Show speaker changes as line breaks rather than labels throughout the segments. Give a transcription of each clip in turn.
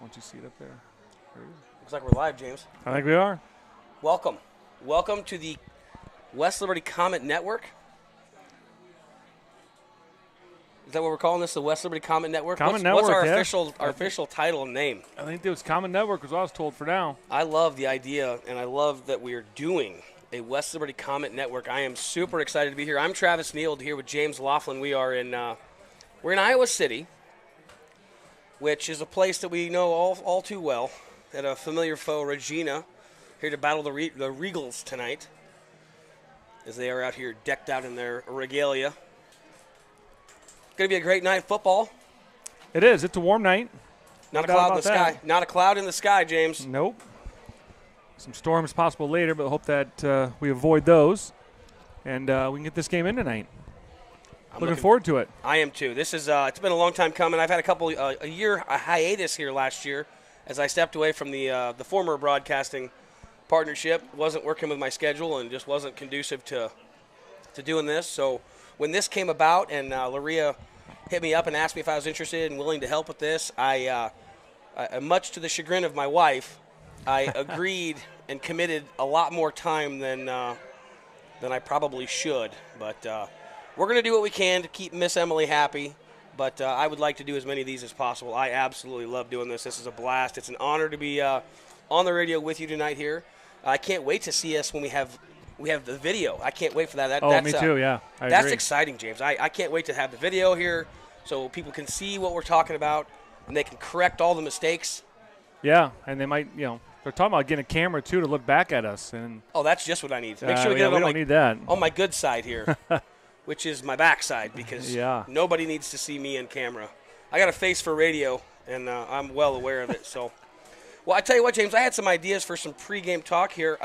once you see it up there.
Looks like we're live, James.
I think we are.
Welcome. Welcome to the West Liberty Comet Network. Is that what we're calling this, the West Liberty Comet Network?
What's
our
yeah.
official title and name?
I think it was Comet Network was what I was told for now.
I love the idea, and I love that we are doing a West Liberty Comet Network. I am super excited to be here. I'm Travis Neal here with James Laughlin. We are we're in Iowa City, which is a place that we know all too well. At a familiar foe, Regina, here to battle the Regals tonight, as they are out here decked out in their regalia. It's going to be a great night of football.
It is. It's a warm night.
Not a cloud in the sky. Not a cloud in the sky, James.
Nope. Some storms possible later, but hope that we avoid those, and we can get this game in tonight. Looking forward to it. I
am too. This is it's been a long time coming. I've had a hiatus here last year as I stepped away from the former broadcasting partnership. Wasn't working with my schedule and just wasn't conducive to doing this. So when this came about and Laria hit me up and asked me if I was interested and willing to help with this, I much to the chagrin of my wife, I agreed and committed a lot more time than I probably should. But we're going to do what we can to keep Miss Emily happy. But I would like to do as many of these as possible. I absolutely love doing this. This is a blast. It's an honor to be on the radio with you tonight here. I can't wait to see us when we have the video. I can't wait for that.
Me too, yeah.
That's exciting, James. I can't wait to have the video here so people can see what we're talking about and they can correct all the mistakes.
Yeah, and they might, they're talking about getting a camera, too, to look back at us. And
that's just what I need. Make sure we get
it
on my good side here. Which is my backside because nobody needs to see me on camera. I got a face for radio, and I'm well aware of it. So, well, I tell you what, James, I had some ideas for some pregame talk here.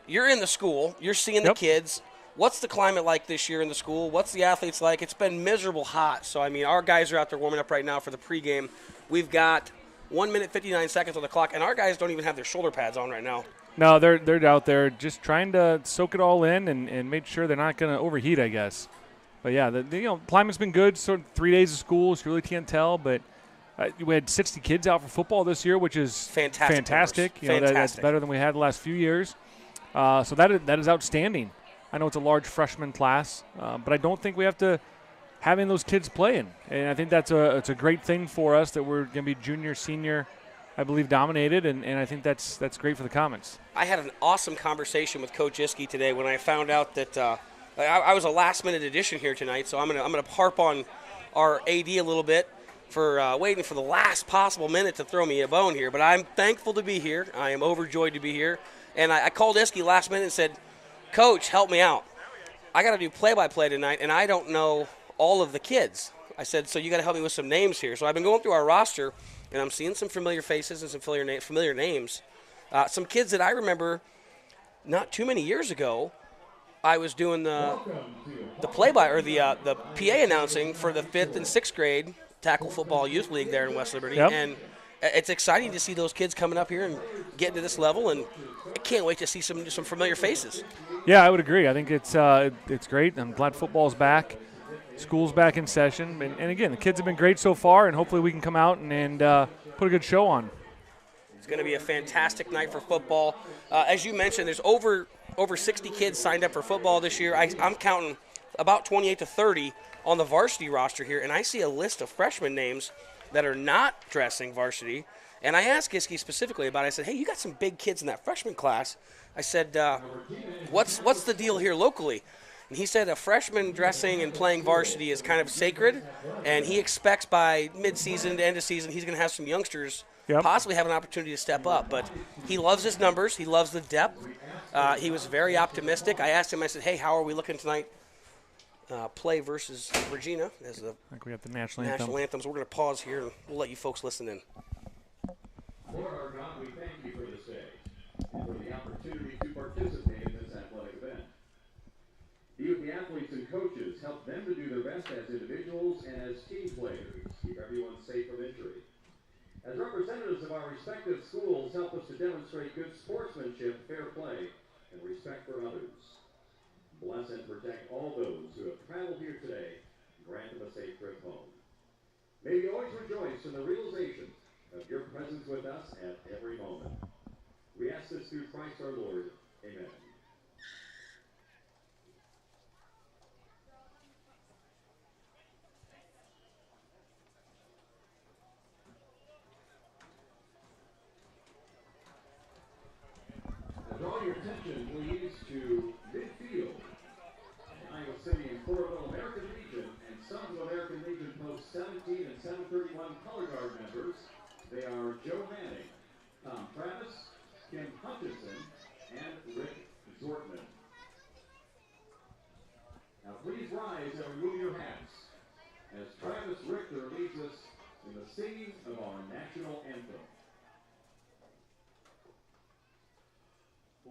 You're in the school. You're seeing the kids. What's the climate like this year in the school? What's the athletes like? It's been miserable hot. So, I mean, our guys are out there warming up right now for the pregame. We've got 1 minute, 59 seconds on the clock, and our guys don't even have their shoulder pads on right now.
No, they're out there just trying to soak it all in and make sure they're not going to overheat, I guess. But yeah, the climate's been good. Sort of 3 days of school, so you really can't tell. But we had 60 kids out for football this year, which is fantastic. That's better than we had the last few years. So that is outstanding. I know it's a large freshman class, but I don't think we have to having those kids playing. And I think it's a great thing for us that we're going to be junior, senior, I believe, dominated, and I think that's great for the Comets.
I had an awesome conversation with Coach Iskey today when I found out that I was a last-minute addition here tonight, so I'm gonna harp on our AD a little bit for waiting for the last possible minute to throw me a bone here. But I'm thankful to be here. I am overjoyed to be here. And I called Iskey last minute and said, Coach, help me out. I got to do play-by-play tonight, and I don't know all of the kids. I said, so you got to help me with some names here. So I've been going through our roster, and I'm seeing some familiar faces and some familiar names. Some kids that I remember not too many years ago, I was doing the PA announcing for the 5th and 6th grade tackle football youth league there in West Liberty.
Yep.
And it's exciting to see those kids coming up here and getting to this level, and I can't wait to see some familiar faces.
Yeah, I would agree. I think it's great. I'm glad football's back. School's back in session. And again, the kids have been great so far, and hopefully we can come out and put a good show on.
It's going to be a fantastic night for football. As you mentioned, there's over 60 kids signed up for football this year. I'm counting about 28 to 30 on the varsity roster here, and I see a list of freshman names that are not dressing varsity. And I asked Iskey specifically about it. I said, hey, you got some big kids in that freshman class. I said, what's the deal here locally? And he said a freshman dressing and playing varsity is kind of sacred, and he expects by mid-season to end of season he's going to have some youngsters possibly have an opportunity to step up. But he loves his numbers. He loves the depth. He was very optimistic. I asked him, I said, hey, how are we looking tonight? Play versus Regina as the
I think we have the national anthem.
So we're going to pause here, and we'll let you folks listen in.
Lord our God, we thank you for this day and for the opportunity to participate in this athletic event. Be with the athletes and coaches. Help them to do their best as individuals and as team players. Keep everyone safe from injury. As representatives of our respective schools, help us to demonstrate good sportsmanship, fair play, and respect for others. Bless and protect all those who have traveled here today. Grant them a safe trip home. May we always rejoice in the realization of your presence with us at every moment. We ask this through Christ our Lord. Amen. Now draw your attention, please, to midfield. Iowa City and Coralville American Legion and Sons of American Legion post 17 and 731 color guard members. They are Joe Manning, Tom Travis, Kim Hutchinson, and Rick Zortman. Now please rise and remove your hats as Travis Richter leads us in the singing of our national anthem.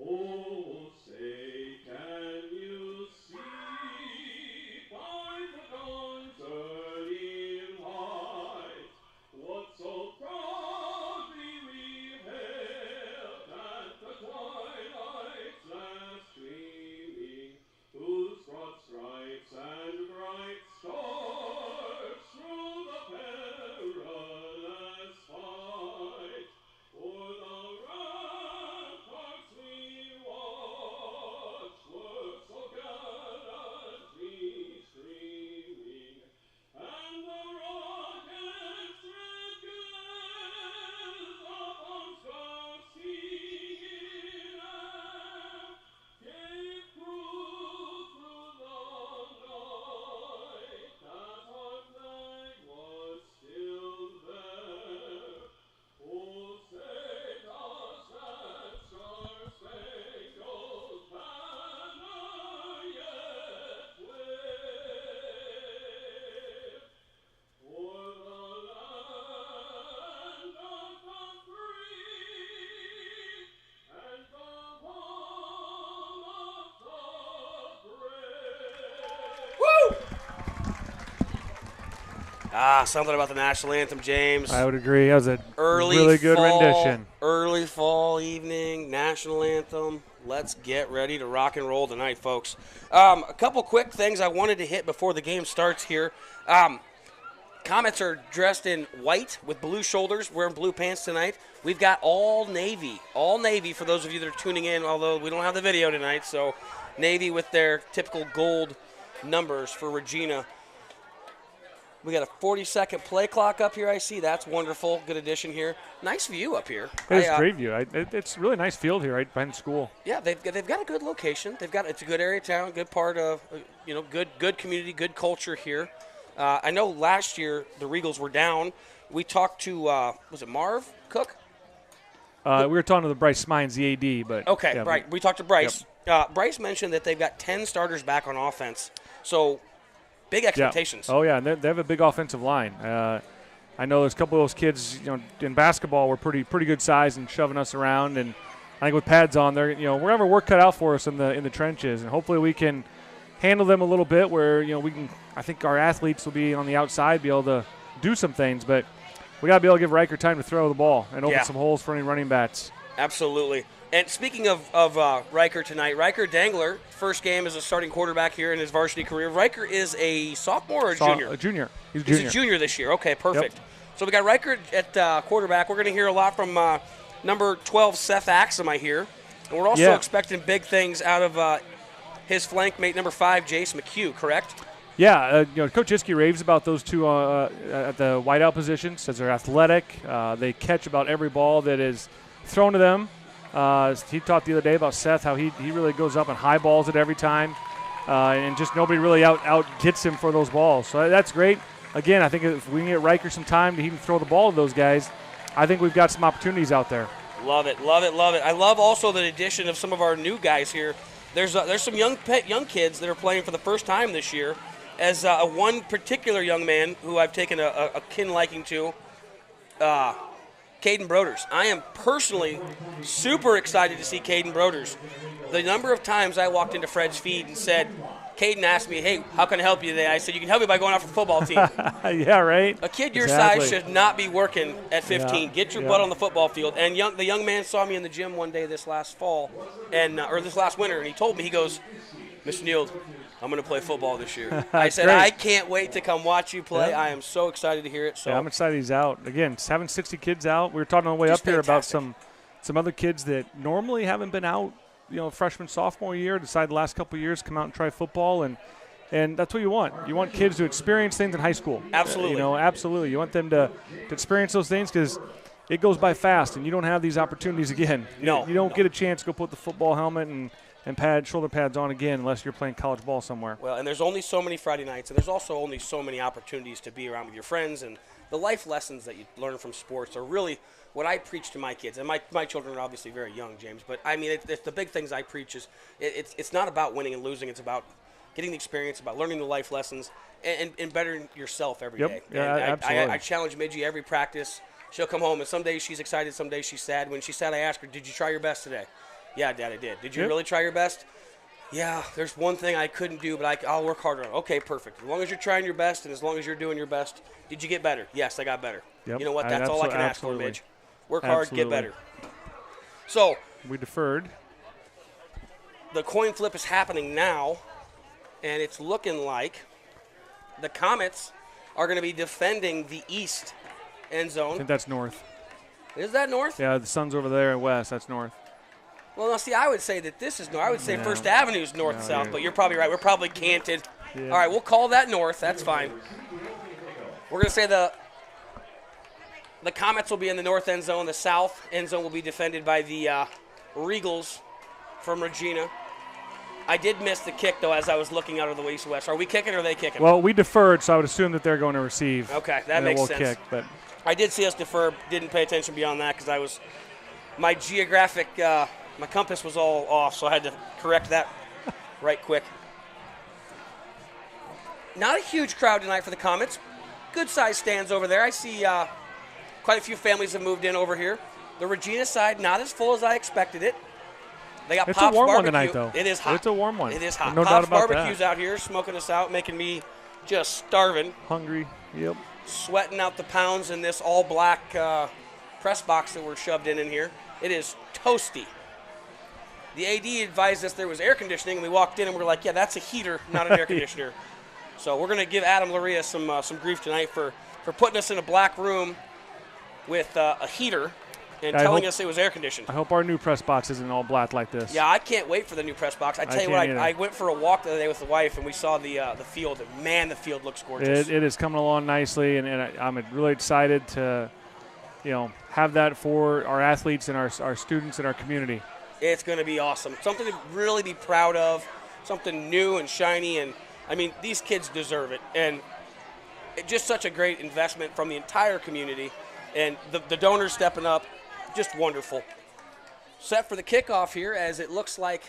Oh, say, can you see by the dawn's early light what so proudly we hailed at the twilight's last gleaming, whose broad stripes and bright stars through the perilous fight o'er the ramparts we watched were so gallantly streaming, and the rocket's red glare upon stars singing air gave proof through the night that our flag was still there. Oh, say does that star-spangled banner yet wave o'er the land of the free and the home of the brave?
Woo! Something about the national anthem, James.
I would agree. That was a
Early
really good
fall,
rendition.
Early fall evening, national anthem. Let's get ready to rock and roll tonight, folks. A couple quick things I wanted to hit before the game starts here. Comets are dressed in white with blue shoulders, wearing blue pants tonight. We've got all navy for those of you that are tuning in, although we don't have the video tonight. So navy with their typical gold numbers for Regina. We got a 40-second play clock up here, I see. That's wonderful. Good addition here. Nice view up here.
It's a great view. It's a really nice field here right behind the school.
Yeah, they've got a good location. It's a good area of town, good part of, good community, good culture here. I know last year the Regals were down. We talked to, was it Marv Cook?
We were talking to the Bryce Smines, the AD, but
Okay,
yeah,
right. We talked to Bryce. Bryce mentioned that they've got 10 starters back on offense. So big expectations.
Yeah. Oh, yeah, and they have a big offensive line. I know there's a couple of those kids, in basketball were pretty good size and shoving us around, and I think with pads on, we're gonna have our work cut out for us in the trenches, and hopefully we can handle them a little bit where we can. I think our athletes will be on the outside, be able to do some things, but we got to be able to give Riker time to throw the ball and open some holes for any running backs.
Absolutely. And speaking of Riker tonight, Riker Dangler, first game as a starting quarterback here in his varsity career. Riker is a sophomore or a junior?
A junior. He's
a junior this year. Okay, perfect.
Yep.
So we got Riker at quarterback. We're going to hear a lot from number 12, Seth Axum, I hear. And we're also expecting big things out of his flank mate, number 5, Jace McHugh, correct?
Yeah, Coach Iskey raves about those two at the wideout position. Says they're athletic. They catch about every ball that is thrown to them. He talked the other day about Seth, how he really goes up and high balls it every time, and just nobody really out gets him for those balls. So that's great. Again, I think if we can get Riker some time to even throw the ball to those guys, I think we've got some opportunities out there.
Love it, love it, love it. I love also the addition of some of our new guys here. There's some young kids that are playing for the first time this year. As one particular young man who I've taken a kin liking to, Caden Broders. I am personally super excited to see Caden Broders. The number of times I walked into Fred's feed and said, Caden asked me, hey, how can I help you today? I said, you can help me by going out for the football team.
Yeah, right?
A kid your size should not be working at 15.
Yeah,
Get your butt on the football field. And the young man saw me in the gym one day this last fall, or this last winter, and he told me, he goes, Mr. Neild, I'm going to play football this year. I said,
great.
I can't wait to come watch you play.
Yeah.
I am so excited to hear it. So
Yeah, I'm excited he's out. Again, having 60 kids out. We were talking on the way
Just
up here about
fantastic.
some other kids that normally haven't been out, freshman, sophomore year, decided the last couple of years to come out and try football, and that's what you want. You want kids to experience things in high school.
Absolutely.
Absolutely. You want them to experience those things because it goes by fast, and you don't have these opportunities again.
No.
You don't get a chance to go put the football helmet and shoulder pads on again unless you're playing college ball somewhere.
Well, and there's only so many Friday nights, and there's also only so many opportunities to be around with your friends, and the life lessons that you learn from sports are really what I preach to my kids. And my children are obviously very young, James, but I mean, it's the big things I preach is it's not about winning and losing. It's about getting the experience, about learning the life lessons, and bettering yourself every day.
Yeah,
And
absolutely.
I challenge Midgie every practice. She'll come home, and some days she's excited, some days she's sad. When she's sad, I ask her, did you try your best today? Yeah, Dad, I did. Did you
Yep.
really try your best? Yeah, there's one thing I couldn't do, but I'll work harder on it. Okay, perfect. As long as you're trying your best and as long as you're doing your best, did you get better? Yes, I got better.
Yep.
You know what? That's all I can ask for,
Absolutely.
Midge. Work hard,
Absolutely.
get better. So
We deferred.
the coin flip is happening now, and it's looking like the Comets are going to be defending the east end
I
zone.
think that's north.
Is that north?
Yeah, the sun's over there and west. That's north.
Well, now, see, I would say that this is north. I would say
No.
First Avenue is north
No,
south,
you're-
but you're probably right. We're probably canted.
Yeah.
All right, we'll call that north. That's fine. We're going to say the Comets will be in the north end zone. The south end zone will be defended by the Regals from Regina. I did miss the kick, though, as I was looking out of the east-west. Are we kicking or are they kicking?
Well, we deferred, so I would assume that they're going to receive.
Okay, that
and then
makes
we'll
sense.
kick, but
I did see us defer. Didn't pay attention beyond that because my geographic, my compass was all off, so I had to correct that right quick. Not a huge crowd tonight for the Comets. Good-sized stands over there. I see quite a few families have moved in over here. The Regina side, not as full as I expected it. They got
it's a
Pop's
warm one
Barbecue.
tonight, though.
It is hot.
It's a warm one.
It is hot.
No
Pop's
doubt about
Barbecue's
that.
out here smoking us out, making me just starving.
Hungry. Yep.
Sweating out the pounds in this all-black press box that we're shoved in here. It is toasty. The AD advised us there was air conditioning, and we walked in and we were like, yeah, that's a heater, not an air conditioner. So we're going to give Adam Laria some grief tonight for putting us in a black room with a heater and
I
telling
hope-
us it was air conditioned.
I hope our new press box isn't all black like this.
Yeah, I can't wait for the new press box. I tell you what,
can't
I
either.
went for a walk the other day with the wife, and we saw the field. And man, the field looks gorgeous.
It is coming along nicely, and I'm really excited to, have that for our athletes and our students and our community.
It's going to be awesome. Something to really be proud of, something new and shiny. And, I mean, these kids deserve it. And just such a great investment from the entire community. And the donors stepping up, just wonderful. Set for the kickoff here as it looks like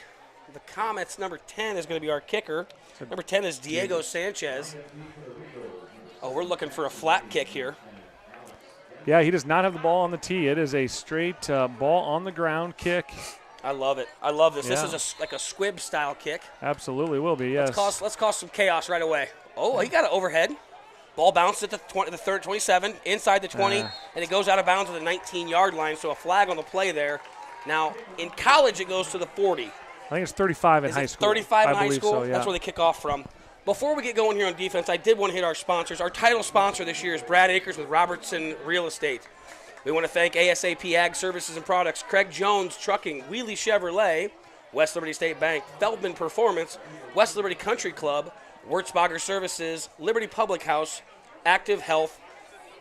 the Comets, number 10 is going to be our kicker. Number 10 is Diego Sanchez. Oh, we're looking for a flat kick here.
Yeah, he does not have the ball on the tee. It is a straight ball on the ground kick.
I love it. I love this.
Yeah.
This is like a squib style kick.
Absolutely will be, yes.
Let's cause some chaos right away. Oh, he got an overhead. Ball bounced at the 27, inside the 20, and it goes out of bounds at the 19-yard line, so a flag on the play there. Now, in college, it goes to the 40.
I think it's 35 in
Is
high
it
school.
35 in
I
high
believe
school?
So, yeah.
That's where they kick off from. Before we get going here on defense, I did want to hit our sponsors. Our title sponsor this year is Brad Akers with Robertson Real Estate. We want to thank ASAP Ag Services and Products, Craig Jones Trucking, Wheelie Chevrolet, West Liberty State Bank, Feldman Performance, West Liberty Country Club, Wurtzbacher Services, Liberty Public House, Active Health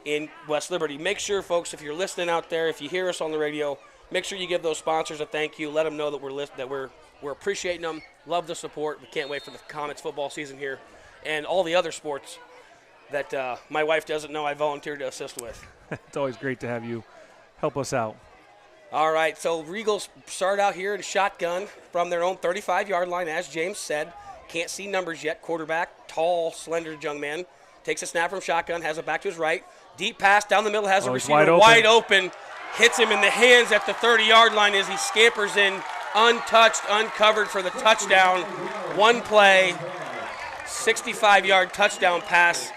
in West Liberty. Make sure, folks, if you're listening out there, if you hear us on the radio, make sure you give those sponsors a thank you. Let them know that we're appreciating them. Love the support. We can't wait for the Comets football season here and all the other sports that my wife doesn't know I volunteered to assist with.
It's always great to have you help us out.
All right, so Regals start out here in shotgun from their own 35-yard line, as James said. Can't see numbers yet. Quarterback, tall, slender young man. Takes a snap from shotgun, has it back to his right. Deep pass down the middle, has a
he's
receiver
wide open.
wide open. Hits him in the hands at the 30-yard line as he scampers in, untouched, uncovered for the touchdown. One play, 65-yard touchdown pass.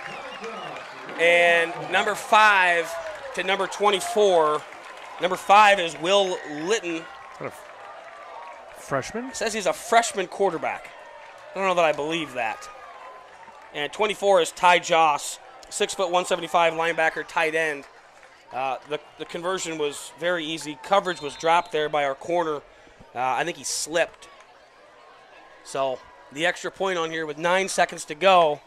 And number 5 to number 24. Number 5 is Will Litton.
Freshman?
Says he's a freshman quarterback. I don't know that I believe that. And 24 is Ty Joss, 6 foot 175 linebacker, tight end. The conversion was very easy. Coverage was dropped there by our corner. I think he slipped. So the extra point on here with 9 seconds to go.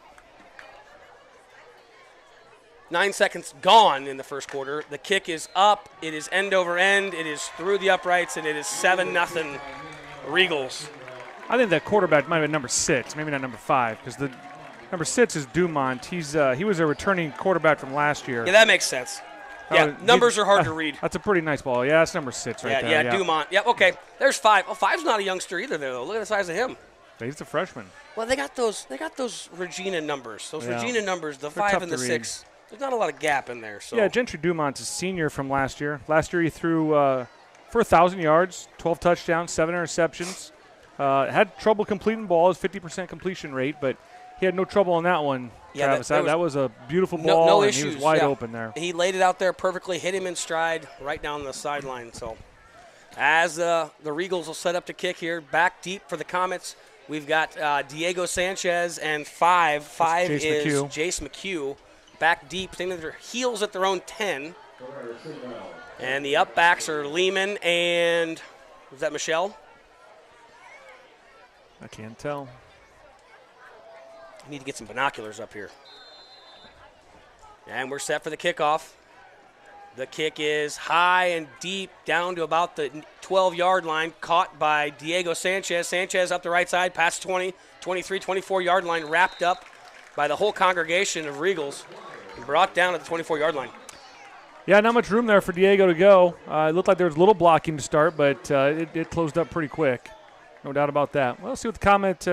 9 seconds gone in the first quarter. The kick is up. It is end over end. It is through the uprights, and it is 7-0 Regals.
I think that quarterback might have been number 6, maybe not number 5, because the number 6 is Dumont. He was a returning quarterback from last year.
Yeah, that makes sense. Yeah, numbers are hard to read.
That's a pretty nice ball. Yeah, that's number 6 right there.
Yeah, Dumont. Yep, okay. There's 5. Oh, 5's not a youngster either, though. Look at the size of him.
He's a freshman.
Well, they got those Regina numbers. Those
Yeah.
Regina numbers, the
They're
5
tough
and the
to read.
6. There's not a lot of gap in there. So
Yeah, Gentry Dumont's a senior from last year. Last year he threw for 1,000 yards, 12 touchdowns, 7 interceptions. Had trouble completing balls, 50% completion rate, but he had no trouble on that one,
Yeah,
Travis.
that
That was a beautiful ball,
no
and
issues.
he was wide
yeah.
open there.
He laid it out there perfectly, hit him in stride, right down the sideline. So as the Regals will set up to kick here, back deep for the Comets, we've got Diego Sanchez and 5. 5
Jace
is
McHugh.
Jace McHugh. Back deep, taking their heels at their own 10. And the up backs are Lehman and, was that Michelle?
I can't tell.
I need to get some binoculars up here. And we're set for the kickoff. The kick is high and deep down to about the 12-yard line, caught by Diego Sanchez. Sanchez up the right side, past 20, 23, 24-yard line, wrapped up by the whole congregation of Regals and brought down at the 24-yard line.
Yeah, not much room there for Diego to go. It looked like there was a little blocking to start, but it closed up pretty quick. No doubt about that. Well, let's see what the Comet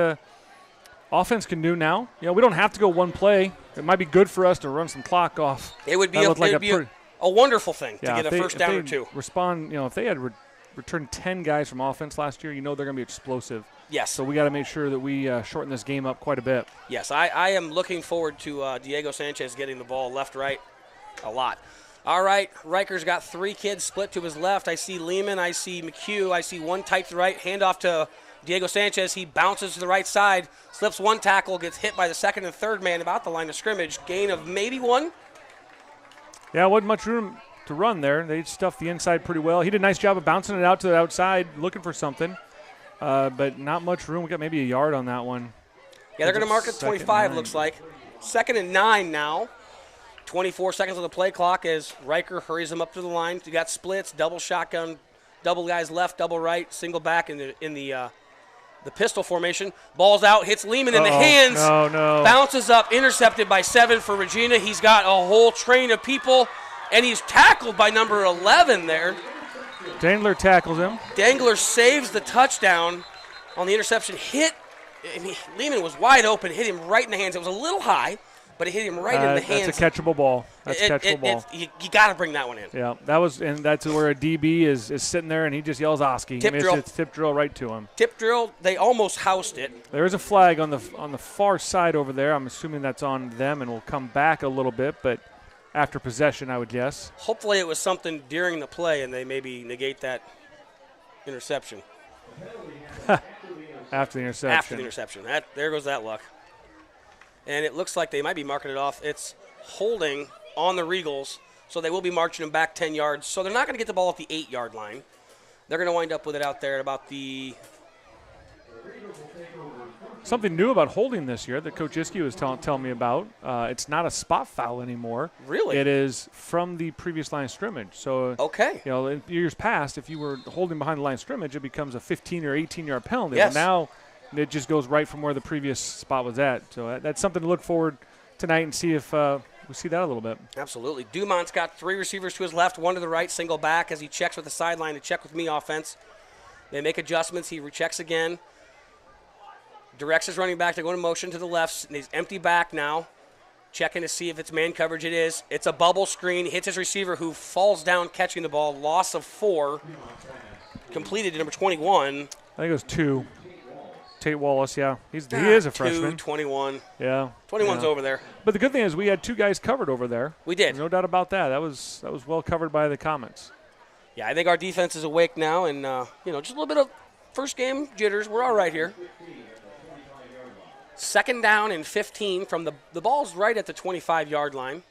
offense can do now. You know, we don't have to go one play. It might be good for us to run some clock off.
It would be,
That
a wonderful thing to
Yeah,
get a first down or two.
Respond, if they had returned 10 guys from offense last year, they're going to be explosive.
Yes.
So we got to make sure that we shorten this game up quite a bit.
Yes, I am looking forward to Diego Sanchez getting the ball left, right, a lot. All right, Riker's got 3 kids split to his left. I see Lehman, I see McHugh, I see one tight to the right, handoff to Diego Sanchez. He bounces to the right side, slips one tackle, gets hit by the second and third man about the line of scrimmage. Gain of maybe 1.
Yeah, wasn't much room to run there. They stuffed the inside pretty well. He did a nice job of bouncing it out to the outside, looking for something, but not much room. We got maybe a yard on that one.
Yeah, they're going to mark it 25,
9.
looks like. 2nd and 9 now. 24 seconds on the play clock as Riker hurries him up to the line. You got splits, double shotgun, double guys left, double right, single back in the pistol formation. Ball's out, hits Lehman in the hands.
No.
Bounces up, intercepted by 7 for Regina. He's got a whole train of people, and he's tackled by number 11 there.
Dangler tackles him.
Dangler saves the touchdown on the interception. Lehman was wide open, hit him right in the hands. It was a little high, but it hit him right in the hands.
That's a catchable ball.
You got to bring that one in.
Yeah, that's where a DB is sitting there, and he just yells Oski.
Tip drill.
It's tip drill right to him.
Tip drill, they almost housed it.
There is a flag on the far side over there. I'm assuming that's on them, and will come back a little bit, but after possession, I would guess.
Hopefully it was something during the play, and they maybe negate that interception.
After the interception.
After the interception. There goes that luck. And it looks like they might be marking it off. It's holding on the Regals, so they will be marching them back 10 yards. So they're not going to get the ball at the 8-yard line. They're going to wind up with it out there at about the...
Something new about holding this year that Coach Iskey was telling me about. It's not a spot foul anymore.
Really?
It is from the previous line of scrimmage. So,
okay.
In years past, if you were holding behind the line of scrimmage, it becomes a 15 or 18-yard penalty.
Yes.
But now it just goes right from where the previous spot was at. So that's something to look forward tonight and see if we see that a little bit.
Absolutely. Dumont's got 3 receivers to his left, 1 to the right, single back as he checks with the sideline to check with me offense. They make adjustments. He rechecks again. Directs his running back to go in motion to the left. And he's empty back now. Checking to see if it's man coverage. It is. It's a bubble screen. Hits his receiver who falls down catching the ball. Loss of 4. Completed to number 21.
I think it was 2. Tate Wallace, yeah. He is a freshman.
21.
Yeah.
21's over there.
But the good thing is we had 2 guys covered over there.
We did.
There's no doubt about that. That was well covered by the Comets.
Yeah, I think our defense is awake now, and just a little bit of first game jitters. We're all right here. 2nd down and 15 from the ball's right at the 25-yard line.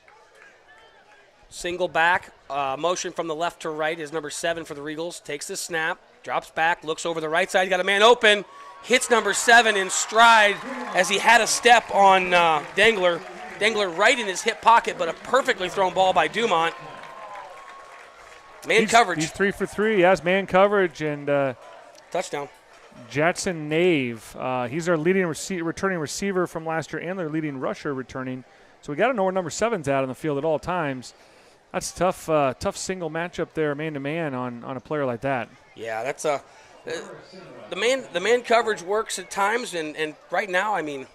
Single back, motion from the left to right is number 7 for the Regals. Takes the snap, drops back, looks over the right side, got a man open, hits number 7 in stride as he had a step on Dangler. Dangler right in his hip pocket, but a perfectly thrown ball by Dumont. Man coverage.
He's 3 for 3. Yes, man coverage and
touchdown.
Jackson Nave. He's our leading returning receiver from last year and their leading rusher returning. So we got to know where number 7's at on the field at all times. That's tough. Tough single matchup there, man to man on a player like that.
Yeah, that's the man coverage works at times, and right now, I mean,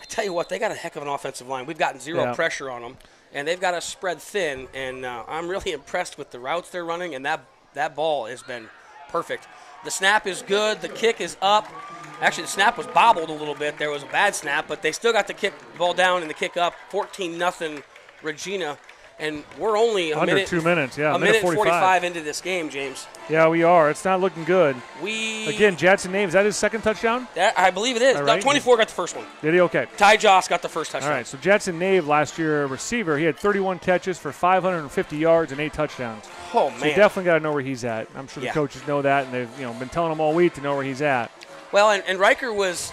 I tell you what, they got a heck of an offensive line. We've gotten zero pressure on them, and they've got us spread thin. And I'm really impressed with the routes they're running, and that ball has been perfect. The snap is good. The kick is up. Actually, the snap was bobbled a little bit. There was a bad snap, but they still got the ball down and the kick up. 14-0 Regina. And we're only
under 2 minutes,
a minute 45 into this game, James.
Yeah, we are. It's not looking good.
Again,
Jackson Nave, is that his 2nd touchdown?
I believe it is.
Right.
24 got the first one.
Did he? Okay.
Ty Joss got the first touchdown.
All right, so Jackson Nave last year, a receiver, he had 31 catches for 550 yards and 8 touchdowns.
Oh, man.
So you definitely got to know where he's at. I'm sure the coaches know that, and they've been telling him all week to know where he's at.
Well, and Riker was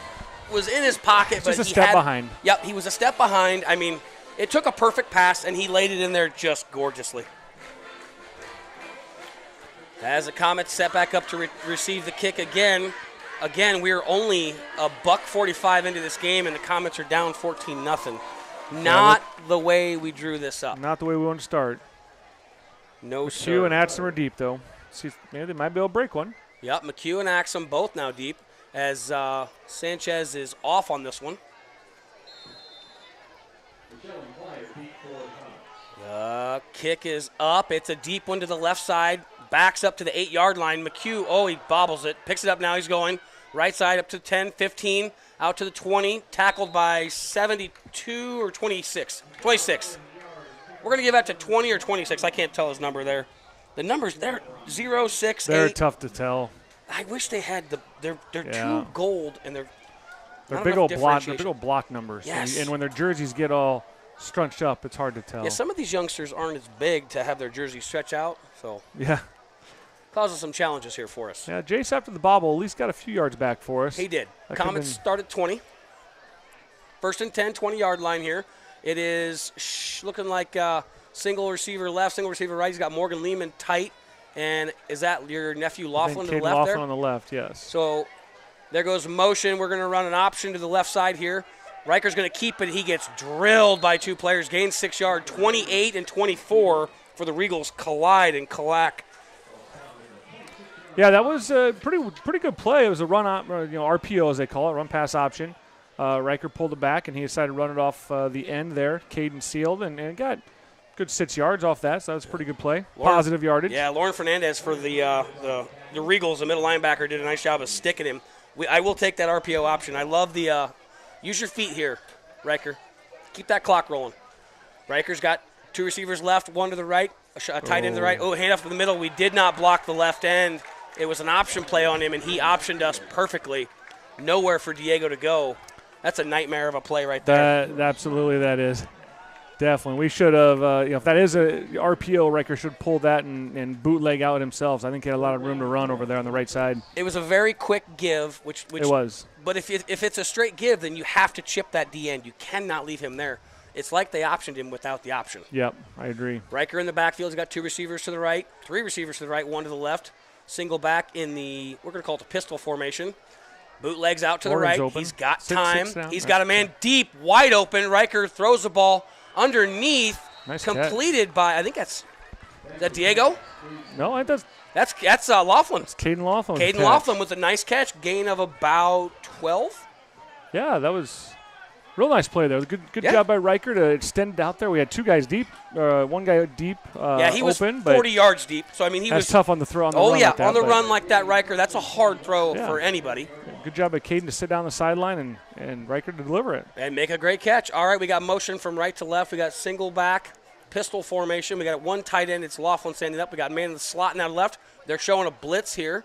in his pocket, but
just a step behind.
Yep, he was a step behind. I mean, it took a perfect pass, and he laid it in there just gorgeously. As the Comets set back up to receive the kick again. Again, we're only a $1:45 into this game, and the Comets are down 14-0. Not the way we drew this up.
Not the way we want to start.
No,
McHugh
sir.
and Atson are deep, though. See, maybe they might be able to break one.
Yep, McHugh and Axum both now deep, as Sanchez is off on this one. Kick is up. It's a deep one to the left side. Backs up to the 8-yard line. McHugh, he bobbles it. Picks it up now. He's going. Right side up to 10, 15, out to the 20. Tackled by 72 or 26. 26. We're going to give that to 20 or 26. I can't tell his number there. The numbers, they're 0, 6,
They're
8.
tough to tell.
I wish they had they're too gold, and they're
big old block. They're big old block numbers.
Yes.
And when their jerseys get all scrunched up, it's hard to tell.
Yeah, some of these youngsters aren't as big to have their jerseys stretch out, so causes some challenges here for us.
Yeah, Jace after the bobble at least got a few yards back for us.
He did.
That
Comets start at 20. 1st and 10, 20-yard line here. It is looking like single receiver left, single receiver right. He's got Morgan Lehman tight. And is that your nephew Laughlin to the left there?
Laughlin on the left, yes.
So there goes motion. We're going to run an option to the left side here. Riker's going to keep it. He gets drilled by 2 players. Gains 6 yards. 28 and 24 for the Regals collide and Kalak.
Yeah, that was a pretty good play. It was a run, RPO as they call it, run pass option. Riker pulled it back, and he decided to run it off the end there. Caden sealed, and got good 6 yards off that, so that was a pretty good play. Positive yardage.
Yeah, Lauren Fernandez for the Regals, the middle linebacker, did a nice job of sticking him. I will take that RPO option. I love the use your feet here, Riker. Keep that clock rolling. Riker's got 2 receivers left, 1 to the right, a tight end to the right. Hand off in the middle. We did not block the left end. It was an option play on him, and he optioned us perfectly. Nowhere for Diego to go. That's a nightmare of a play right there.
Absolutely, that is. Definitely. We should have, if that is a RPO, Riker should pull that and bootleg out himself. I think he had a lot of room to run over there on the right side.
It was a very quick give. Which
it was.
But if it's a straight give, then you have to chip that D end. You cannot leave him there. It's like they optioned him without the option.
Yep, I agree.
Riker in the backfield. He's got 2 receivers to the right, 3 receivers to the right, 1 to the left. Single back in the, we're going to call it the pistol formation. Bootlegs out to the right.
Open.
He's got
6
time. He's got a man deep, wide open. Riker throws the ball underneath.
Nice
completed
catch.
By, I think is that Diego?
No, that's
Laughlin.
It's Caden Laughlin.
Caden Laughlin with a nice catch. Gain of about 12.
Yeah, that was real nice play there. Good job by Riker to extend it out there. We had 2 guys deep, 1 guy deep.
He was
open,
40 yards deep. So I mean, he was
tough on the throw. On the run like that,
on the run like that, Riker. That's a hard throw for anybody.
Good job by Caden to sit down the sideline and Riker to deliver it.
And make a great catch. All right, we got motion from right to left. We got single back, pistol formation. We got 1 tight end. It's Laughlin standing up. We got man in the slot now to left. They're showing a blitz here.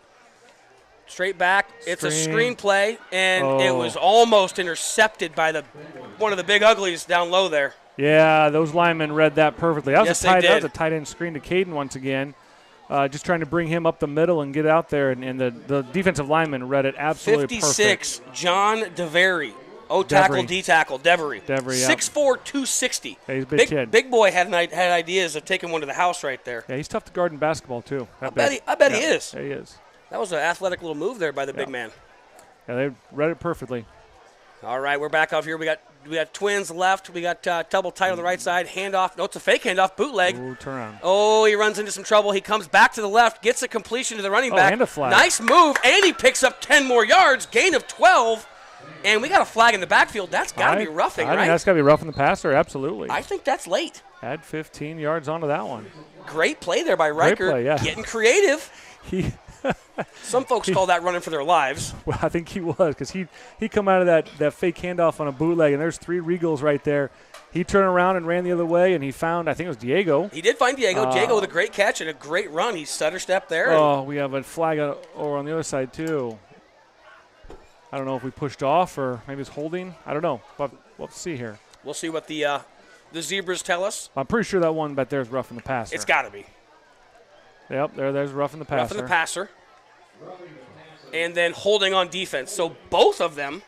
Straight back. It's a
Screen.
screenplay, and it
Oh.
was almost intercepted by one of the big uglies down low there.
Yeah, those linemen read that perfectly. That was,
Yes,
a, tight,
they
that was
did.
a tight end screen to Caden once again. Just trying to bring him up the middle and get out there, and the defensive lineman read it absolutely
56,
perfect.
John DeVary. O tackle,
Devery.
D tackle, Devery.
Devery, yeah.
6'4", 260.
Yeah, he's a big kid.
Big boy had ideas of taking one to the house right there.
Yeah, he's tough to guard in basketball, too.
I bet he is.
Yeah, he is.
That was an athletic little move there by the big man.
Yeah, they read it perfectly.
All right, we're back off here. We got twins left. We got double tight on the right side. Handoff. No, it's a fake handoff. Bootleg.
Ooh, turn around.
Oh, he runs into some trouble. He comes back to the left, gets a completion to the running back.
And a flag.
Nice move, and he picks up 10 more yards, gain of 12. And we got a flag in the backfield. That's got to be roughing,
I
right?
think that's got to be roughing the passer, absolutely.
I think that's late.
Add 15 yards onto that one.
Great play there by Riker.
play, yeah.
Getting creative.
He,
Some folks call that running for their lives.
well, I think he was, because he come out of that fake handoff on a bootleg, and there's 3 Regals right there. He turned around and ran the other way, and he found, I think it was Diego.
He did find Diego. Diego with a great catch and a great run. He stutter stepped there.
Oh, we have a flag over on the other side, too. I don't know if we pushed off or maybe it's holding. I don't know. We'll have to see here.
We'll see what the Zebras tell us.
I'm pretty sure that one back there is roughing the passer.
It's got to be.
Yep, there's roughing the passer.
Roughing the passer. And then holding on defense. So both of them,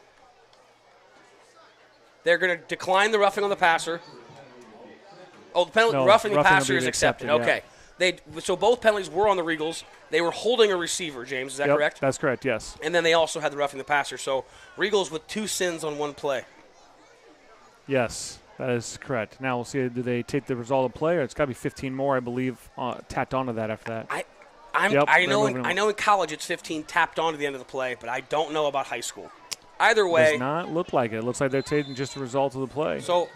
they're going to decline the roughing on the passer. Oh, the penalty,
No,
roughing the
roughing will
passer
be
is accepted.
accepted, yeah.
Okay. So both penalties were on the Regals. They were holding a receiver, James. Is that
Yep,
correct?
that's correct, yes.
And then they also had the roughing the passer. So Regals with 2 sins on 1 play.
Yes, that is correct. Now we'll see, do they take the result of play, or it's got to be 15 more, I believe, tacked onto that after that.
I know in college it's 15 tapped on to the end of the play, but I don't know about high school. Either way.
Does not look like it. It looks like they're taking just the result of the play.
So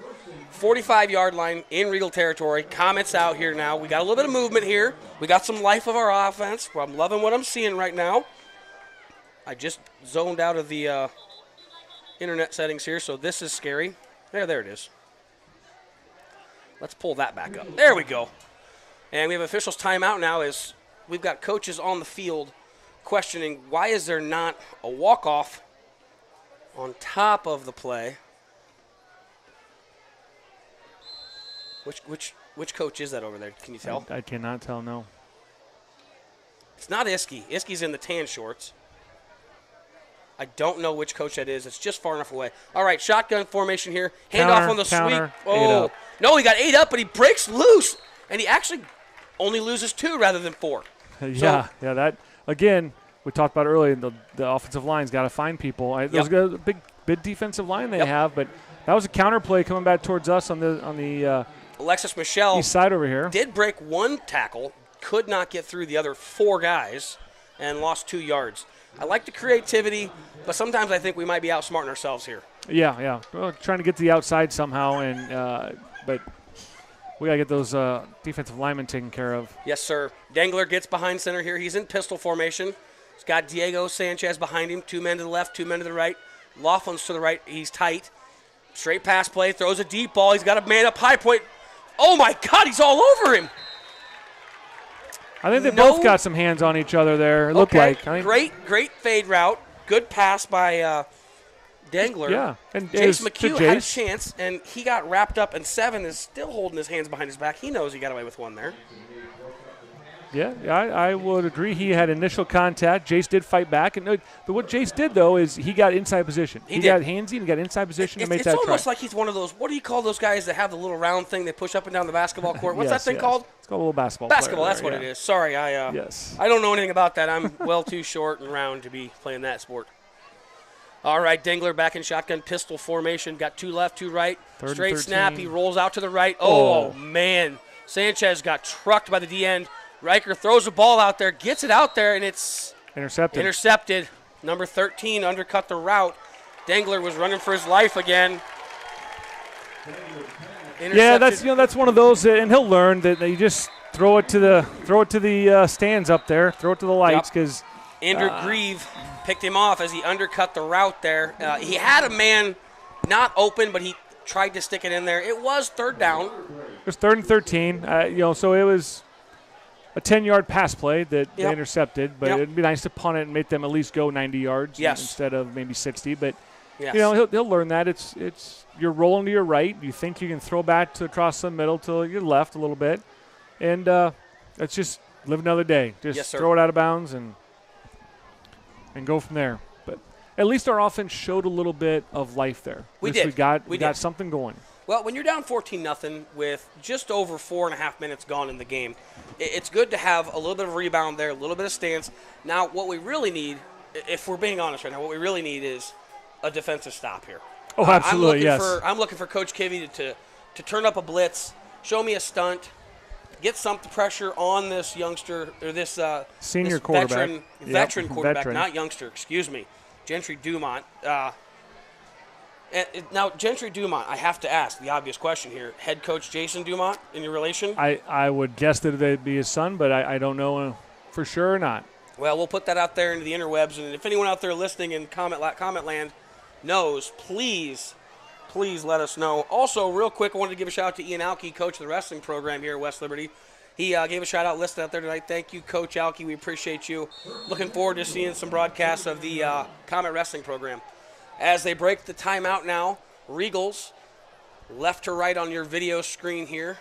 45-yard line in Regal territory. Comet's out here now. We got a little bit of movement here. We got some life of our offense. I'm loving what I'm seeing right now. I just zoned out of the internet settings here, so this is scary. There it is. Let's pull that back up. There we go. And we have officials timeout now as we've got coaches on the field questioning why is there not a walk-off on top of the play. Which coach is that over there? Can you tell?
I cannot tell, no.
It's not Iskey. Iskey's in the tan shorts. I don't know which coach that is. It's just far enough away. All right, shotgun formation here. Handoff on the
Counter,
sweep.
8
Oh,
up.
no, he got 8 up, but he breaks loose, and he actually only loses 2 rather than 4.
Yeah, that, again, we talked about earlier, the offensive line's got to find people. There's a big defensive line they have, but that was a counter play coming back towards us on the
Alexis Michelle
east side over here.
did break 1 tackle, could not get through the other 4 guys, and lost 2 yards. I like the creativity, but sometimes I think we might be outsmarting ourselves here.
Yeah. Well, trying to get to the outside somehow, but we got to get those defensive linemen taken care of.
Yes, sir. Dangler gets behind center here. He's in pistol formation. He's got Diego Sanchez behind him. 2 men to the left, 2 men to the right. Laughlin's to the right. He's tight. Straight pass play. Throws a deep ball. He's got a man up high point. Oh, my God. He's all over him.
I think they both got some hands on each other there. It looked like. I think,
Great fade route. Good pass by Dangler.
Yeah. And
Jace
to
McHugh had a
Jace.
chance, and he got wrapped up, and 7 is still holding his hands behind his back. He knows he got away with 1 there.
Yeah, I would agree. He had initial contact. Jace did fight back. But what Jace did, though, is he got inside position. He got handsy and got inside position to make that try.
It's almost like he's one of those, what do you call those guys that have the little round thing they push up and down the basketball court? What's that thing called?
It's called a little basketball.
Basketball, that's
player
what
there,
it is. Sorry,
Yes.
I don't know anything about that. I'm well too short and round to be playing that sport. All right, Dangler back in shotgun pistol formation. Got 2 left, 2 right.
Third and
Straight
13.
snap. He rolls out to the right. Oh, man. Sanchez got trucked by the D end. Riker throws the ball out there, gets it out there, and it's intercepted. Number 13 undercut the route. Dangler was running for his life again.
Yeah, that's one of those, and he'll learn that you just throw it to the stands up there, throw it to the lights, because
Andrew Grieve picked him off as he undercut the route there. He had a man not open, but he tried to stick it in there. It was 3rd down.
it was 3rd and 13. So it was a 10-yard pass play that they
Yep.
intercepted, but
Yep.
it'd be nice to punt it and make them at least go 90 yards
Yes.
instead of maybe 60. But
Yes.
he'll learn that. It's you're rolling to your right. You think you can throw back to across the middle to your left a little bit, and that's just live another day. Just
Yes, sir.
throw it out of bounds and go from there. But at least our offense showed a little bit of life there.
We
At least
did.
We got something going.
Well, when you're down 14-0 with just over 4.5 minutes gone in the game, it's good to have a little bit of rebound there, a little bit of stance. Now, what we really need, if we're being honest right now, what we really need is a defensive stop here.
Oh, absolutely, yes.
I'm looking for Coach Kivy to turn up a blitz, show me a stunt, get some pressure on this youngster or this
Senior
this
quarterback.
veteran quarterback,
veteran.
not youngster. Excuse me, Gentry Dumont. Now, Gentry Dumont, I have to ask the obvious question here. Head coach Jason Dumont, in your relation?
I would guess that it'd be his son, but I don't know for sure or not.
Well, we'll put that out there into the interwebs, and if anyone out there listening in comment land knows, please let us know. Also, real quick, I wanted to give a shout out to Ian Alke, coach of the wrestling program here at West Liberty. He gave a shout out listed out there tonight. Thank you, Coach Alke. We appreciate you. Looking forward to seeing some broadcasts of the Comet wrestling program. As they break the timeout now, Regals, left to right on your video screen here.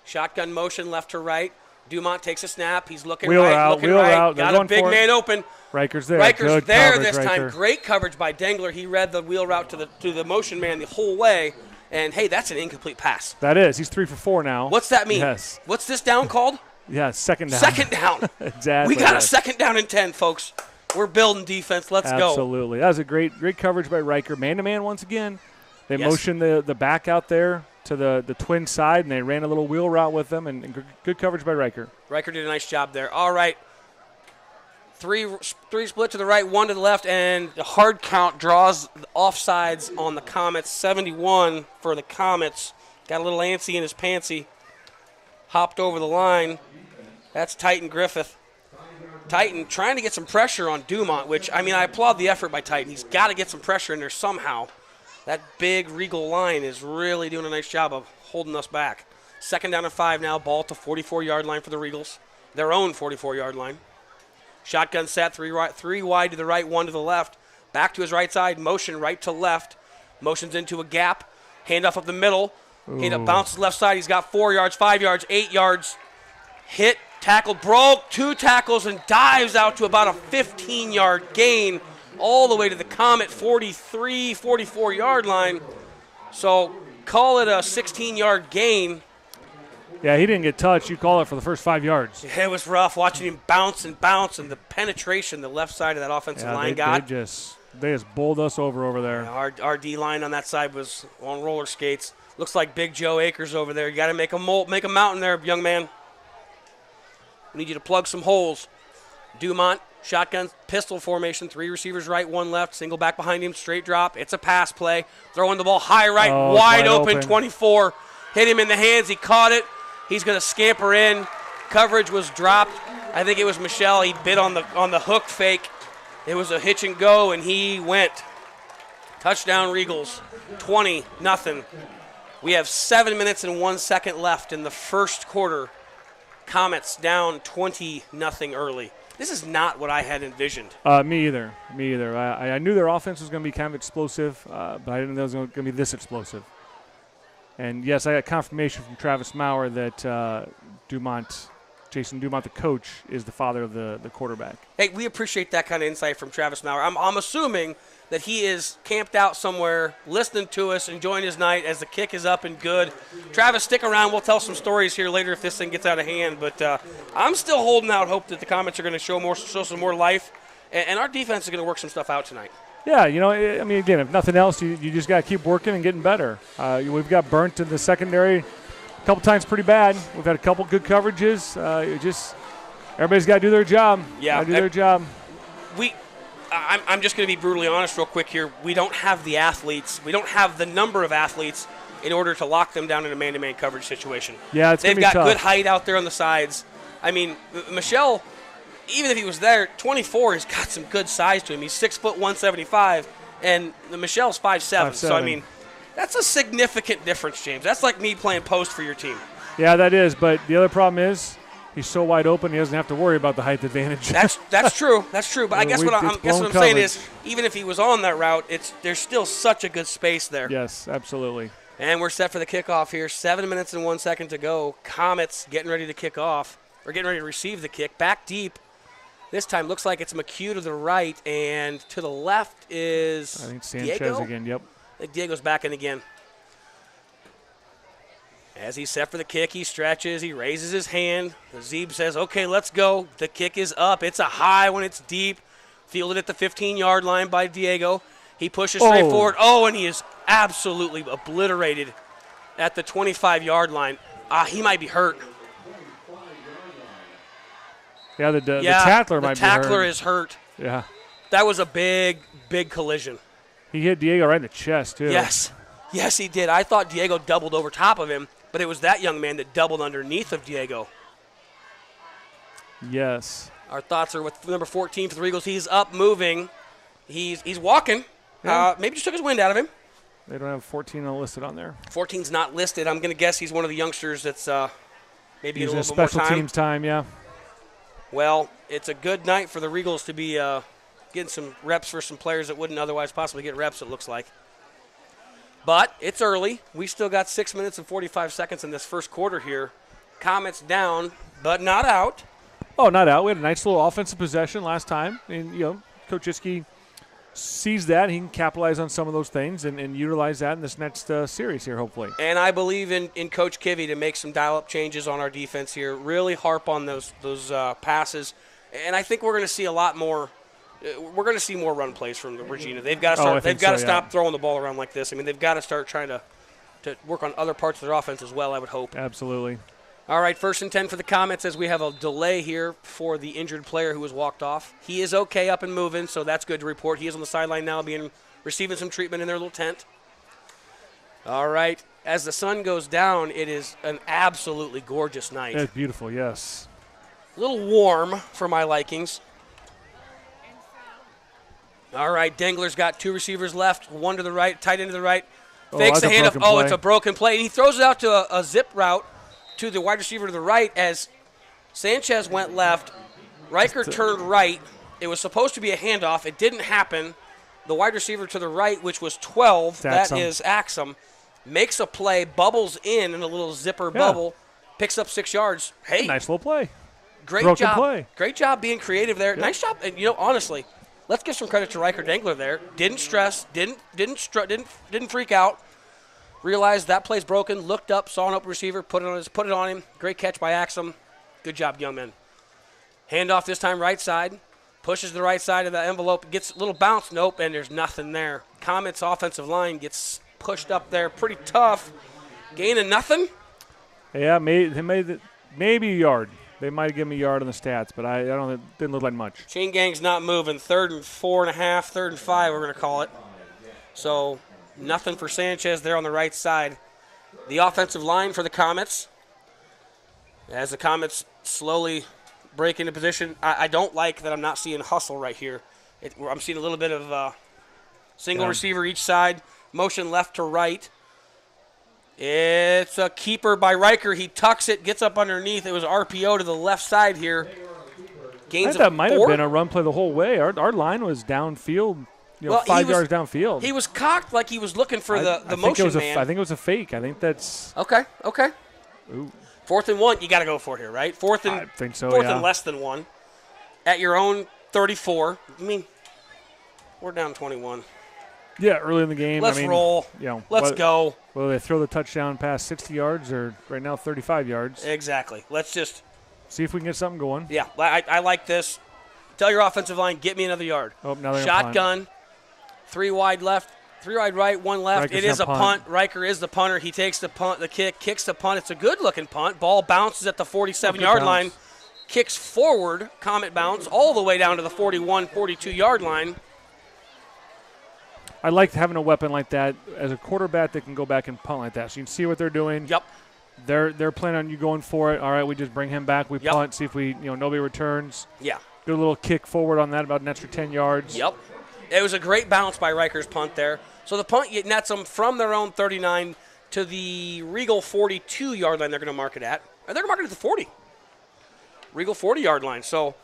Shotgun motion, left to right. Dumont takes a snap. He's looking
Wheel
right,
out,
looking
wheel
right.
out. They're
Got a
going
big
for it.
man open.
Riker's there.
Riker's
Good
there
coverage,
this time.
Riker.
Great coverage by Dangler. He read the wheel route to the motion man the whole way. And, hey, that's an incomplete pass.
That is. He's 3 for 4 now.
What's that mean?
Yes.
What's this down called?
Yeah, second down.
Second down.
Exactly.
We got a
yes.
second down and 10, folks. We're building defense. Let's go.
Absolutely. That was a great coverage by Riker. Man-to-man once again. They
Yes.
motioned the back out there to the twin side, and they ran a little wheel route with them, and good coverage by Riker.
Riker did a nice job there. All right. Three split to the right, one to the left, and the hard count draws the offsides on the Comets. 71 for the Comets. Got a little antsy in his pantsy. Hopped over the line. That's Titan Griffith. Titan trying to get some pressure on Dumont, which, I mean, I applaud the effort by Titan. He's got to get some pressure in there somehow. That big Regal line is really doing a nice job of holding us back. Second down and 5 now. Ball to 44-yard line for the Regals. Their own 44-yard line. Shotgun set, three wide to the right, one to the left. Back to his right side, motion right to left. Motions into a gap. Handoff up the middle. Handoff bounces left side. He's got 4 yards, 5 yards, 8 yards. Hit, tackled, broke, 2 tackles, and dives out to about a 15-yard gain all the way to the Comet 43, 44-yard line. So call it a 16-yard gain.
Yeah, he didn't get touched. You call it for the first 5 yards.
It was rough watching him bounce and the penetration the left side of that offensive line got.
They just bowled us over there.
Our D-line on that side was on roller skates. Looks like Big Joe Akers over there. You got to make a mountain there, young man. We need you to plug some holes. Dumont, shotgun, pistol formation, 3 receivers right, 1 left, single back behind him, straight drop. It's a pass play. Throwing the ball high right, wide open, 24. Hit him in the hands. He caught it. He's going to scamper in. Coverage was dropped. I think it was Michelle. He bit on the hook fake. It was a hitch and go, and he went. Touchdown Regals, 20-0. We have 7 minutes and 1 second left in the first quarter. Comets down 20-0 early. This is not what I had envisioned.
Me either. I knew their offense was going to be kind of explosive, but I didn't know it was going to be this explosive. And, yes, I got confirmation from Travis Maurer that Jason Dumont, the coach, is the father of the quarterback.
Hey, we appreciate that kind of insight from Travis Maurer. I'm assuming that he is camped out somewhere, listening to us, enjoying his night as the kick is up and good. Travis, stick around. We'll tell some stories here later if this thing gets out of hand. But I'm still holding out hope that the Comets are going to show some more life, and our defense is going to work some stuff out tonight.
Yeah, I mean, again, if nothing else, you just got to keep working and getting better. We've got burnt in the secondary a couple times pretty bad. We've had a couple good coverages. Everybody's got to do their job.
Yeah,
do their job.
I'm just going to be brutally honest real quick here. We don't have the athletes. We don't have the number of athletes in order to lock them down in a man-to-man coverage situation.
Yeah, it's going to be
tough. They've got good height out there on the sides. I mean, Michelle, even if he was there, 24, he's got some good size to him. He's 6 foot 175, and Michelle's 5'7". So, I mean, that's a significant difference, James. That's like me playing post for your team.
Yeah, that is. But the other problem is he's so wide open he doesn't have to worry about the height advantage.
That's true. That's true. But I guess what I'm saying
coverage.
is, even if he was on that route, there's still such a good space there.
Yes, absolutely.
And we're set for the kickoff here. 7 minutes and 1 second to go. Comets getting ready to kick off, or getting ready to receive the kick. Back deep. This time looks like it's McHugh to the right, and to the left is
I think Sanchez
Diego?
again. Yep.
I think Diego's back in again. As he's set for the kick, he stretches, he raises his hand. The Zeeb says, okay, let's go. The kick is up. It's a high when it's deep. Fielded at the 15-yard line by Diego. He pushes straight forward. Oh, and he is absolutely obliterated at the 25-yard line. He might be hurt.
Yeah, the tackler might be hurt.
The tackler is hurt.
Yeah.
That was a big, big collision.
He hit Diego right in the chest, too.
Yes. Yes, he did. I thought Diego doubled over top of him, but it was that young man that doubled underneath of Diego.
Yes.
Our thoughts are with number 14 for the Eagles. He's up, moving. He's walking.
Yeah.
Maybe just took his wind out of him.
They don't have 14 listed on there.
14's not listed. I'm going to guess he's one of the youngsters that's maybe
He's
in a
a
little bit more
special
time.
teams time, yeah.
Well, it's a good night for the Regals to be getting some reps for some players that wouldn't otherwise possibly get reps, it looks like. But it's early. We still got 6 minutes and 45 seconds in this first quarter here. Comets down, but not out.
Oh, not out. We had a nice little offensive possession last time. And, Coach Iskey sees that. He can capitalize on some of those things and utilize that in this next series here, hopefully.
And I believe in Coach Kivy to make some dial-up changes on our defense here, really harp on those passes. And I think we're going to see a lot more. We're going to see more run plays from Regina. They've got to start. They've got to stop throwing the ball around like this. I mean, they've got to start trying to work on other parts of their offense as well, I would hope.
Absolutely.
All right, 1st and 10 for the Comets as we have a delay here for the injured player who was walked off. He is okay up and moving, so that's good to report. He is on the sideline now receiving some treatment in their little tent. All right, as the sun goes down, it is an absolutely gorgeous night.
It's beautiful, yes.
A little warm for my likings. All right, Dengler's got 2 receivers left, one to the right, tight end to the right. Fakes the handoff. Oh, it's a broken play. And he throws it out to a zip route to the wide receiver to the right as Sanchez went left. Riker turned right. It was supposed to be a handoff. It didn't happen. The wide receiver to the right, which was 12, that is Axum, makes a play, bubbles in a little zipper bubble, picks up 6 yards. Hey.
Nice little play.
Great
broken
job.
Play.
Great job being creative there. Yep. Nice job. And, honestly, let's give some credit to Riker Dengler there. Didn't stress, didn't freak out. Realized that play's broken, looked up, saw an open receiver, put it on him. Great catch by Axum. Good job, young man. Handoff this time right side. Pushes to the right side of the envelope. Gets a little bounce. Nope, and there's nothing there. Comet's offensive line gets pushed up there pretty tough. Gaining nothing.
Yeah, maybe a yard. They might have given me a yard on the stats, but I don't. It didn't look like much.
Chain gang's not moving. 3rd and 4.5, 3rd and 5, we're going to call it. So nothing for Sanchez there on the right side. The offensive line for the Comets. As the Comets slowly break into position, I don't like that I'm not seeing hustle right here. I'm seeing a little bit of single receiver each side. Motion left to right. It's a keeper by Riker. He tucks it, gets up underneath. It was RPO to the left side here. Gains
that might have been a run play the whole way. Our line was downfield, 5 yards downfield.
He was cocked like he was looking for the motion man.
I think it was a fake. I think that's
okay.
Ooh.
4th and 1, you got to go for it here, right?
I think so.
4th and less than 1 at your own 34. I mean, we're down 21.
Yeah, early in the game.
Let's roll. Let's go.
Well, they throw the touchdown past 60 yards or right now 35 yards.
Exactly. Let's just
see if we can get something going.
Yeah, I like this. Tell your offensive line, get me another yard.
Oh, now they're
shotgun, 3 wide left, 3 wide right, 1 left.
Riker's
it is a punt. Riker is the punter. He takes the punt, the kick, kicks the punt. It's a good-looking punt. Ball bounces at the 47-yard line, kicks forward, Comet bounce, all the way down to the 41, 42-yard line.
I like having a weapon like that as a quarterback that can go back and punt like that. So you can see what they're doing.
Yep.
They're planning on you going for it. All right, we just bring him back. We punt, see if nobody returns.
Yeah.
Do a little kick forward on that, about an extra 10 yards.
Yep. It was a great bounce by Riker's punt there. So the punt nets them from their own 39 to the Regal 42-yard line they're going to mark it at. Or they're going to mark it at the 40. Regal 40-yard line. So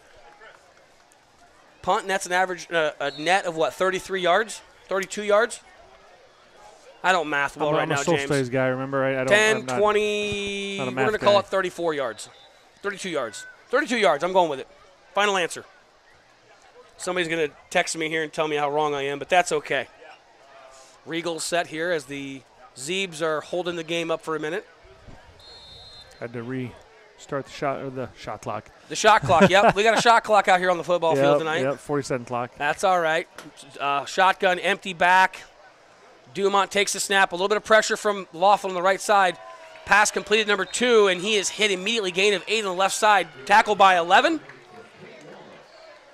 punt net's an average, a net of what, 33 yards? 32 yards? I don't math well right now, James.
I'm a Solstice guy, remember? I don't,
10,
I'm not,
20,
not a
we're
math
going to call
guy.
it 34 yards. 32 yards. 32 yards, I'm going with it. Final answer. Somebody's going to text me here and tell me how wrong I am, but that's okay. Regal's set here as the Zeebs are holding the game up for a minute.
Had to restart the shot clock.
The shot clock, yep. We got a shot clock out here on the football field tonight.
Yep, 47 clock.
That's all right. Shotgun, empty back. Dumont takes the snap. A little bit of pressure from Laughlin on the right side. Pass completed, number 2, and he is hit immediately. Gain of 8 on the left side. Tackled by 11.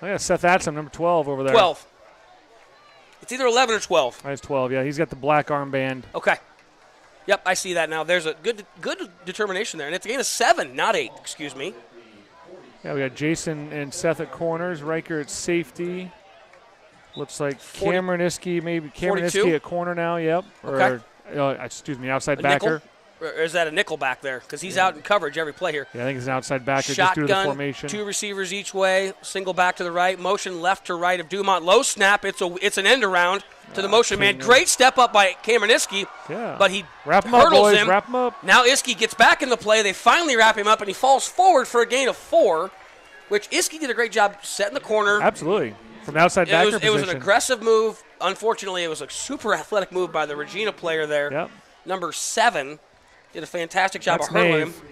I got Seth Atsom, number 12 over there.
12. It's either 11 or 12.
That's 12, yeah. He's got the black armband.
Okay. Yep, I see that now. There's a good determination there. And it's a gain of 7, not 8, excuse me.
Yeah, we got Jason and Seth at corners. Riker at safety. Looks like Cameron Iskey, maybe Cameron
42?
Iskey at corner now, yep.
Okay.
Or, excuse me, outside
A
backer.
nickel? Or is that a nickel back there? Because he's out in coverage every play here.
Yeah, I think it's an outside backer just due to the
Shotgun,
formation.
2 receivers each way, single back to the right, motion left to right of Dumont. Low snap, it's an end around to the motion man. Great step up by Cameron Iskey,
Yeah.
but he
Wrap him up,
hurdles
boys.
him.
Wrap him up.
Now Iskey gets back in the play. They finally wrap him up, and he falls forward for a gain of 4, which Iskey did a great job setting the corner.
Absolutely. From the outside backer position.
It was an aggressive move. Unfortunately, it was a super athletic move by the Regina player there.
Yep.
Number 7 did a fantastic job
That's
of hurdling
Nave.
him.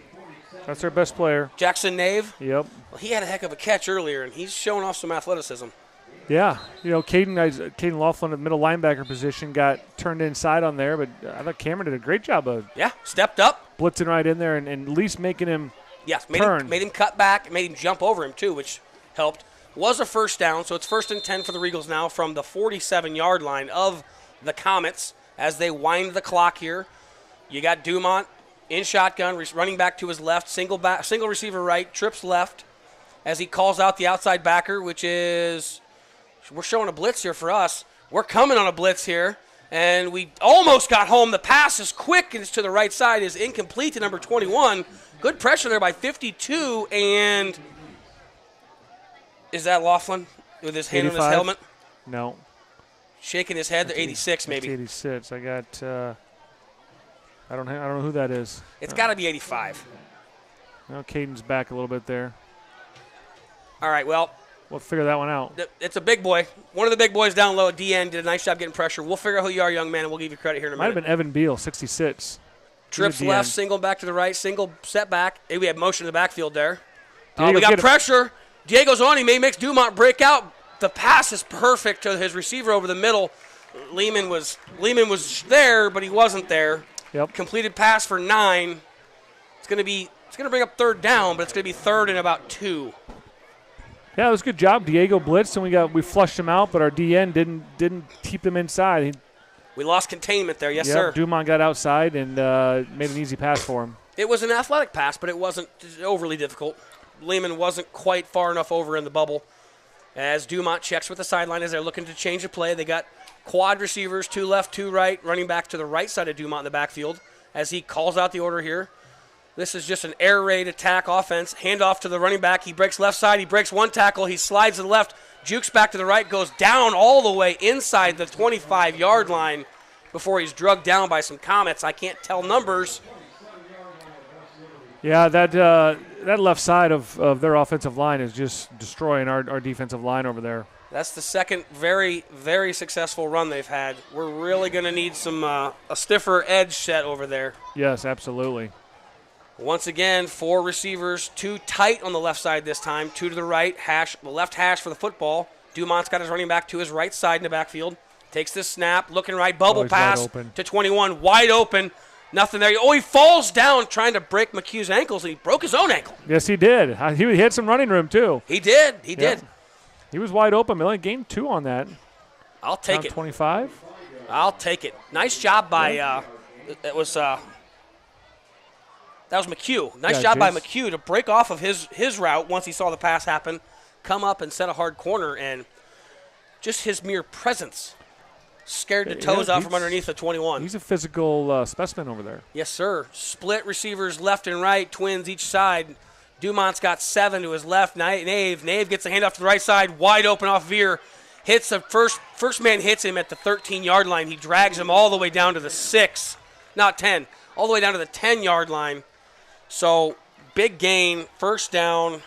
That's their best player.
Jackson Nave.
Yep.
Well, he had a heck of a catch earlier, and he's showing off some athleticism.
Yeah. Caden Laughlin at middle linebacker position got turned inside on there, but I thought Cameron did a great job of
Stepped up.
blitzing right in there and at least making him
Yes,
turn.
made him cut back, made him jump over him too, which helped. Was a first down, so it's 1st and 10 for the Regals now from the 47-yard line of the Comets as they wind the clock here. You got Dumont in shotgun, running back to his left, single receiver right, trips left as he calls out the outside backer, which is, we're showing a blitz here for us. We're coming on a blitz here, and we almost got home. The pass is quick, and it's to the right side, is incomplete to number 21. Good pressure there by 52, and is that Laughlin with his hand
85?
on his helmet?
No.
Shaking his head. 86 maybe.
That's 86. I got I don't know who that is.
It's got to be 85.
No, Caden's back a little bit there.
All right, well,
We'll figure that one out.
it's a big boy. One of the big boys down low at DN did a nice job getting pressure. We'll figure out who you are, young man, and we'll give you credit here in a
Might have
minute.
been Evan Beal, 66.
Trips
DN.
left, single back to the right, single set back. Hey, we have motion in the backfield there.
Diego,
We got
get him.
pressure. Diego's on him. He makes Dumont break out. The pass is perfect to his receiver over the middle. Lehman was there, but he wasn't there.
Yep.
Completed pass for 9. It's going to bring up 3rd down, but it's going to be 3rd and about 2.
Yeah, it was a good job. Diego blitzed, and we flushed him out, but our DN didn't keep him inside.
We lost containment there, yes, sir.
Dumont got outside and made an easy pass for him.
It was an athletic pass, but it wasn't overly difficult. Lehman wasn't quite far enough over in the bubble. As Dumont checks with the sideline as they're looking to change the play, they got quad receivers, 2 left, 2 right, running back to the right side of Dumont in the backfield as he calls out the order here. This is just an air raid attack offense. Handoff to the running back. He breaks left side. He breaks 1 tackle. He slides to the left, jukes back to the right, goes down all the way inside the 25-yard line before he's drugged down by some Comets. I can't tell numbers.
Yeah, that left side of their offensive line is just destroying our defensive line over there.
That's the second very, very successful run they've had. We're really going to need some a stiffer edge set over there.
Yes, absolutely.
Once again, 4 receivers, 2 tight on the left side this time, 2 to the right, the left hash for the football. Dumont's got his running back to his right side in the backfield. Takes the snap, looking right, bubble
he's
pass
wide open.
to 21, wide open. Nothing there. Oh, he falls down trying to break McHugh's ankles, and he broke his own ankle.
Yes, he did. He had some running room, too.
He did. He did.
He was wide open. He only gained 2 on that.
I'll take
Around
it.
25.
I'll take it. Nice job by that was McHugh. Nice job by McHugh to break off of his route once he saw the pass happen, come up and set a hard corner, and just his mere presence scared the
Yeah,
toes out from
he's-
underneath the 21.
He's a physical specimen over there.
Yes, sir. Split receivers left and right, twins each side. Dumont's got 7 to his left. Nave gets the handoff to the right side, wide open off Veer. Hits the first man hits him at the 13-yard line. He drags him all the way down to the 6, not 10, all the way down to the 10-yard line. So big gain, first down.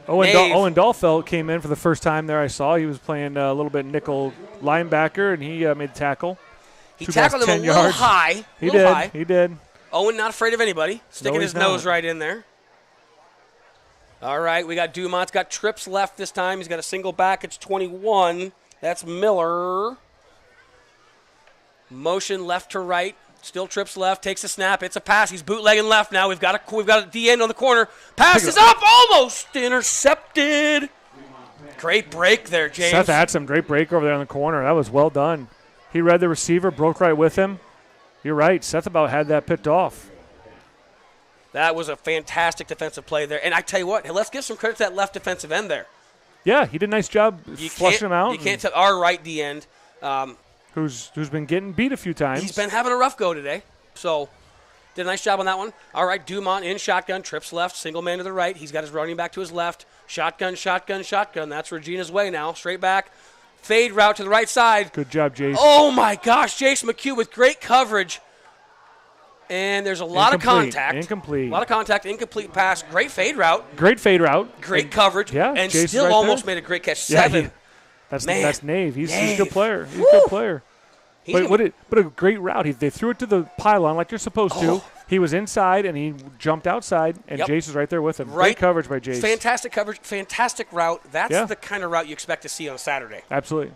Nave.
Owen Dahlfeld came in for the first time there I saw. He was playing a little bit nickel linebacker, and he made a tackle.
He
Took
tackled
us
him a
10
little
yards.
high.
He
little
did.
high.
He did.
Owen not afraid of anybody, sticking his
he's
nose
not.
right in there. All right, we got Dumont's got trips left this time. He's got a single back. It's 21. That's Miller. Motion left to right. Still trips left. Takes a snap. It's a pass. He's bootlegging left now. We've got a D end on the corner. Pass is up. Almost intercepted. Great break there, James.
Seth had some great break over there in the corner. That was well done. He read the receiver, broke right with him. You're right. Seth about had that picked off.
That was a fantastic defensive play there. And I tell you what, let's give some credit to that left defensive end there.
Yeah, he did a nice job flushing him out.
You can't tell our right D end.
Who's been getting beat a few times.
He's been having a rough go today. So did a nice job on that one. All right, Dumont in shotgun, trips left, single man to the right. He's got his running back to his left. Shotgun, shotgun, shotgun. That's Regina's way now. Straight back. Fade route to the right side.
Good job, Jace.
Oh, my gosh. Jace McHugh with great coverage. And there's a lot of contact.
Incomplete.
A lot of contact. Incomplete pass. Great fade route.
Great fade route.
Great coverage.
Yeah,
And
Jace is
still
right
almost
there.
made a great catch.
Yeah,
7. Man.
that's Nave. He's a
Nave.
good player. He's
Woo.
a good player.
He's
But
gonna
what a great route. They threw it to the pylon like you're supposed to.
Oh.
He was inside, and he jumped outside, and
Yep.
Jace was right there with him.
Right.
Great coverage by Jace.
Fantastic coverage. Fantastic route. That's
Yeah.
the kind of route you expect to see on Saturday.
Absolutely.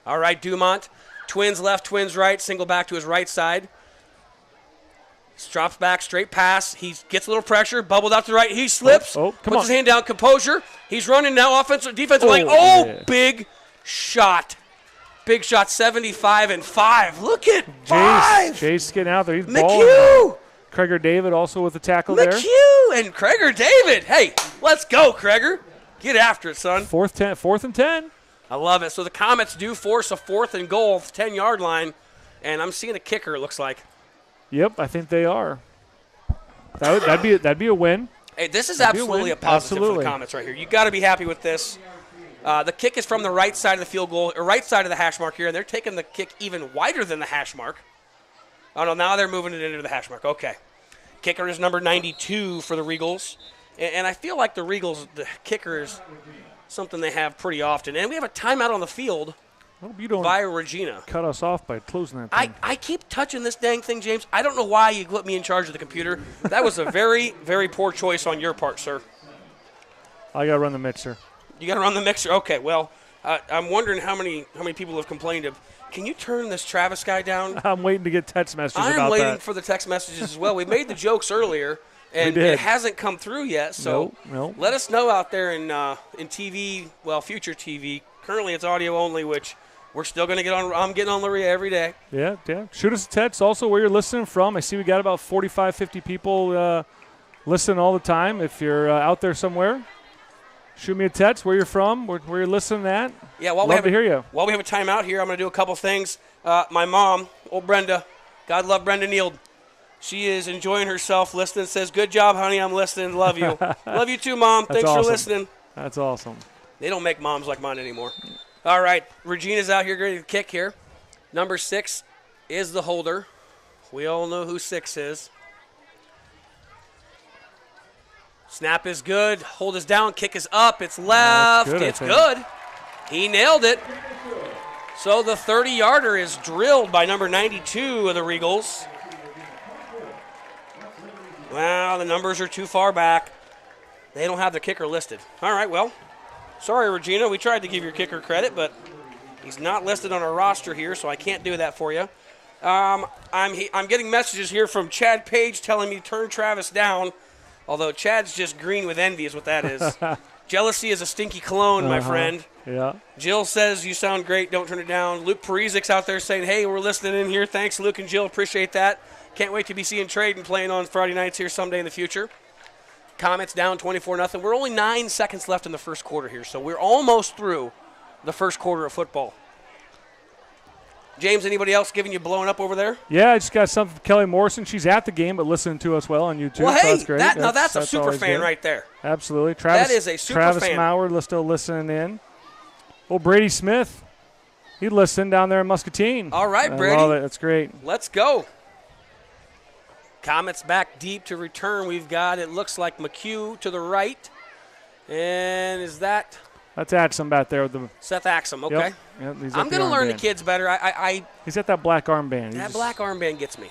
All right, Dumont. Twins left, twins right. Single back to his right side. Drops back, straight pass. He gets a little pressure, bubbled out to the right. He slips,
Come
puts
on.
his hand down, composure. He's running now, offensive, defensive line.
Oh,
Oh,
yeah.
big shot. Big shot, 75-5. Look at 5.
Jace getting out there. He's balling.
McHugh.
Craiger David also with the tackle there.
McHugh and Craiger David. Hey, let's go, Craiger. Get after it, son.
Fourth and 10.
I love it. So the Comets do force a 4th and goal, 10-yard line, and I'm seeing a kicker, it looks like.
Yep, I think they are. That'd be a win.
Hey, this is
That'd be a
absolutely
win.
a positive for
Absolutely.
the Comets right here. You got to be happy with this. The kick is from the right side of the field goal, or right side of the hash mark here, and they're taking the kick even wider than the hash mark. Oh, no, now they're moving it into the hash mark. Okay. Kicker is number 92 for the Regals. And I feel like the Regals, the kicker is something they have pretty often. And we have a timeout on the field
I hope you don't
by Regina.
cut us off by closing that thing.
I keep touching this dang thing, James. I don't know why you put me in charge of the computer. That was a very, very poor choice on your part, sir.
I got to run the mixer.
You got to run the mixer. Okay, well, I'm wondering how many people have complained of. Can you turn this Travis guy down?
I'm waiting to get text messages
I'm
about
waiting
that.
for the text messages as well. We made the jokes earlier, and
We did.
it hasn't come through yet. So
Nope.
let us know out there in TV, well, future TV. Currently, it's audio only, which we're still going to get on. I'm getting on Luria every day.
Yeah. Shoot us a text also where you're listening from. I see we got about 45, 50 people listening all the time. If you're out there somewhere, shoot me a text where you're from, where you're listening at.
Yeah,
Love to hear you.
While we have a timeout here, I'm going to do a couple things. My mom, old Brenda, God love Brenda Neild. She is enjoying herself listening. Says, "Good job, honey. I'm listening. Love you. Love you too, Mom.
That's
Thanks for
awesome.
listening."
That's awesome.
They don't make moms like mine anymore. All right, Regina's out here ready to kick here. Number 6 is the holder. We all know who 6 is. Snap is good. Hold is down. Kick is up. It's left.
good, I
It's
think.
good. He nailed it. So the 30-yarder is drilled by number 92 of the Regals. Well, the numbers are too far back. They don't have the kicker listed. All right, well, sorry, Regina. We tried to give your kicker credit, but he's not listed on our roster here, so I can't do that for you. I'm getting messages here from Chad Page telling me to turn Travis down, although Chad's just green with envy is what that is. Jealousy is a stinky cologne, my friend.
Yeah.
Jill says, "You sound great. Don't turn it down." Luke Parizik's out there saying, "Hey, we're listening in here. Thanks, Luke and Jill. Appreciate that. Can't wait to be seeing Trade and playing on Friday nights here someday in the future." Comets down 24-0. We're only 9 seconds left in the first quarter here, so we're almost through the first quarter of football. James, anybody else giving you blowing up over there?
Yeah, I just got something from Kelly Morrison. She's at the game, but listening to us well on YouTube.
Well,
so
hey,
that's great.
that's a super
always
fan
good.
right there.
Absolutely. Travis,
That is a super
Travis
fan.
Maurer still listening in. Well, Brady Smith, he listened down there in Muscatine.
All right,
I
Brady.
love it. That's great.
Let's go. Comets back deep to return. We've got, it looks like McHugh to the right. And is that
That's Axum back there with the.
Seth Axum? Okay.
Yep, he's at
I'm
the
going to learn the
armband.
kids better.
He's at that black armband.
That black armband gets me.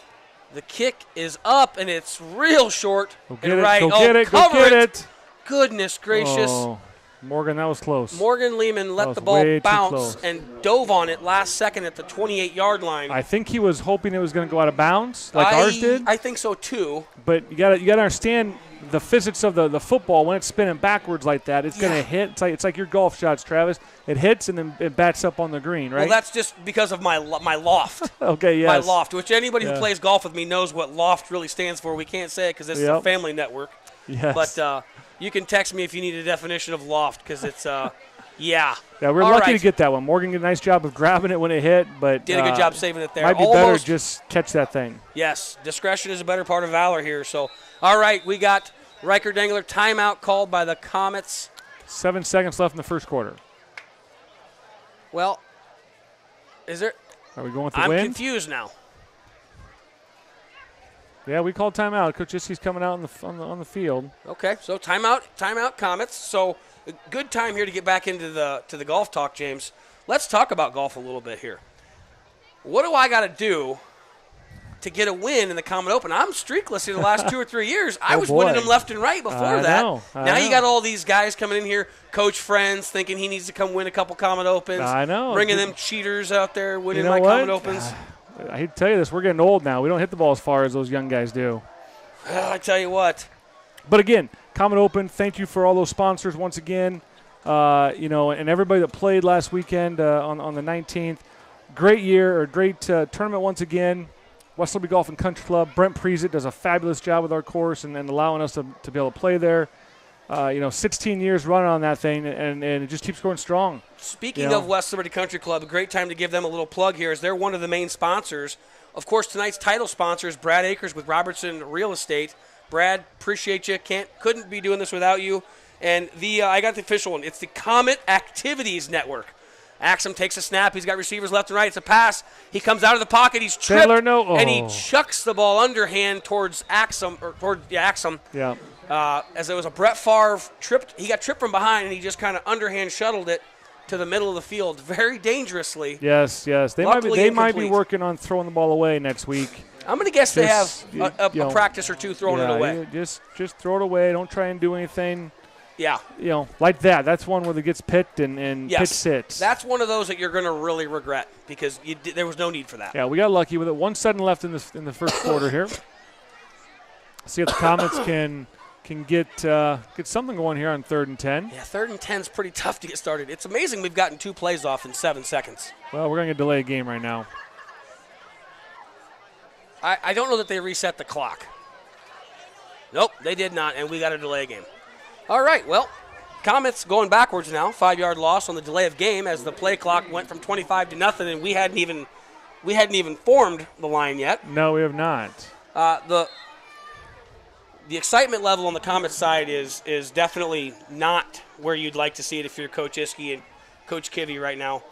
The kick is up, and it's real short.
Go get
and
it.
right.
Go
oh,
get it. Go
cover
get
it.
it.
Goodness gracious.
Oh, Morgan, that was close.
Morgan Lehman let
was
the ball
way too
bounce
close.
and dove on it last second at the 28-yard line.
I think he was hoping it was going to go out of bounds like ours did.
I think so, too.
But you got to understand the physics of the football. When it's spinning backwards like that, it's going to hit. It's like your golf shots, Travis. It hits and then it bats up on the green, right?
Well, that's just because of my loft.
Okay, yes.
My loft, which anybody who
Yeah.
plays golf with me knows what loft really stands for. We can't say it because this is a
Yep.
family network.
Yes.
But you can text me if you need a definition of loft because it's, yeah.
Yeah, we're
All
lucky
right.
to get that one. Morgan did a nice job of grabbing it when it hit, but
Did a good job saving it there.
Might be better just catch that thing.
Yes, discretion is a better part of valor here. So, all right, we got Riker Dangler timeout called by the Comets.
7 seconds left in the first quarter.
Well, is there?
Are we going with the
I'm
win?
confused now.
Yeah, we called timeout. Coach Iskey's coming out on the field.
Okay, so timeout Comets. So a good time here to get back into the golf talk, James. Let's talk about golf a little bit here. What do I got to do to get a win in the Comet Open? I'm streakless here the last 2 or 3 years. I was winning them left and right before
I
that.
know.
Now you got all these guys coming in here, coach friends, thinking he needs to come win a couple Comet Opens.
I know.
Bringing them cheaters out there, winning
You know
my
what?
Comet Opens.
I hate to tell you this. We're getting old now. We don't hit the ball as far as those young guys do.
I tell you what.
But again, Comet Open, thank you for all those sponsors once again. And everybody that played last weekend on the 19th. Great year, or great tournament once again. West Liberty Golf and Country Club. Brent Prezit does a fabulous job with our course and allowing us to be able to play there. 16 years running on that thing, and it just keeps going strong.
Speaking of West Liberty Country Club, a great time to give them a little plug here as they're one of the main sponsors. Of course, tonight's title sponsor is Brad Akers with Robertson Real Estate. Brad, appreciate you. Couldn't be doing this without you. And I got the official one. It's the Comet Activities Network. Axum takes a snap. He's got receivers left and right. It's a pass. He comes out of the pocket. He's tripped, and he chucks the ball underhand towards Axum.
Yeah.
As it was a Brett Favre tripped. He got tripped from behind, and he just kind of underhand shuttled it to the middle of the field very dangerously.
Yes. They might be working on throwing the ball away next week.
I'm going to guess they have a practice or two throwing it away.
Just throw it away. Don't try and do anything.
Yeah.
Like that. That's one where it gets picked and pitch sits.
That's one of those that you're going to really regret because there was no need for that.
Yeah, we got lucky with it. 1 second left in the first quarter here. See if the Comets can get something going here on 3rd and 10.
Yeah, 3rd and 10 is pretty tough to get started. It's amazing we've gotten 2 plays off in 7 seconds.
Well, we're going to delay a game right now.
I don't know that they reset the clock. Nope, they did not, and we got a delay game. All right, well, Comets going backwards now. 5-yard loss on the delay of game as the play clock went from 25 to nothing, and we hadn't even formed the line yet.
No, we have not.
The excitement level on the Comets side is definitely not where you'd like to see it if you're Coach Iskey and Coach Kivy right now.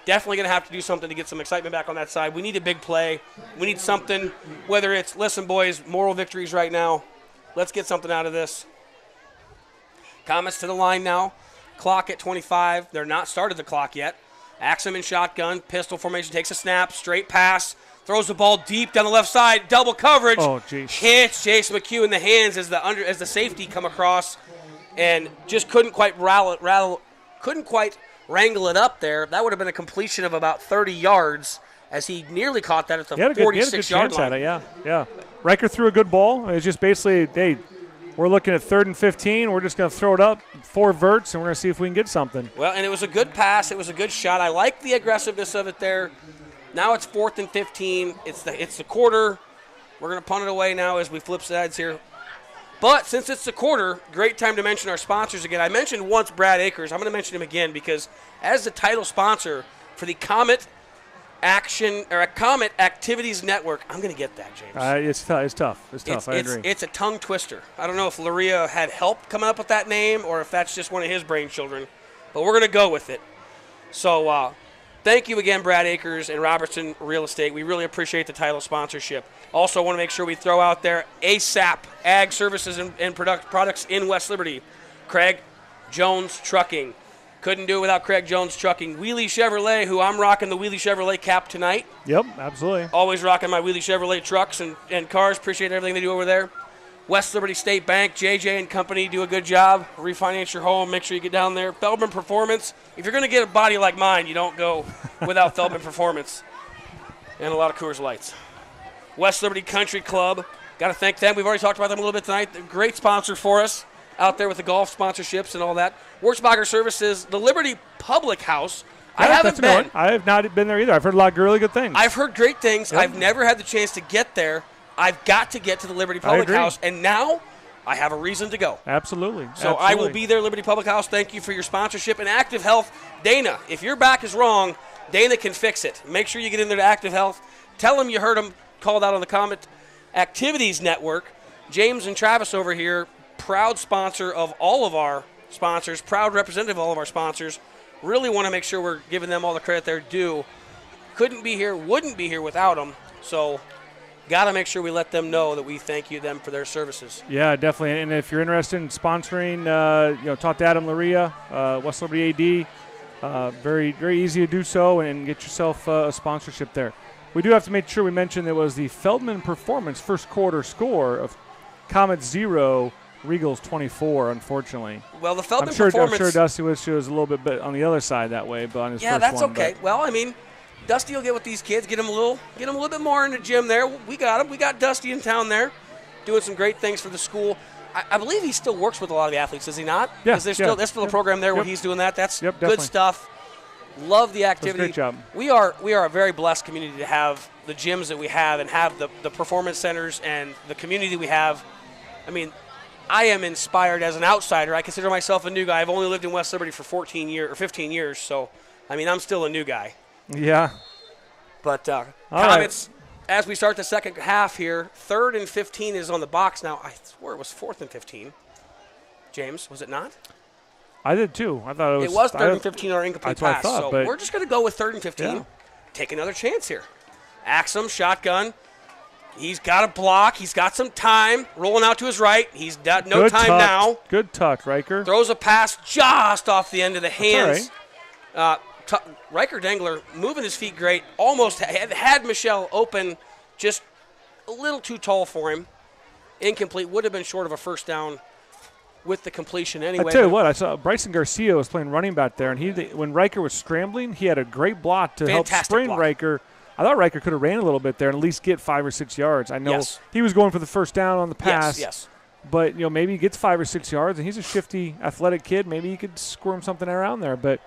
Definitely going to have to do something to get some excitement back on that side. We need a big play. We need something, whether it's, listen, boys, moral victories right now. Let's get something out of this. Comets to the line now. Clock at 25. They're not started the clock yet. Axum in shotgun. Pistol formation. Takes a snap. Straight pass. Throws the ball deep down the left side. Double coverage.
Oh, geez.
Hits Jason McHugh in the hands as the safety come across, and just couldn't quite wrangle it up there. That would have been a completion of about 30 yards as he nearly caught that at the 46-yard line.
Yeah. Riker threw a good ball. It was just basically, hey, we're looking at 3rd and 15. We're just going to throw it up 4 verts, and we're going to see if we can get something.
Well, and it was a good pass. It was a good shot. I like the aggressiveness of it there. Now it's 4th and 15. It's the quarter. We're going to punt it away now as we flip sides here. But since it's the quarter, great time to mention our sponsors again. I mentioned once Brad Akers. I'm going to mention him again because as the title sponsor for the Comet Action or a Comet Activities Network. I'm going to get that, James.
It's tough. It's tough. I agree.
It's a tongue twister. I don't know if Luria had help coming up with that name or if that's just one of his brain children, but we're going to go with it. So thank you again, Brad Akers and Robertson Real Estate. We really appreciate the title sponsorship. Also want to make sure we throw out there ASAP, Ag Services and Products in West Liberty. Craig Jones Trucking. Couldn't do it without Craig Jones Trucking. Wheelie Chevrolet, who I'm rocking the Wheelie Chevrolet cap tonight.
Yep, absolutely.
Always rocking my Wheelie Chevrolet trucks and cars. Appreciate everything they do over there. West Liberty State Bank, JJ and company do a good job. Refinance your home. Make sure you get down there. Feldman Performance. If you're going to get a body like mine, you don't go without Feldman Performance. And a lot of Coors Lights. West Liberty Country Club. Got to thank them. We've already talked about them a little bit tonight. They're a great sponsor for us out there with the golf sponsorships and all that. Wurzbacher Services, the Liberty Public House. I haven't been.
I have not been there either. I've heard a lot of really good things.
I've heard great things.
Yep.
I've never had the chance to get there. I've got to get to the Liberty Public House, and now I have a reason to go.
Absolutely.
So I will be there, Liberty Public House. Thank you for your sponsorship. And Active Health, Dana, if your back is wrong, Dana can fix it. Make sure you get in there to Active Health. Tell them you heard them called out on the Comet Activities Network. James and Travis over here, proud sponsor of all of our sponsors, proud representative of all of our sponsors. Really want to make sure we're giving them all the credit they're due. Couldn't be here, wouldn't be here without them. So got to make sure we let them know that we thank you them for their services.
Yeah, definitely. And if you're interested in sponsoring, talk to Adam Laria, West Liberty AD. Very, very easy to do so and get yourself a sponsorship there. We do have to make sure we mention there was the Feldman Performance first quarter score of Comet 0, Regals 24, unfortunately.
Well, the Feldman
I'm
Performance.
sure Dusty wish he was a little bit on the other side that way, but on his first one.
Yeah, that's okay. Well, I mean, Dusty will get with these kids, get them a little bit more in the gym there. We got him. We got Dusty in town there, doing some great things for the school. I believe he still works with a lot of the athletes, is he not?
Yeah.
There's still a program there where he's doing that. That's good
definitely.
stuff. Love the activity.
Great job.
We are a very blessed community to have the gyms that we have and have the performance centers and the community we have. I mean, I am inspired as an outsider. I consider myself a new guy. I've only lived in West Liberty for 15 years, so I mean, I'm still a new guy.
Yeah.
But
right.
Comets, as we start the second half here, 3rd and 15 is on the box now. I swear it was 4th and 15. James, was it not?
I did too. I thought
it was 3rd and 15 on our incomplete
pass.
pass.
Thought,
so we're just going to go with 3rd and 15.
Yeah.
Take another chance here. Axum, shotgun. He's got a block. He's got some time. Rolling out to his right. He's got no
Good
time
tuck.
now.
Good tuck, Riker.
Throws a pass just off the end of the hands.
All right.
Riker Dengler moving his feet great. Almost had Michelle open, just a little too tall for him. Incomplete. Would have been short of a first down with the completion anyway.
I tell you what, I saw Bryson Garcia was playing running back there, and when Riker was scrambling, he had a great block to help spring
block.
Riker. I thought Riker could have ran a little bit there and at least get 5 or 6 yards. I know he was going for the first down on the pass.
Yes.
But maybe he gets 5 or 6 yards, and he's a shifty, athletic kid. Maybe he could squirm something around there. But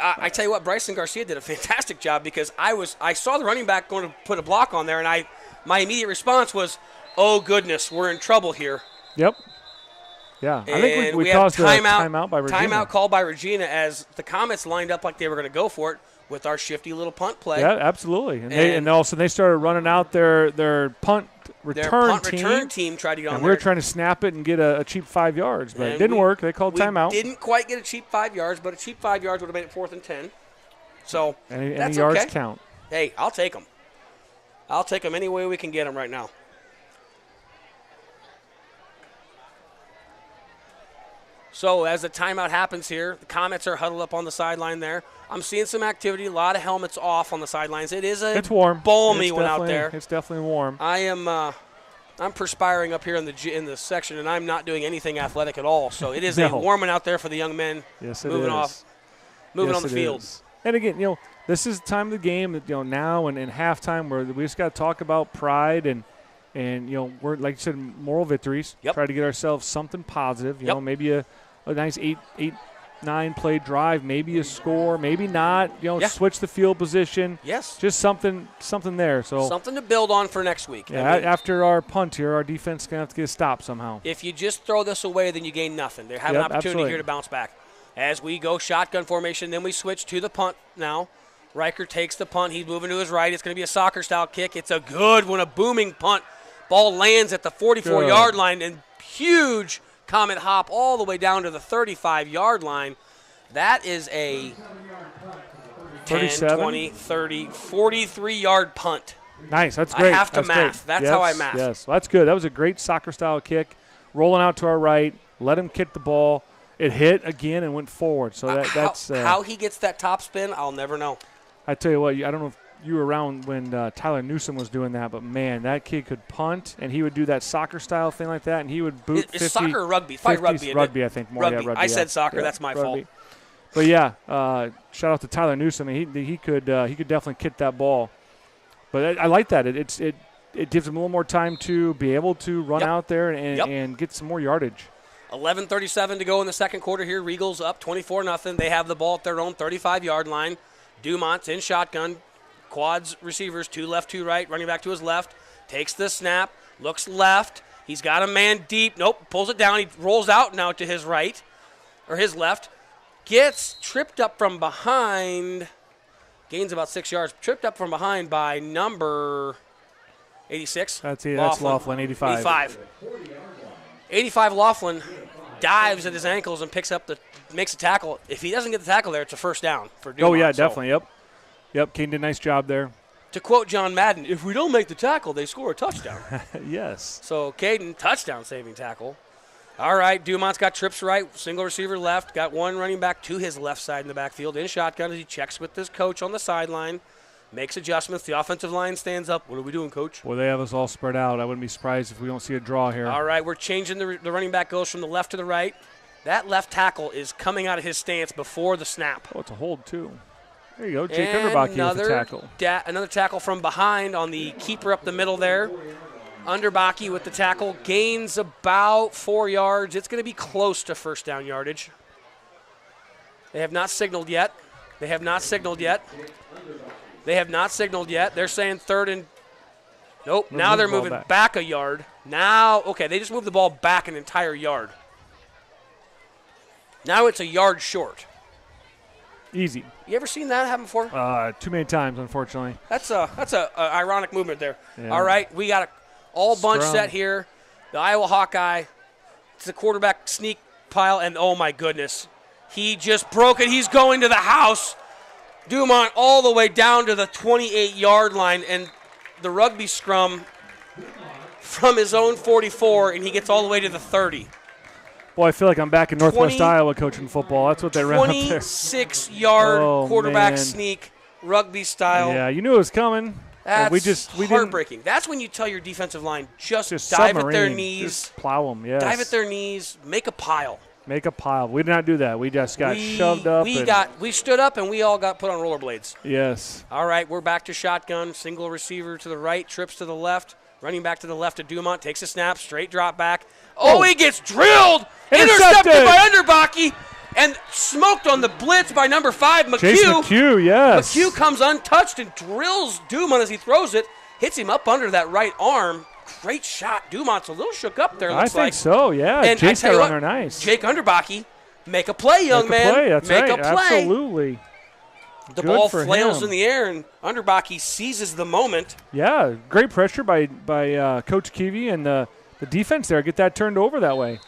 I tell you what, Bryson Garcia did a fantastic job because I saw the running back going to put a block on there, and my immediate response was, "Oh goodness, we're in trouble here."
Yep. Yeah,
And
I think we caused a timeout by Regina.
Timeout called by Regina as the Comets lined up like they were going to go for it with our shifty little punt play.
Yeah, absolutely. And all of a sudden they started running out their punt return
team tried to get on
and
there.
we were trying to snap it and get a cheap 5 yards, but it didn't work. They called timeout.
Didn't quite get a cheap 5 yards, but a cheap 5 yards would have made it 4th and 10. So
any
that's
yards
okay.
count.
Hey, I'll take them. I'll take them any way we can get them right now. So as the timeout happens here, the Comets are huddled up on the sideline there. I'm seeing some activity, a lot of helmets off on the sidelines.
It's warm.
Balmy one out there.
It's definitely warm.
I'm perspiring up here in the section, and I'm not doing anything athletic at all. So it is
No.
a warm one out there for the young men.
Yes, it
moving
is.
Moving
Yes,
on the
it
field.
is. And again, this is the time of the game that now and in halftime where we just got to talk about pride and we're, like you said, moral victories.
Yep.
Try to get ourselves something positive.
Yep.
Maybe a nice 8-9 play drive, maybe a score, maybe not. Switch the field position.
Yes.
Just something there. So
something to build on for next week.
Yeah. After our punt here, our defense is gonna have to get a stop somehow.
If you just throw this away, then you gain nothing. They have an opportunity
absolutely.
here to bounce back. As we go shotgun formation, then we switch to the punt now. Riker takes the punt. He's moving to his right. It's going to be a soccer-style kick. It's a good one, a booming punt. Ball lands at the 44-yard line, and huge Comet hop all the way down to the 35-yard line. That is a 10, 20, 30, 43-yard punt.
Nice. That's great.
I have to
That's
math.
great.
That's how I math.
Yes, well, that's good. That was a great soccer-style kick. Rolling out to our right, let him kick the ball. It hit again and went forward. So that's
how he gets that top spin, I'll never know.
I tell you what, I don't know if you were around when Tyler Newsom was doing that, but man, that kid could punt, and he would do that soccer-style thing like that, and he would boot 50.
Is soccer or rugby? Probably rugby.
Rugby, I think more.
Rugby.
Yeah, rugby.
I said soccer. That's my fault.
But yeah, shout out to Tyler Newsom. He could definitely kick that ball. But I like that. It gives him a little more time to be able to run out there and get some more yardage.
11:37 to go in the second quarter here. Regals up 24-0. They have the ball at their own 35-yard line. Dumont's in shotgun. Quads receivers, 2 left, 2 right. Running back to his left. Takes the snap. Looks left. He's got a man deep. Nope. Pulls it down. He rolls out now to his right. Or his left. Gets tripped up from behind. Gains about 6 yards. Tripped up from behind by number 86.
That's Laughlin, 85.
85 Laughlin dives at his ankles and makes a tackle. If he doesn't get the tackle there, it's a first down for Dumont.
Oh, yeah, definitely. Yep, Kane did a nice job there.
To quote John Madden, if we don't make the tackle, they score a touchdown.
Yes.
So Caden, touchdown-saving tackle. All right, Dumont's got trips right, single receiver left, got one running back to his left side in the backfield in shotgun as he checks with his coach on the sideline, makes adjustments. The offensive line stands up. What are we doing, Coach?
Well, they have us all spread out. I wouldn't be surprised if we don't see a draw here.
All right, we're changing. The running back goes from the left to the right. That left tackle is coming out of his stance before the snap.
Oh, it's a hold, too. There you go. Jake Underbach with the tackle.
Another tackle from behind on the keeper up the middle there. Underbach with the tackle. Gains about 4 yards. It's going to be close to first down yardage. They have not signaled yet. They're saying third and – nope. Now they're moving back a yard. Now, okay, they just moved the ball back an entire yard. Now it's a yard short.
Easy.
You ever seen that happen before?
Too many times, unfortunately.
That's a ironic movement there.
Yeah.
All right, we got a all bunch
Scrum.
set here. The Iowa Hawkeye. It's a quarterback sneak pile, and oh my goodness, he just broke it. He's going to the house. Dumont all the way down to the 28-yard line, and the rugby scrum from his own 44, and he gets all the way to the 30.
Boy, I feel like I'm back in Northwest Iowa coaching football. That's what they ran up there.
26-yard quarterback sneak, rugby style.
Yeah, you knew it was coming.
That's
we
heartbreaking. That's when you tell your defensive line, just dive
submarine.
at their knees.
Just plow them, yes.
Dive at their knees, make a pile.
Make a pile. We did not do that. We just got shoved up.
We stood up, and we all got put on rollerblades.
Yes.
All right, we're back to shotgun. Single receiver to the right, trips to the left. Running back to the left of Dumont, takes a snap, straight drop back. Oh, he gets drilled! Intercepted by Underbach, and smoked on the blitz by number 5, McHugh.
Chase McHugh, yes.
McHugh comes untouched and drills Dumont as he throws it. Hits him up under that right arm. Great shot. Dumont's a little shook up there, looks like.
I think so, yeah.
And
Jake's got runner nice.
Jake Underbach, make a play, young man.
That's
make
right.
a play.
Absolutely.
The ball flails in the air, and Underbach seizes the moment.
Yeah, great pressure by Coach Keevy and the defense there. Get that turned over that way.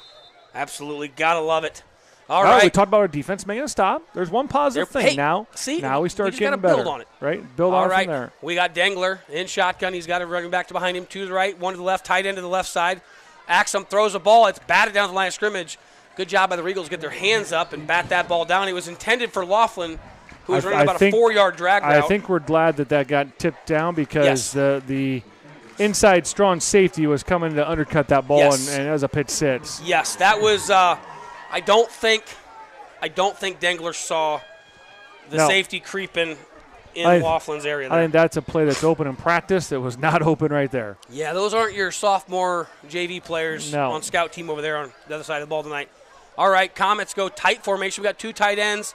Absolutely. Got to love it. All
right.
right.
We talked about our defense making a stop. There's one positive thing.
Hey,
now we start getting better.
Build on it.
Right? Build on it from there.
We got Dengler in shotgun. He's got a running back to behind him, 2 to the right, 1 to the left, tight end to the left side. Axum throws a ball. It's batted down the line of scrimmage. Good job by the Regals to get their hands up and bat that ball down. It was intended for Laughlin, who was running about a 4-yard drag route.
I think we're glad that got tipped down because the inside strong safety was coming to undercut that ball, and it was a pitch six.
Yes, that was I don't think Dengler saw the safety creeping in Laughlin's area there.
I think that's a play that's open in practice that was not open right there.
Yeah, those aren't your sophomore JV players on scout team over there on the other side of the ball tonight. All right, Comets go tight formation. We got 2 tight ends.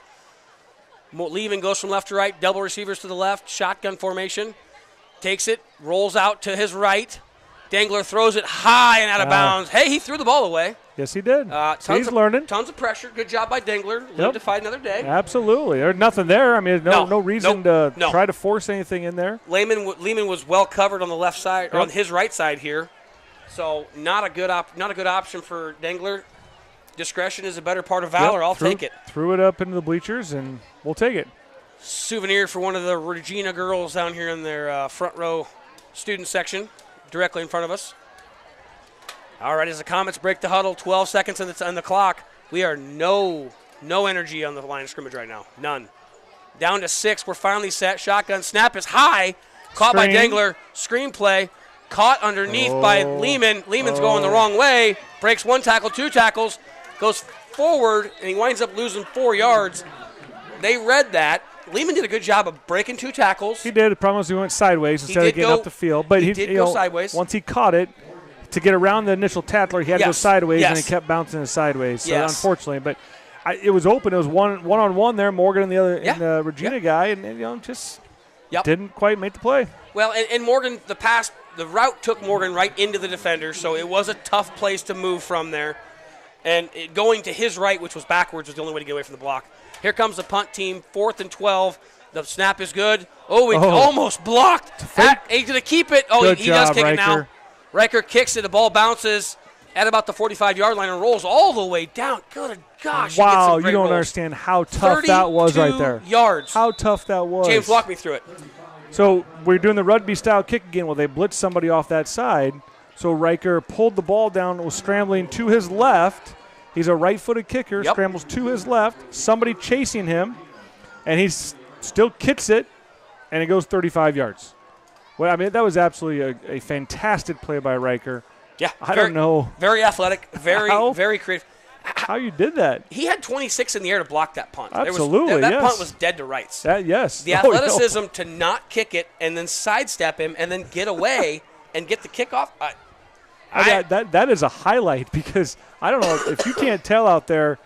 Leaving goes from left to right, double receivers to the left, shotgun formation. Takes it, rolls out to his right. Dengler throws it high and out of bounds. Hey, he threw the ball away.
Yes, he did. He's learning.
Tons of pressure. Good job by Dingler. Live
Yep.
to fight another day.
Absolutely. There's nothing there. I mean, no reason to try to force anything in there.
Lehman was well covered on the left side, or
Yep.
on his right side here. So not a good option for Dingler. Discretion is a better part of valor. I'll take it.
Threw it up into the bleachers, and we'll take it.
Souvenir for one of the Regina girls down here in their front row student section, directly in front of us. All right, as the Comets break the huddle, 12 seconds on the clock. We are no energy on the line of scrimmage right now. None. Down to 6. We're finally set. Shotgun snap is high. Caught by Dangler. Screen play. Caught underneath by Lehman. Lehman's going the wrong way. Breaks 1 tackle, 2 tackles. Goes forward, and he winds up losing 4 yards. They read that. Lehman did a good job of breaking 2 tackles.
He did. The problem was he went sideways instead of getting up the field. But
he did go sideways.
Once he caught it, to get around the initial tackler, he had to go sideways, and he kept bouncing it sideways. So unfortunately, but it was open. It was one-on-one there. Morgan and the Regina guy, and just didn't quite make the play.
Well, and Morgan, the route took Morgan right into the defender, so it was a tough place to move from there. And going to his right, which was backwards, was the only way to get away from the block. Here comes the punt team, 4th and 12. The snap is good. Almost blocked. He's going to keep it. He does kick it now. Riker kicks it. The ball bounces at about the 45-yard line and rolls all the way down. Good gosh.
Wow, you don't understand how tough that was right there.
32 yards.
How tough that was.
James, walk me through it.
So we're doing the rugby-style kick again. Well, they blitzed somebody off that side. So Riker pulled the ball down, was scrambling to his left. He's a right-footed kicker, scrambles to his left. Somebody chasing him, and he still kicks it, and it goes 35 yards. Well, I mean, that was absolutely a fantastic play by Riker.
Yeah.
I don't know.
Very athletic, very creative.
How you did that?
He had 26 in the air to block that punt.
Absolutely,
that punt was dead to rights.
Yes.
The athleticism to not kick it and then sidestep him and then get away and get the kickoff.
That is a highlight because I don't know if you can't tell out there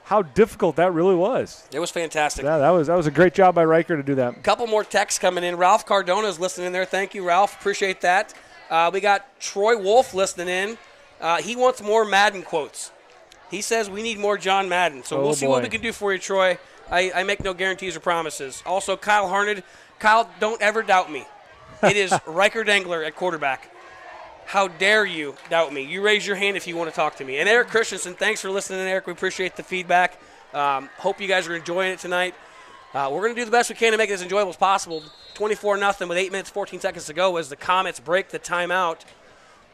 how difficult that really was.
It was fantastic.
Yeah, that was a great job by Riker to do that.
A couple more texts coming in. Ralph Cardona is listening in there. Thank you, Ralph. Appreciate that. We got Troy Wolf listening in. He wants more Madden quotes. He says we need more John Madden. So we'll see what we can do for you, Troy. I make no guarantees or promises. Also, Kyle Harned. Kyle, don't ever doubt me. It is Riker Dangler at quarterback. How dare you doubt me? You raise your hand if you want to talk to me. And Eric Christensen, thanks for listening, Eric. We appreciate the feedback. Hope you guys are enjoying it tonight. We're going to do the best we can to make it as enjoyable as possible. 24-0 with 8 minutes, 14 seconds to go as the Comets break the timeout.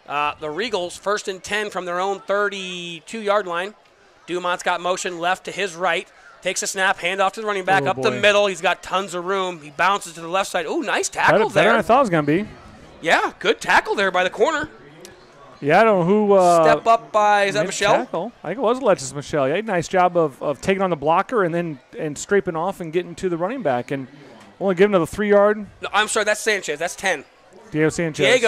The Regals, 1st and 10 from their own 32-yard line. Dumont's got motion left to his right. Takes a snap, handoff to the running back up the middle. He's got tons of room. He bounces to the left side. Ooh, nice tackle there.
Better than I thought it was going to be.
Yeah, good tackle there by the corner.
Yeah, I don't know who.
Step up by, is that Michelle?
Tackle. I think it was Alexis Michelle. Yeah, nice job of taking on the blocker and scraping off and getting to the running back. And only giving him the 3-yard.
No, I'm sorry, that's Sanchez. That's 10.
Diego Sanchez.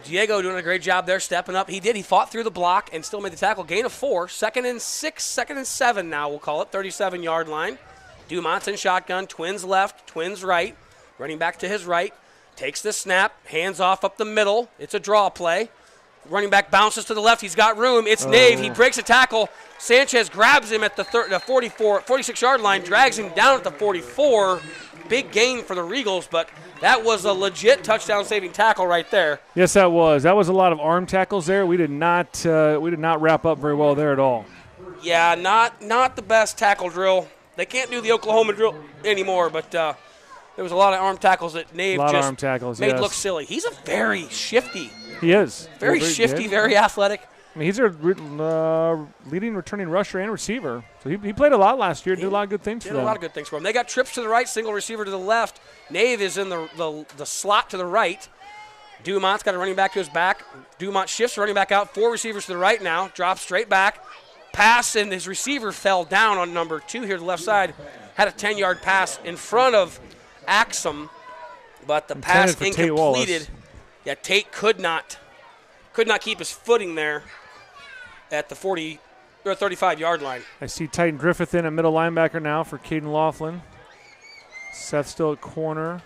Diego doing a great job there, stepping up. He did. He fought through the block and still made the tackle. Gain of 4. 2nd and 6, 2nd and 7 now, we'll call it. 37-yard line. Dumont's in shotgun. Twins left, twins right. Running back to his right. Takes the snap, hands off up the middle. It's a draw play. Running back bounces to the left. He's got room. It's Nave. He breaks a tackle. Sanchez grabs him at the 46-yard line, drags him down at the 44. Big gain for the Regals, but that was a legit touchdown-saving tackle right there.
Yes, that was. That was a lot of arm tackles there. We did not wrap up very well there at all.
Yeah, not the best tackle drill. They can't do the Oklahoma drill anymore, but there was a lot of arm tackles that Nave just made look silly. He's a very shifty.
He is.
Very shifty, very athletic.
I mean, he's our leading returning rusher and receiver. So he played a lot last year, did a lot of good things for them.
Did a lot of good things for him. They got trips to the right, single receiver to the left. Nave is in the slot to the right. Dumont's got a running back to his back. Dumont shifts running back out. 4 receivers to the right now. Drops straight back. Pass, and his receiver fell down on number 2 here to the left side. Had a 10-yard pass in front of Axum, but the pass incompleted. Yeah, Tate could not keep his footing there at the 35-yard line.
I see Titan Griffith in at middle linebacker now for Caden Laughlin. Seth still at corner.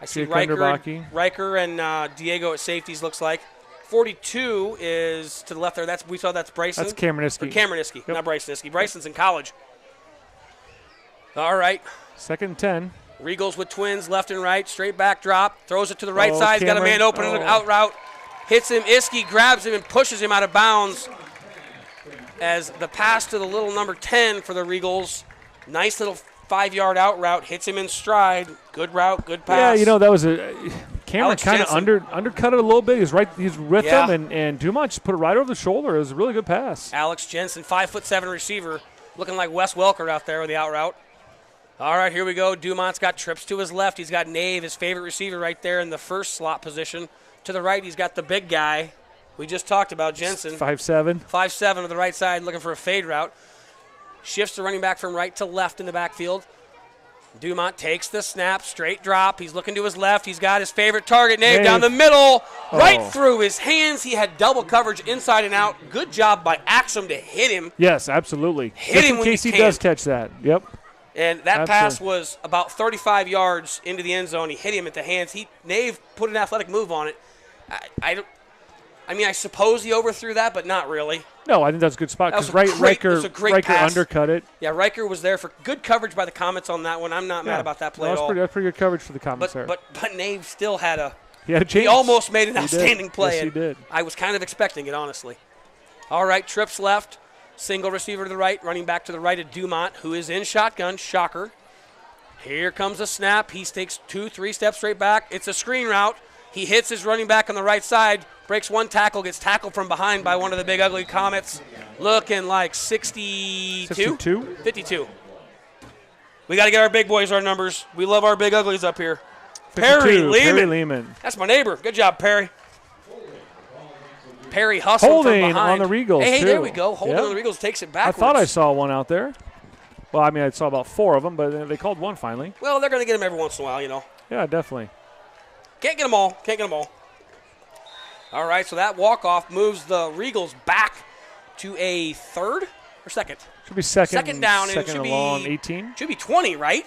I see Riker and Diego at safeties, looks like. 42 is to the left there. We saw that's Bryson.
That's Cameron Iskey.
Or Cameron Iskey, not Bryson Iskey. Bryson's in college. All right.
2nd and 10.
Regals with twins, left and right, straight back drop, throws it to the right
Oh,
side. He's got a
Cameron.
man open, out route, hits him. Iskey grabs him and pushes him out of bounds as the pass to the little number 10 for the Regals. Nice little 5-yard out route, hits him in stride. Good route, good pass.
Yeah, that was a Cameron
Alex
kind of
Jensen.
undercut it a little bit. He's with
Yeah.
him, and Dumont just put it right over the shoulder. It was a really good pass.
Alex Jensen, 5'7" receiver, looking like Wes Welker out there with the out route. All right, here we go. Dumont's got trips to his left. He's got Nave, his favorite receiver, right there in the first slot position. To the right, he's got the big guy we just talked about, Jensen.
5'7".
5'7" to the right side, looking for a fade route. Shifts the running back from right to left in the backfield. Dumont takes the snap, straight drop. He's looking to his left. He's got his favorite target, Nave, down the middle, right through his hands. He had double coverage inside and out. Good job by Axum to hit him.
Yes, absolutely.
Hit him
in
when
case
you
he
can.
does catch that. Yep.
And that
Absolutely.
pass was about 35 yards into the end zone. He hit him at the hands. Nave put an athletic move on it. I suppose he overthrew that, but not really.
No, I think that's a good spot
That was
because
a great- that was a great
Riker
pass.
undercut it.
Yeah, Riker was there for good coverage by the Comets on that one. I'm not mad about that play at all.
That's pretty good coverage for the Comets there.
But Nave still had a
he had a chance.
He almost made an
He did.
outstanding play.
Yes, he
and
did.
I was kind of expecting it, honestly. All right, trips left. Single receiver to the right, running back to the right of Dumont, who is in shotgun. Shocker. Here comes a snap. He takes 2-3 steps straight back. It's a screen route. He hits his running back on the right side, breaks one tackle, gets tackled from behind by one of the big ugly Comets, looking like 62? 52. We got to get our big boys our numbers. We love our big uglies up here.
52,
Perry Lehman.
Perry Lehman.
That's my neighbor. Good job, Perry. Perry hustled
Holding
from behind.
on the Regals,
Hey,
too.
there we go. Holding
Yep.
on the Regals takes it
I
backwards.
thought I saw one out there. Well, I saw about 4 of them, but they called one finally.
Well, they're going to get him every once in a while,
Yeah, definitely.
Can't get them all. All right, so that walk-off moves the Regals back to a third or second?
Should be second.
Second down, and it
second
should
and
be
long, 18.
Should be 20, right?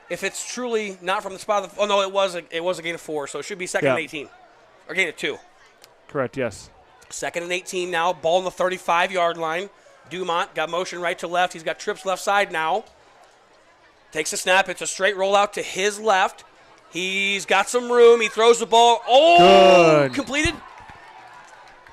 If it's truly not from the spot of the – oh, no, it was a gain of 4, so it should be second and 18. Or gain of 2.
Correct, yes.
Second and 18 now. Ball on the 35-yard line. Dumont got motion right to left. He's got trips left side now. Takes a snap. It's a straight rollout to his left. He's got some room. He throws the ball. Oh,
Good.
completed.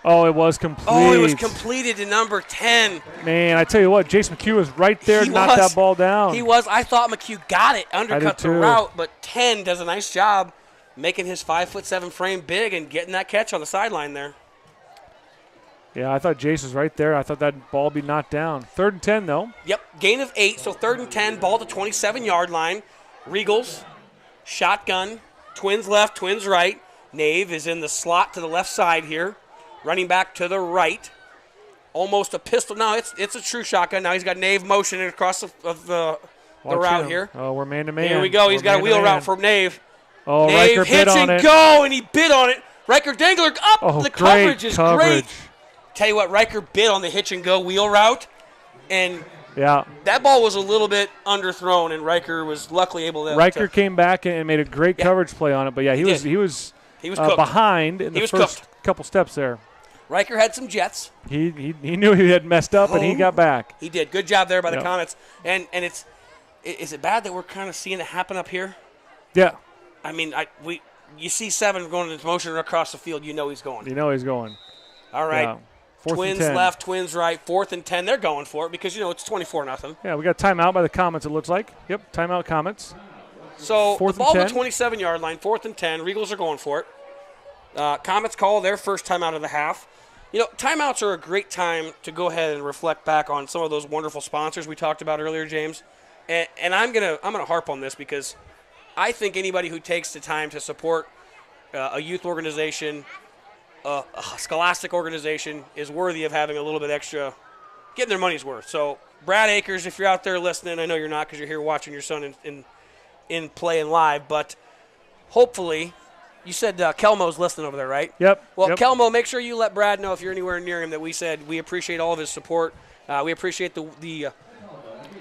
Oh, it was complete.
Oh, it was completed to number 10.
Man, I tell you what, Jace McHugh was right there
He
to knock
was.
that ball down.
He was. I thought McHugh got it, undercut the
too.
route, but 10 does a nice job making his 5'7" frame big and getting that catch on the sideline there.
Yeah, I thought Jace was right there. I thought that ball would be knocked down. 3rd and 10, though.
Yep, gain of 8, so 3rd and 10, ball to 27-yard line. Regals, shotgun, twins left, twins right. Nave is in the slot to the left side here. Running back to the right. Almost a pistol. No, it's a true shotgun. Now he's got Nave motioning across the
Watch
route
him.
here.
Oh, we're man-to-man.
Here we go. He's
We're
got a wheel
man-to-man.
route for Nave.
Oh,
Nave
Riker bit
hits
on
and
it.
go, and he bit on it. Riker Dangler up.
Oh,
the
great
coverage is
coverage.
great. Tell you what, Riker bit on the hitch and go wheel route, and
Yeah.
that ball was a little bit underthrown, and Riker was luckily able to.
Riker came back and made a great coverage play on it, but yeah, he was
cooked.
behind in
He
the
was
first
cooked.
couple steps there.
Riker had some jets.
He knew he had messed up and he got back.
He did. Good job there by the
Yep.
Comets. And is it bad that we're kind of seeing it happen up here?
Yeah,
I mean, you see 7 going into motion across the field, you know he's going.
you know he's going.
All right.
Yeah. 4th
Twins
and 10.
left, twins right, 4th and 10. They're going for it because, it's 24-0.
Yeah, we got timeout by the Comets, it looks like. Yep, timeout Comets.
So
4th
the ball
and
to the
10.
27-yard line, 4th and 10. Regals are going for it. Comets call their first timeout of the half. Timeouts are a great time to go ahead and reflect back on some of those wonderful sponsors we talked about earlier, James. And I'm gonna harp on this because I think anybody who takes the time to support a youth organization, a scholastic organization, is worthy of having a little bit extra, getting their money's worth. So Brad Akers, if you're out there listening, I know you're not because you're here watching your son in play and live, but hopefully. You said Kelmo's listening over there, right?
Yep.
Well,
yep.
Kelmo, make sure you let Brad know if you're anywhere near him that we said we appreciate all of his support. We appreciate the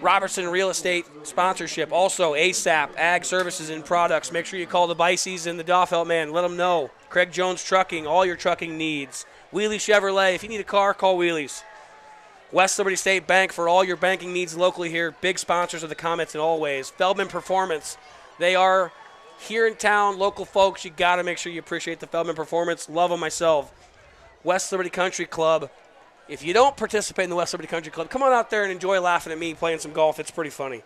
Robertson Real Estate sponsorship. Also, ASAP, Ag Services and Products. Make sure you call the Bices and the Doffelt man. Let them know. Craig Jones Trucking, all your trucking needs. Wheelie Chevrolet, if you need a car, call Wheelies. West Liberty State Bank for all your banking needs locally here. Big sponsors of the Comets in all ways. Feldman Performance, they are here in town, local folks. You got to make sure you appreciate the Feldman Performance. Love them myself. West Liberty Country Club. If you don't participate in the West Liberty Country Club, come on out there and enjoy laughing at me playing some golf. It's pretty funny.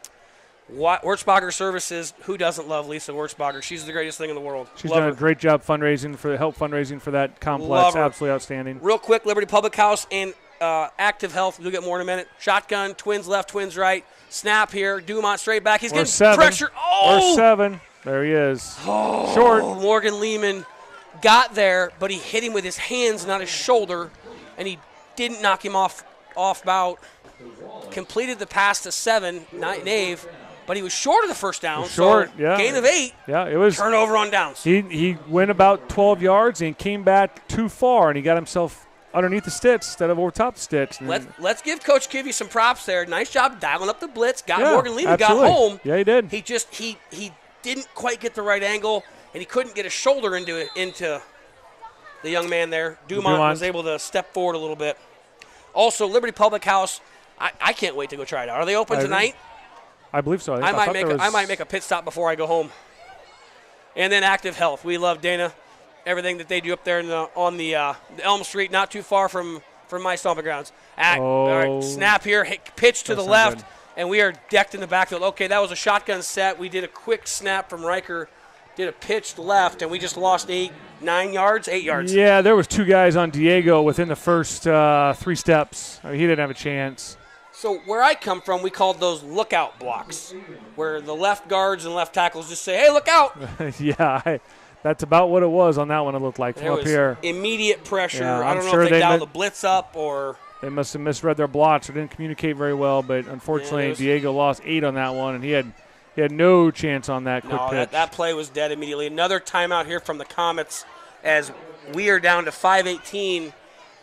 Wurzbacher Services, who doesn't love Lisa Wurzbacher? She's the greatest thing in the world.
She's done a great job fundraising for that complex. Absolutely outstanding.
Real quick, Liberty Public House and Active Health. We'll get more in a minute. Shotgun, twins left, twins right. Snap here. Dumont straight back. He's getting pressure.
Or 7. There he is.
Oh,
short.
Morgan Lehman got there, but he hit him with his hands, not his shoulder, and he didn't knock him off bout. Completed the pass to 7, Nave, but he was short of the first down.
Short,
so
yeah.
Gain of 8.
Yeah, it was
turnover on downs.
He went about 12 yards and came back too far, and he got himself underneath the stitch instead of over top the stitch.
Let's give Coach Kivy some props there. Nice job dialing up the blitz.
Morgan
Lehman got home.
Yeah, he did.
He didn't quite get the right angle, and he couldn't get his shoulder into the young man there. Dumont was able to step forward a little bit. Also, Liberty Public House, I can't wait to go try it out. Are they open tonight?
I believe so.
I might make a pit stop before I go home. And then Active Health. We love Dana. Everything that they do up there on the Elm Street, not too far from my stomping grounds. All right, snap here, pitch to the left, and we are decked in the backfield. Okay, that was a shotgun set. We did a quick snap from Riker, did a pitch left, and we just lost 8 yards.
Yeah, there was 2 guys on Diego within the first 3 steps. I mean, he didn't have a chance.
So where I come from, we called those lookout blocks, where the left guards and left tackles just say, hey, look out.
Yeah, that's about what it was on that one, it looked like, from up here.
Immediate pressure.
Yeah,
I don't know if they dialed the blitz up or –
they must have misread their blocks or didn't communicate very well, but unfortunately Diego lost 8 on that one, and he had no chance on that quick pitch.
That play was dead immediately. Another timeout here from the Comets as we are down to 5:18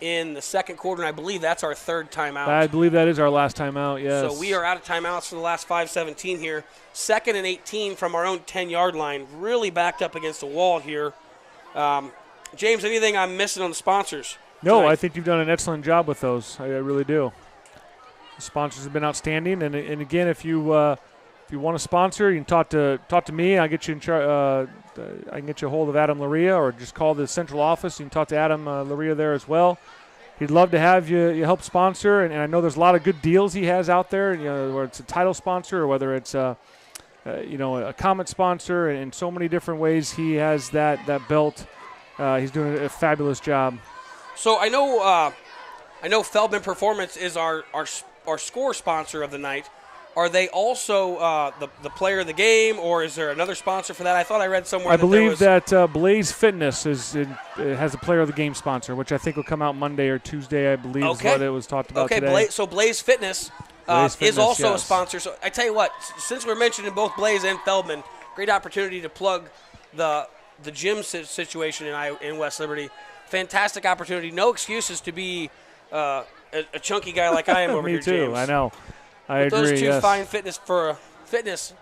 in the second quarter, and I believe that's our third timeout.
I believe that is our last timeout, yes.
So we are out of timeouts for the last 5:17 here. 2nd and 18 from our own 10-yard line. Really backed up against the wall here. James, anything I'm missing on the sponsors?
No,
tonight?
I think you've done an excellent job with those. I really do. The sponsors have been outstanding, and again, if you want to sponsor, you can talk to me. I'll get you I can get you a hold of Adam Laria, or just call the central office. You can talk to Adam Laria there as well. He'd love to have you help sponsor, and I know there's a lot of good deals he has out there. Whether it's a title sponsor or whether it's a Comet sponsor, and in so many different ways he has that belt. He's doing a fabulous job.
So I know Feldman Performance is our score sponsor of the night. Are they also the player of the game, or is there another sponsor for that? I thought I read somewhere.
I believe that Blaze Fitness has a player of the game sponsor, which I think will come out Monday or Tuesday. I believe is what it was talked about today.
So Blaze Fitness is also a sponsor. So I tell you what, since we're mentioning both Blaze and Feldman, great opportunity to plug the gym situation in West Liberty. Fantastic opportunity. No excuses to be a chunky guy like I am over here,
Me too.
James.
I know. I agree.
Those two fine fitness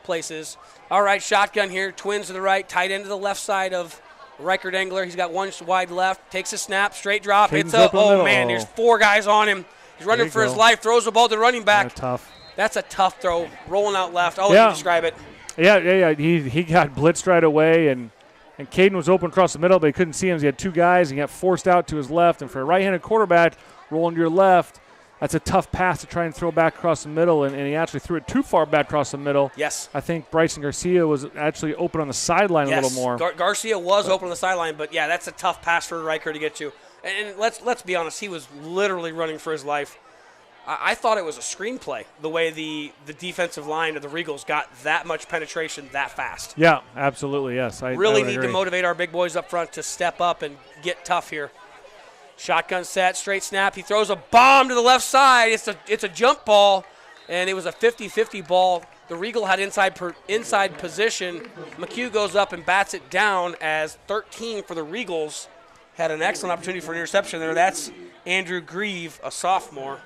places. All right, shotgun here. Twins to the right. Tight end to the left side of Reichert Engler. He's got one wide left. Takes a snap. Straight drop. Hits up. Oh, man. There's 4 guys on him. He's running for his life. Throws the ball to the running back.
Tough.
That's a tough throw. Rolling out left. I'll let you describe it.
Yeah. He got blitzed right away, and Caden was open across the middle, but he couldn't see him. He had 2 guys. He got forced out to his left. And for a right-handed quarterback rolling to your left, that's a tough pass to try and throw back across the middle, and he actually threw it too far back across the middle.
Yes.
I think Bryson Garcia was actually open on the sideline a little more.
Garcia was open on the sideline, but, yeah, that's a tough pass for Riker to get to. And let's be honest, he was literally running for his life. I thought it was a screenplay, the way the defensive line of the Regals got that much penetration that fast.
Yeah, absolutely, yes. I
really need
agree.
to motivate our big boys up front to step up and get tough here. Shotgun set, straight snap. He throws a bomb to the left side. It's a jump ball, and it was a 50-50 ball. The Regal had inside position. McHugh goes up and bats it down as 13 for the Regals. Had an excellent opportunity for an interception there. That's Andrew Grieve, a sophomore.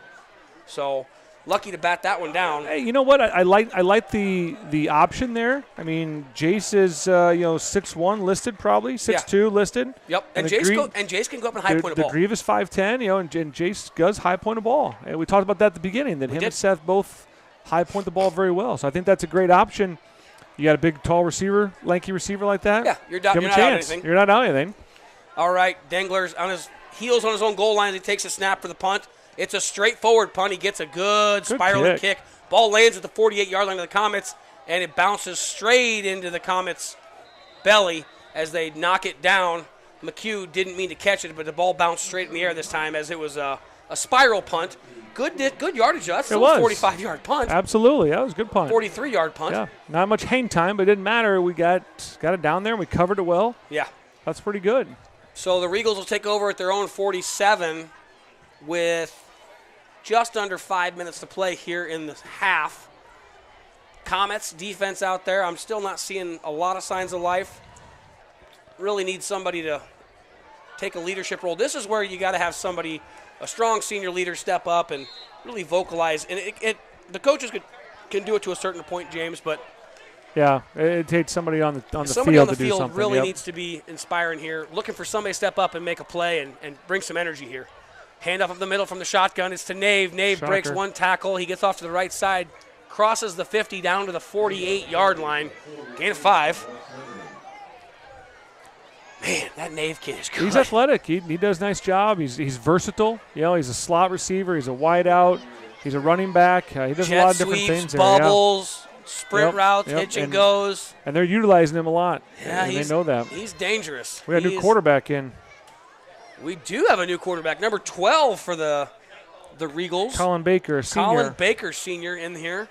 So lucky to bat that one down.
Hey, you know what? I like the option there. I mean, Jace is 6'1" listed probably, 6'2" listed.
Yep, and Jace can go up and high point a
the
ball.
Grieve is 5'10", and Jace does high point a ball. And we talked about that at the beginning, that him and Seth both high point the ball very well. So I think that's a great option. You got a big, tall receiver, lanky receiver like that?
Yeah, you're not out anything.
You're not out anything.
All right, Dengler's on his heels on his own goal line. He takes a snap for the punt. It's a straightforward punt. He gets a good spiraling kick. Ball lands at the 48-yard line of the Comets, and it bounces straight into the Comets' belly as they knock it down. McHugh didn't mean to catch it, but the ball bounced straight in the air this time as it was a spiral punt. Good yardage. That's still a 45-yard punt.
Absolutely. That was a good punt.
43-yard punt.
Yeah. Not much hang time, but it didn't matter. We got it down there, and we covered it well.
Yeah.
That's pretty good.
So the Regals will take over at their own 47 with just under 5 minutes to play here in the half. Comets defense out there. I'm still not seeing a lot of signs of life. Really need somebody to take a leadership role. This is where you got to have somebody, a strong senior leader, step up and really vocalize. And the coaches can do it to a certain point, James, but
yeah, it takes somebody on the field to do something.
Somebody on the field really needs to be inspiring here, looking for somebody to step up and make a play and bring some energy here. Hand up the middle from the shotgun. It's to Nave. Nave breaks one tackle. He gets off to the right side, crosses the 50 down to the 48-yard line. Gain of 5. Man, that Nave kid is good.
He's athletic. He does a nice job. He's versatile. He's a slot receiver. He's a wide out. He's a running back. He does a lot of different things there.
Bubbles, sprint routes, hitch and goes.
And they're utilizing him a lot.
Yeah,
and they know that.
He's dangerous.
We got a new quarterback in.
We do have a new quarterback, number 12 for the Regals.
Colin Baker, senior.
Colin Baker, senior, in here.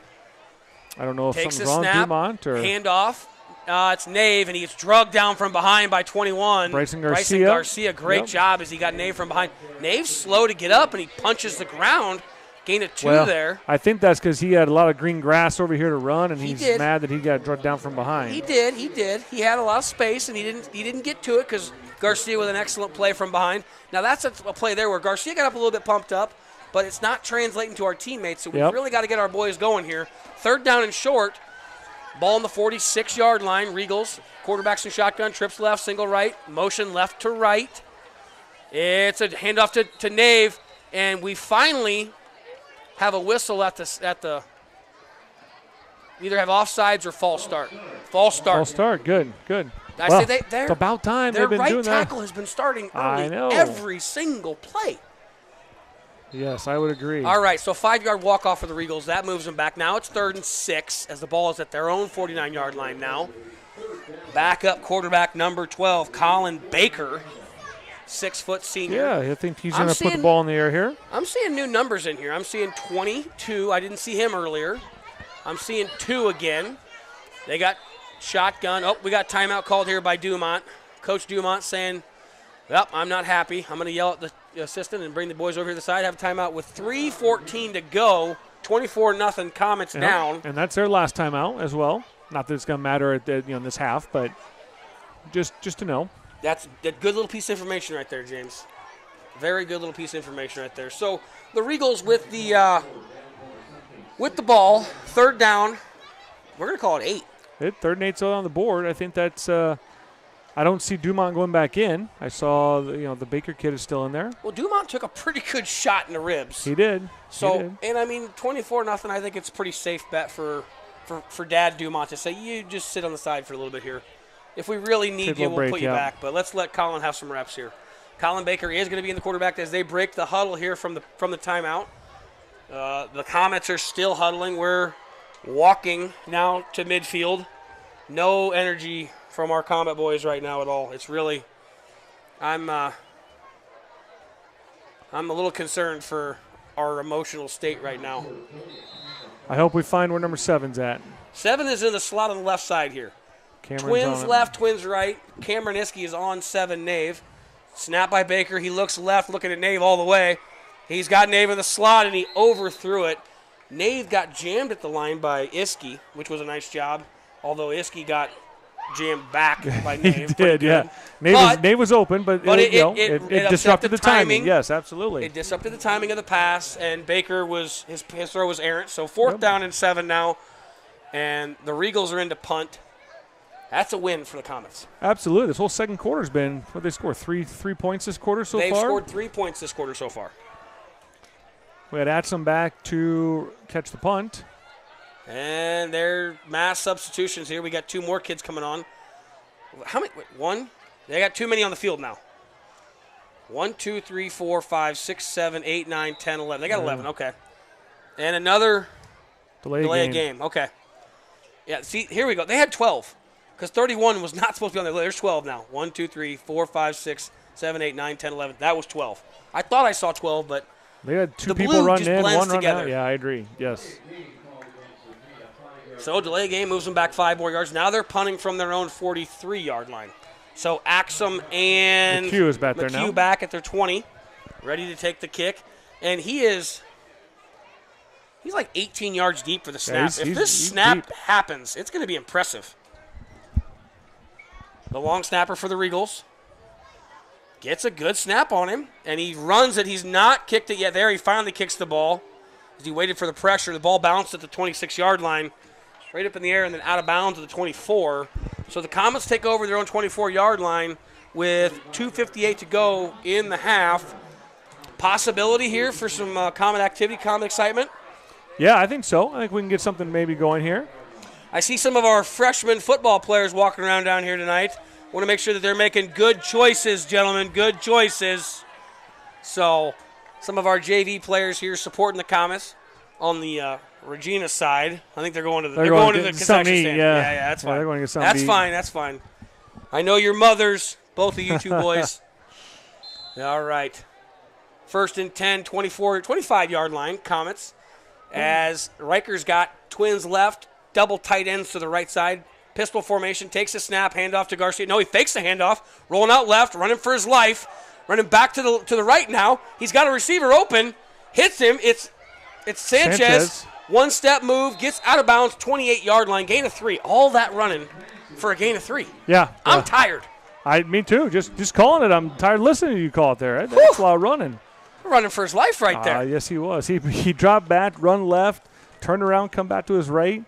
I don't know if
Takes
something's wrong,
snap,
Dumont, or
handoff. It's Nave, and he gets drugged down from behind by 21.
Bryson Garcia.
Great job as he got Nave from behind. Nave's slow to get up, and he punches the ground. Gain of 2 there.
I think that's because he had a lot of green grass over here to run, and he's mad that he got drugged down from behind.
He did. He had a lot of space, and he didn't get to it because Garcia with an excellent play from behind. Now that's a play there where Garcia got up a little bit pumped up, but it's not translating to our teammates, so we've really got to get our boys going here. 3rd down and short. Ball on the 46-yard line. Regals, quarterbacks in shotgun, trips left, single right, motion left to right. It's a handoff to Nave, and we finally have a whistle at the either have offsides or false start. False start.
Good.
I say
it's about time
their
they've been
right
doing
tackle
that.
has been starting early
I know.
every single play.
Yes, I would agree.
All right, so 5-yard walk-off for the Regals. That moves them back. Now it's 3rd and 6 as the ball is at their own 49-yard line now. Backup quarterback number 12, Colin Baker, 6-foot senior.
Yeah, I think he's going to put the ball in the air here.
I'm seeing new numbers in here. I'm seeing 22. I didn't see him earlier. I'm seeing 2 again. They got shotgun. Oh, we got timeout called here by Dumont. Coach Dumont saying, well, I'm not happy. I'm going to yell at the assistant and bring the boys over to the side. Have a timeout with 3:14 to go. 24-0 Comets down.
And that's their last timeout as well. Not that it's going to matter at in this half, but just to know.
That's a good little piece of information right there, James. Very good little piece of information right there. So the Regals with the ball, 3rd down. We're going to call it 8.
3rd and 8 on the board. I think that's. I don't see Dumont going back in. I saw the Baker kid is still in there.
Well, Dumont took a pretty good shot in the ribs.
He did.
And I mean 24-0. I think it's a pretty safe bet for Dad Dumont to say you just sit on the side for a little bit here. If we really need you, we'll put you back. But let's let Colin have some reps here. Colin Baker is going to be in the quarterback as they break the huddle here from the timeout. The Comets are still huddling. We're walking now to midfield. No energy from our Comet boys right now at all. It's really, I'm a little concerned for our emotional state right now.
I hope we find where number 7's at.
7 is in the slot on the left side here.
Cameron's
twins left, twins right. Cameron Iskey is on 7, Nave. Snap by Baker. He looks left, looking at Nave all the way. He's got Nave in the slot, and he overthrew it. Nave got jammed at the line by Iskey, which was a nice job, although Iskey got jammed back by
He
Nave. Pretty
did, yeah.
good.
Nave was open, but,
it
it disrupted the timing. Yes, absolutely.
It disrupted the timing of the pass, and Baker his throw was errant. So 4th down and 7 now, and the Regals are into punt. That's a win for the Comets.
Absolutely. This whole second quarter's been, what they score, three points this quarter so
They've
far?
scored 3 points this quarter so far.
We had Atsom back to catch the punt.
And they're mass substitutions here. We got 2 more kids coming on. How many? Wait, 1? They got too many on the field now. 1, 2, 3, 4, 5, 6, 7, 8, 9, 10, 11. They got 11. Okay. And another delay of game. Okay. Yeah, see, here we go. They had 12 because 31 was not supposed to be on there. There's 12 now. 1, 2, 3, 4, 5, 6, 7, 8, 9, 10, 11. That was 12. I thought I saw 12, but
they had 2
the
people
blue
run
just
in,
blends
1 run
together.
out. Yeah, I agree. Yes.
So delay game moves them back 5 more yards. Now they're punting from their own 43-yard line. So Axum and
McHugh is back there now.
McHugh back at their 20, ready to take the kick. And he's like 18 yards deep for the snap.
Yeah,
if this
he's
snap
deep.
happens, it's going to be impressive. The long snapper for the Regals gets a good snap on him, and he runs it. He's not kicked it yet. There, he finally kicks the ball. As he waited for the pressure, the ball bounced at the 26-yard line, straight up in the air, and then out of bounds at the 24. So the Comets take over their own 24-yard line with 2:58 to go in the half. Possibility here for some Comet activity, Comet excitement.
Yeah, I think so. I think we can get something maybe going here.
I see some of our freshman football players walking around down here tonight. Want to make sure that they're making good choices, gentlemen, good choices. So some of our JV players here supporting the Comets on the Regina side. I think they're going to the concession stand. Yeah, that's fine.
They're going to get something to eat.
That's fine. I know your mothers, both of you two boys. All right. 1st and 10, 25-yard line, Comets. As Riker's got twins left, double tight ends to the right side. Pistol formation, takes a snap, handoff to Garcia. No, he fakes the handoff, rolling out left, running for his life, running back to the right now. He's got a receiver open, hits him. It's Sanchez. 1-step move, gets out of bounds, 28-yard line, gain of 3. All that running for a gain of 3.
Yeah.
I'm tired.
Me too. Just calling it. I'm tired listening to you call it there. That's a lot of running.
Running for his life right there.
Yes, he was. He dropped back, run left, turned around, come back to his right.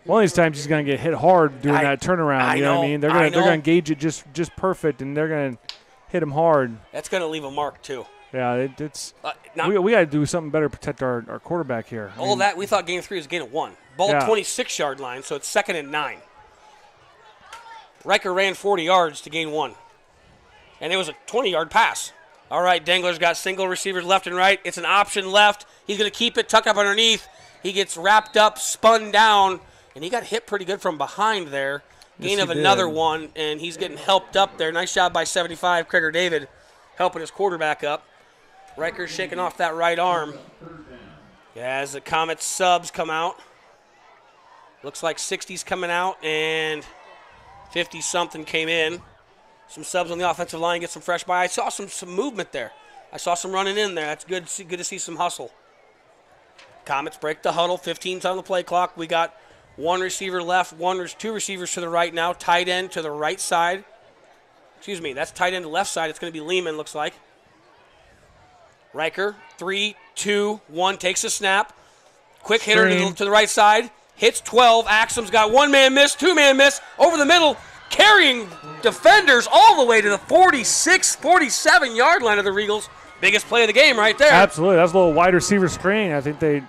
One of these times he's going to get hit hard doing that turnaround. You know what I mean? They're going to engage it just perfect, and they're going to hit him hard.
That's going to leave a mark too.
Yeah, it's we got to do something better to protect our quarterback here.
All that we thought gain of 3 was gain of 1. Ball 26-yard line, so it's 2nd and 9. Riker ran 40 yards to gain 1, and it was a 20-yard pass. All right, Dengler's got single receivers left and right. It's an option left. He's going to keep it, tuck up underneath. He gets wrapped up, spun down, and he got hit pretty good from behind there. Gain of another 1, and he's getting helped up there. Nice job by 75, Krieger David, helping his quarterback up. Riker's shaking off that right arm. As the Comet subs come out. Looks like 60's coming out, and 50-something came in. Some subs on the offensive line, get some fresh by. I saw some movement there. I saw some running in there. That's good. Good to see some hustle. Comets break the huddle. 15's on the play clock. We got 1 receiver left, 2 receivers to the right now. Tight end to the right side. Excuse me, that's tight end to left side. It's going to be Lehman, looks like. Riker, 3, 2, 1, takes a snap. Quick hitter to the right side. Hits 12. Axum's got 1-man miss, 2-man miss. Over the middle. Carrying defenders all the way to the 46, 47-yard line of the Regals. Biggest play of the game right there.
Absolutely. That was a little wide receiver screen. I think they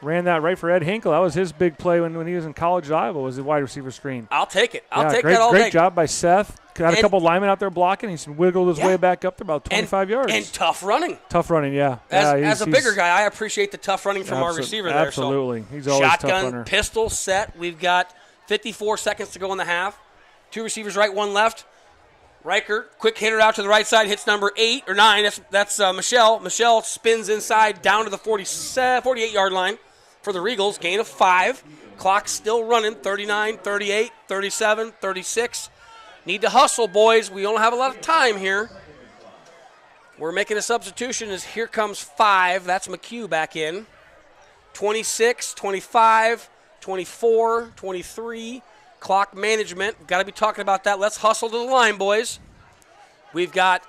ran that right for Ed Hinkle. That was his big play when he was in college at Iowa, was the wide receiver screen.
I'll take it. I'll take that all
day.
day.
Great job by Seth. Had a couple linemen out there blocking. He wiggled his way back up to about 25 yards.
And tough running.
Tough running, yeah.
As a bigger guy, I appreciate the tough running from our receiver there.
Absolutely. He's always a tough runner.
Shotgun, pistol set. We've got 54 seconds to go in the half. 2 receivers right, 1 left. Riker, quick hitter out to the right side, hits number 8 or 9. That's Michelle. Michelle spins inside down to the 48-yard line for the Regals. Gain of 5. Clock still running. 39, 38, 37, 36. Need to hustle, boys. We don't have a lot of time here. We're making a substitution as here comes 5. That's McHugh back in. 26, 25, 24, 23, clock management. Got to be talking about that. Let's hustle to the line, boys. We've got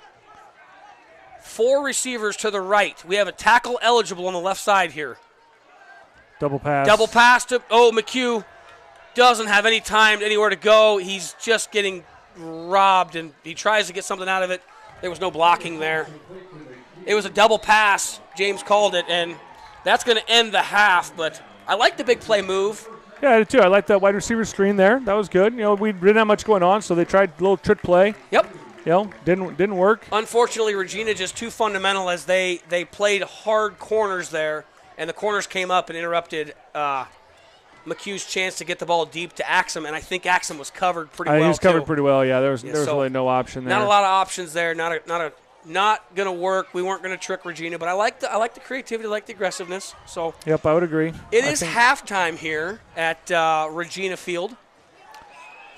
4 receivers to the right. We have a tackle eligible on the left side here.
Double pass.
Double pass to, McHugh doesn't have any time, anywhere to go. He's just getting robbed, and he tries to get something out of it. There was no blocking there. It was a double pass. James called it, and that's going to end the half, but I like the big play move.
Yeah, I did too. I like that wide receiver screen there. That was good. We didn't have much going on, so they tried a little trick play.
Yep.
Didn't work.
Unfortunately, Regina just too fundamental as they played hard corners there, and the corners came up and interrupted McHugh's chance to get the ball deep to Axum, and I think Axum was covered pretty well.
He was covered
too.
pretty well. Yeah, there was really no option there.
Not a lot of options there. Not gonna work. We weren't gonna trick Regina, but I like the creativity, I like the aggressiveness. So
yep, I would agree.
It is halftime here at Regina Field.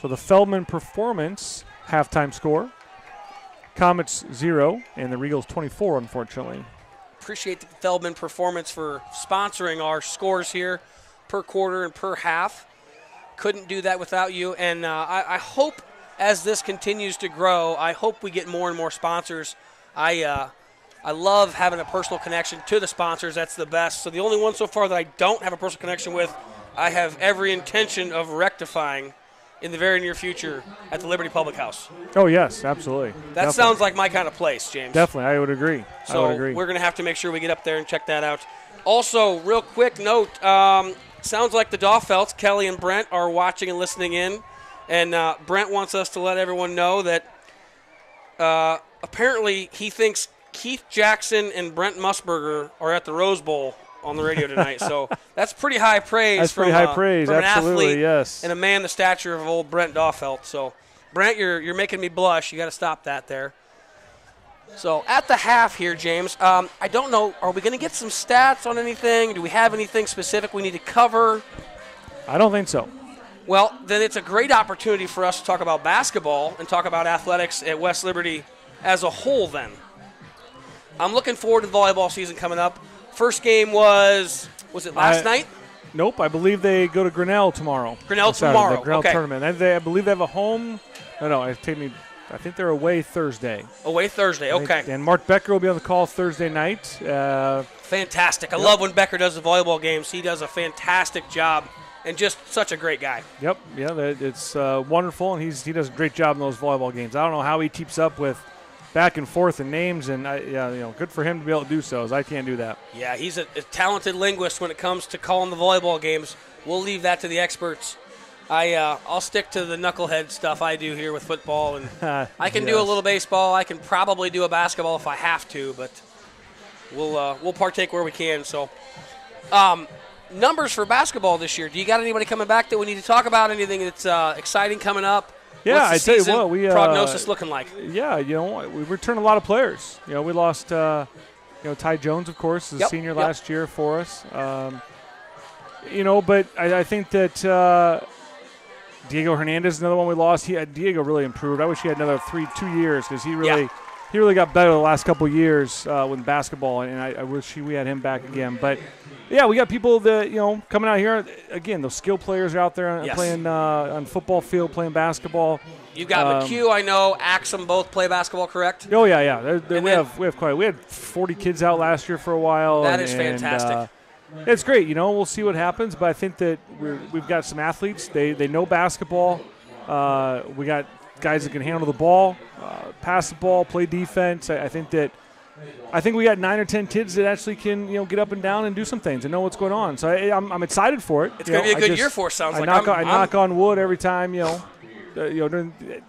So the Feldman Performance halftime score: Comets 0 and the Regals 24. Unfortunately.
Appreciate the Feldman Performance for sponsoring our scores here per quarter and per half. Couldn't do that without you, and I hope as this continues to grow, I hope we get more and more sponsors. I love having a personal connection to the sponsors. That's the best. So the only one so far that I don't have a personal connection with, I have every intention of rectifying in the very near future at the Liberty Public House.
Oh, yes, absolutely.
That sounds like my kind of place, James.
Definitely, I would agree.
So we're going to have to make sure we get up there and check that out. Also, real quick note, sounds like the Doffelts, Kelly and Brent, are watching and listening in. And Brent wants us to let everyone know that apparently he thinks Keith Jackson and Brent Musburger are at the Rose Bowl on the radio tonight. So that's pretty high praise.
That's pretty high praise,
from an
absolutely,
athlete
yes.
and a man the stature of old Brent Doffelt. So, Brent, you're making me blush. You got to stop that there. So at the half here, James, I don't know, are we going to get some stats on anything? Do we have anything specific we need to cover?
I don't think so.
Well, then it's a great opportunity for us to talk about basketball and talk about athletics at West Liberty as a whole then. I'm looking forward to the volleyball season coming up. First game was it last night?
Nope, I believe they go to Grinnell tomorrow.
Grinnell tomorrow,
the Grinnell
okay.
tournament. I believe they have a home. I think they're away Thursday.
Away Thursday, okay.
And Mark Becker will be on the call Thursday night.
Fantastic. I love when Becker does the volleyball games. He does a fantastic job and just such a great guy.
Yep, yeah, it's wonderful, and he does a great job in those volleyball games. I don't know how he keeps up with back and forth and names, and good for him to be able to do so, as I can't do that.
Yeah, he's a talented linguist when it comes to calling the volleyball games. We'll leave that to the experts. I'll stick to the knucklehead stuff I do here with football, and I can do a little baseball. I can probably do a basketball if I have to, but we'll partake where we can. So, numbers for basketball this year. Do you got anybody coming back that we need to talk about? Anything that's exciting coming up?
Yeah,
What's the
I tell you what,
prognosis looking like?
Yeah, we returned a lot of players. We lost, Ty Jones, of course, is a senior last year for us. But I think that Diego Hernandez is another one we lost. Diego really improved. I wish he had another 2 years because he really got better the last couple of years with basketball, and I wish we had him back again. But yeah, we got people that coming out here again. Those skill players are out there playing on football field, playing basketball.
You got McHugh, I know. Axum both play basketball, correct?
Oh yeah. We have quite. We had 40 kids out last year for a while.
That is fantastic.
It's great. We'll see what happens, but I think that we've got some athletes. They know basketball. We got guys that can handle the ball, pass the ball, play defense. I think we got 9 or 10 kids that actually can get up and down and do some things and know what's going on. So I'm excited for it.
It's going to be a good year for us. Sounds like
I knock on wood every time.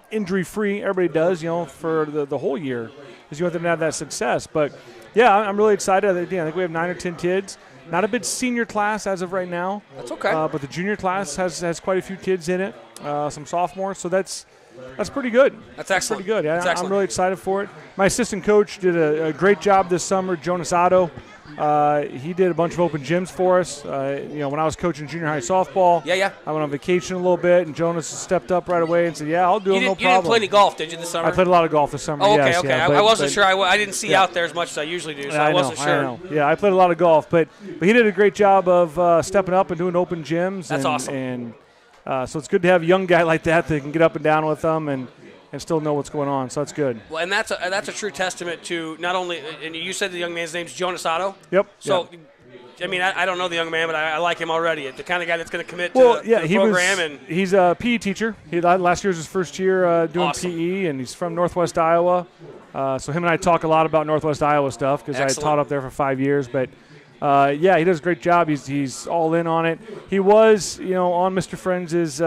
Injury free. Everybody does. For the whole year, because you want them to have that success. But yeah, I'm really excited. I think we have 9 or 10 kids. Not a big senior class as of right now.
That's okay.
But the junior class has quite a few kids in it. Some sophomores. So that's pretty good.
That's excellent.
Pretty good.
That's excellent.
I'm really excited for it. My assistant coach did a great job this summer, Jonas Otto. He did a bunch of open gyms for us. When I was coaching junior high softball, I went on vacation a little bit, and Jonas stepped up right away and said, I'll do it, no problem.
You didn't play any golf, did you, this summer?
I played a lot of golf this summer,
okay.
Yeah,
I wasn't sure. I didn't see out there as much as I usually do, so I wasn't sure.
I know. Yeah, I played a lot of golf, but he did a great job of stepping up and doing open gyms.
That's awesome.
And So it's good to have a young guy like that can get up and down with them and still know what's going on. So that's good.
Well, and that's a true testament to not only – and you said the young man's name's Jonas Otto?
Yep.
So,
yep.
I mean, I don't know the young man, but I like him already. The kind of guy that's going to commit to the program.
He's a PE teacher. Last year was his first year doing
Awesome.
PE, and he's from Northwest Iowa. So him and I talk a lot about Northwest Iowa stuff because I taught up there for 5 years. But, he does a great job. He's all in on it. He was, on Mr. Friends'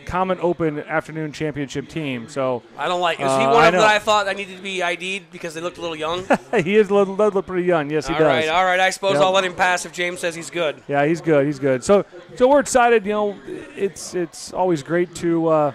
Comet Open afternoon championship team. So
I don't like – is he one of them that I thought I needed to be ID'd because they looked a little young?
He is does look pretty young. Yes, he does.
All right. I suppose I'll let him pass if James says he's good.
Yeah, he's good. So we're excited. It's always great to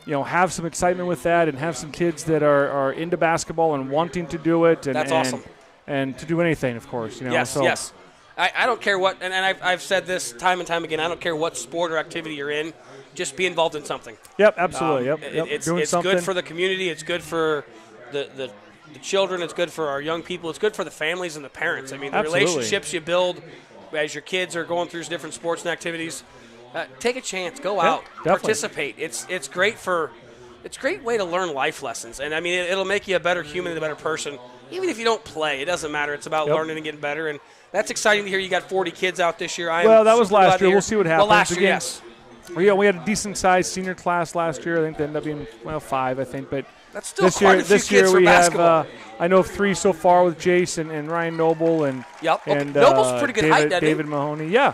have some excitement with that and have some kids that are into basketball and wanting to do it. And,
That's awesome.
And to do anything, of course.
Yes. I don't care what, and I've said this time and time again. I don't care what sport or activity you're in. Just be involved in something.
Yep, absolutely.
It's
something.
good for the community. It's good for the children. It's good for our young people. It's good for the families and the parents. I mean, the relationships you build as your kids are going through different sports and activities. Take a chance. Go out.
Definitely.
Participate. It's great it's a great way to learn life lessons. And, I mean, it'll make you a better human and a better person. Even if you don't play, it doesn't matter. It's about learning and getting better. And that's exciting to hear. You got 40 kids out this year.
That was last year. We'll see what happens.
Well, last year, yes.
Well, we had a decent-sized senior class last year. I think they ended up being, 5, I think. But
that's still quite a few kids for basketball.
I know of 3 so far with Jace and Ryan Noble and
Noble's pretty good height, doesn't he?
David Mahoney. Yeah.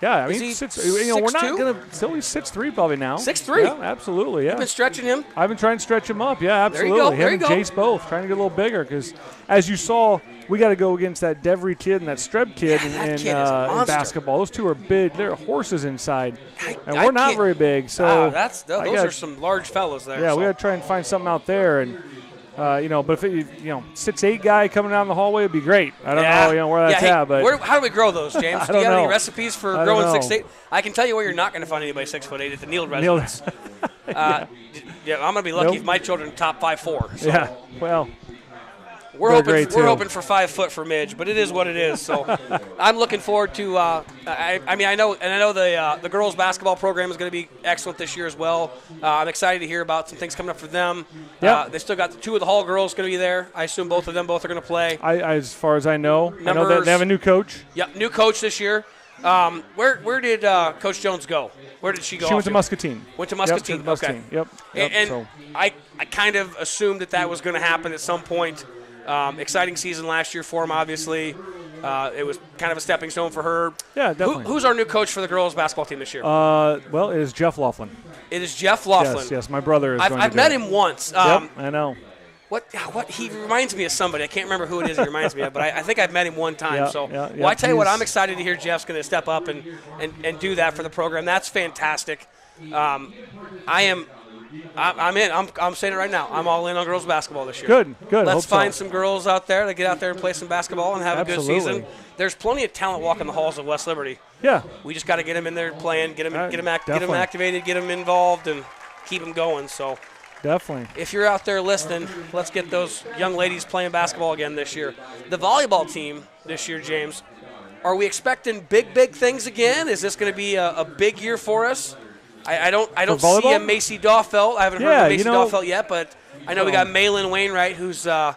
Yeah, I mean,
he
we're not going to – still he's 6'3" probably now.
6'3"?
Yeah, absolutely, yeah.
You've been stretching him?
I've been trying to stretch him up, yeah, absolutely.
There you go.
Him and Jace both, trying to get a little bigger because, as you saw, we got to go against that Devry kid and that Streb kid in basketball. Those two are big. They're horses inside, and we're not very big. So
those are some large fellas there.
Yeah, we got to try and find something out there and – but if 6'8" guy coming down the hallway would be great. I don't know, where that's at, but
how do we grow those, James? Do you have any recipes for growing 6'8"? I can tell you where you're not going to find anybody 6'8" at the Neal residence. I'm going to be lucky if my children top 5'4". So.
Yeah, well.
We're hoping for 5 foot for Midge, but it is what it is. So I'm looking forward to. I know the girls basketball program is going to be excellent this year as well. I'm excited to hear about some things coming up for them. They still got 2 of the Hall girls going to be there. I assume both are going to play.
As far as I know that they have a new coach.
Yep, new coach this year. Where did Coach Jones go? Where did she go?
She went to Muscatine.
Went to Muscatine. Okay.
Yep.
And I kind of assumed that was going to happen at some point. Exciting season last year for him, obviously. It was kind of a stepping stone for her.
Yeah, definitely.
Who's our new coach for the girls' basketball team this year?
It is Jeff Laughlin.
It is Jeff Laughlin.
Yes, my brother is
I've met him once.
Yep, I know.
What he reminds me of somebody. I can't remember who it is he reminds me of, but I think I've met him one time. I tell you what, I'm excited to hear Jeff's going to step up and do that for the program. That's fantastic. I'm in. I'm saying it right now. I'm all in on girls basketball this year.
Good.
Let's find some girls out there to get out there and play some basketball and have a good season. There's plenty of talent walking the halls of West Liberty.
Yeah.
We just got to get them in there playing, get them activated, get them involved, and keep them going. So
definitely.
If you're out there listening, let's get those young ladies playing basketball again this year. The volleyball team this year, James, are we expecting big things again? Is this going to be a big year for us? I don't see a Macy Daufelt. I haven't heard of Macy Daufelt yet, but I know we got Malin Wainwright, who's a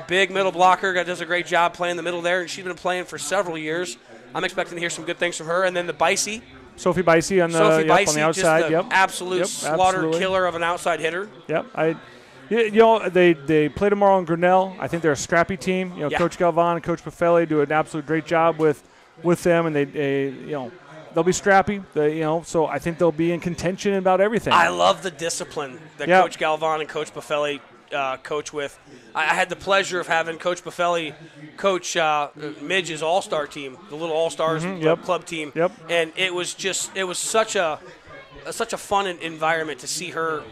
big middle blocker, does a great job playing the middle there, and she's been playing for several years. I'm expecting to hear some good things from her. And then the Bicey.
Sophie Bicey on the outside.
Just absolute slaughter killer of an outside hitter.
Yep. They play tomorrow in Grinnell. I think they're a scrappy team. Coach Galvan and Coach Paffelli do an absolute great job with them, and they'll be scrappy. So I think they'll be in contention about everything.
I love the discipline that Coach Galvan and Coach Paffelli coach with. I had the pleasure of having Coach Paffelli coach Midge's All-Star team, the little All-Stars club team.
Yep.
And it was such a fun environment to see her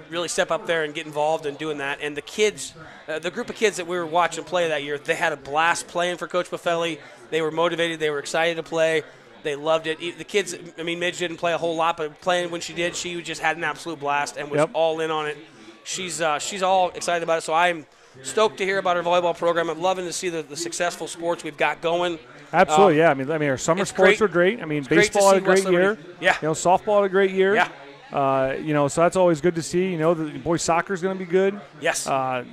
really step up there and get involved in doing that. And the kids, the group of kids that we were watching play that year, they had a blast playing for Coach Paffelli. They were motivated. They were excited to play. They loved it. The kids, Midge didn't play a whole lot, but playing when she did, she just had an absolute blast and was all in on it. She's all excited about it, so I'm stoked to hear about her volleyball program. I'm loving to see the successful sports we've got going.
Absolutely, yeah. I mean, our summer
it's
sports
great.
were great. I mean,
great to
baseball had a
see
great
West
year.
Liberty. Yeah.
Softball had a great year.
Yeah.
So that's always good to see. The boys soccer is going to be good.
Yes.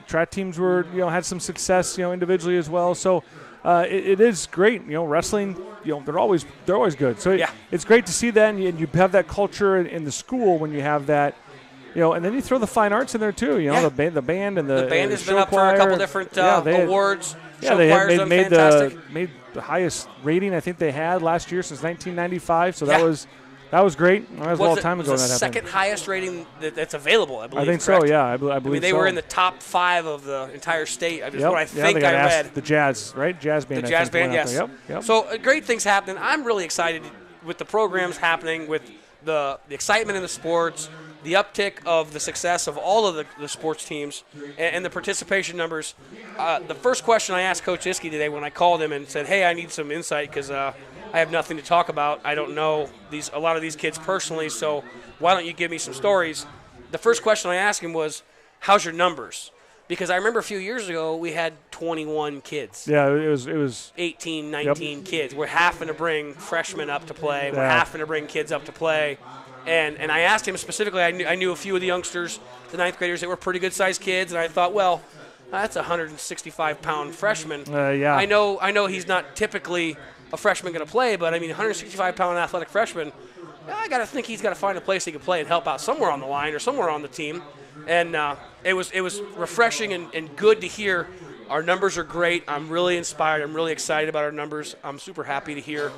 Track teams were, had some success, individually as well. So it is great. Wrestling, they're always good. So it's great to see that, and you have that culture in the school when you have that. And then you throw the fine arts in there too. The band and the
band has
show
been up
choir.
for a couple different awards.
Yeah,
Show
they
choir's
had
done
made
fantastic.
the highest rating I think they had last year since 1995. So
Yeah.
that was great. That was a long time ago.
Was
that
the
happened.
second highest rating that's available, I believe.
I think
correct?
so. Yeah, I believe.
I mean, they
so.
were in the top 5 of the entire state. That's
Yep.
what I think
they got
I
asked
read.
the jazz, right? Jazz band.
The
I
jazz
think,
band,
went out
yes.
there. Yep.
So great things happening. I'm really excited with the programs happening, with the excitement in the sports, the uptick of the success of all of the sports teams, and the participation numbers. The first question I asked Coach Iskey today when I called him and said, hey, I need some insight because I have nothing to talk about. I don't know a lot of these kids personally, so why don't you give me some stories? The first question I asked him was, how's your numbers? Because I remember a few years ago we had 21 kids.
Yeah, it was
18, 19 kids. We're having to bring freshmen up to play. We're
Yeah.
having to bring kids up to play. And I asked him specifically, I knew a few of the youngsters, the ninth graders, that were pretty good-sized kids, and I thought, well, that's a 165-pound freshman.
yeah.
I know he's not typically a freshman going to play, but, I mean, 165-pound athletic freshman, I got to think he's got to find a place he can play and help out somewhere on the line or somewhere on the team. And it was refreshing and good to hear. Our numbers are great. I'm really inspired. I'm really excited about our numbers. I'm super happy to hear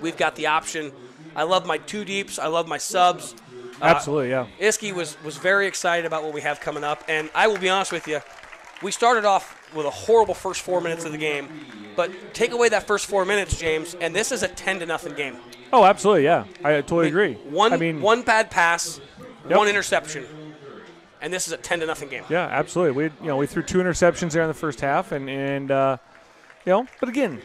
we've got the option. I love my 2 deeps. I love my subs.
absolutely, yeah.
Iskey was very excited about what we have coming up. And I will be honest with you, we started off with a horrible first 4 minutes of the game. But take away that first 4 minutes, James, and this is a 10-0 game.
Oh, absolutely, yeah. I totally agree.
One bad pass,
Yep.
1 interception, and this is a 10-0 game.
Yeah, absolutely. We threw 2 interceptions there in the first half, and but again,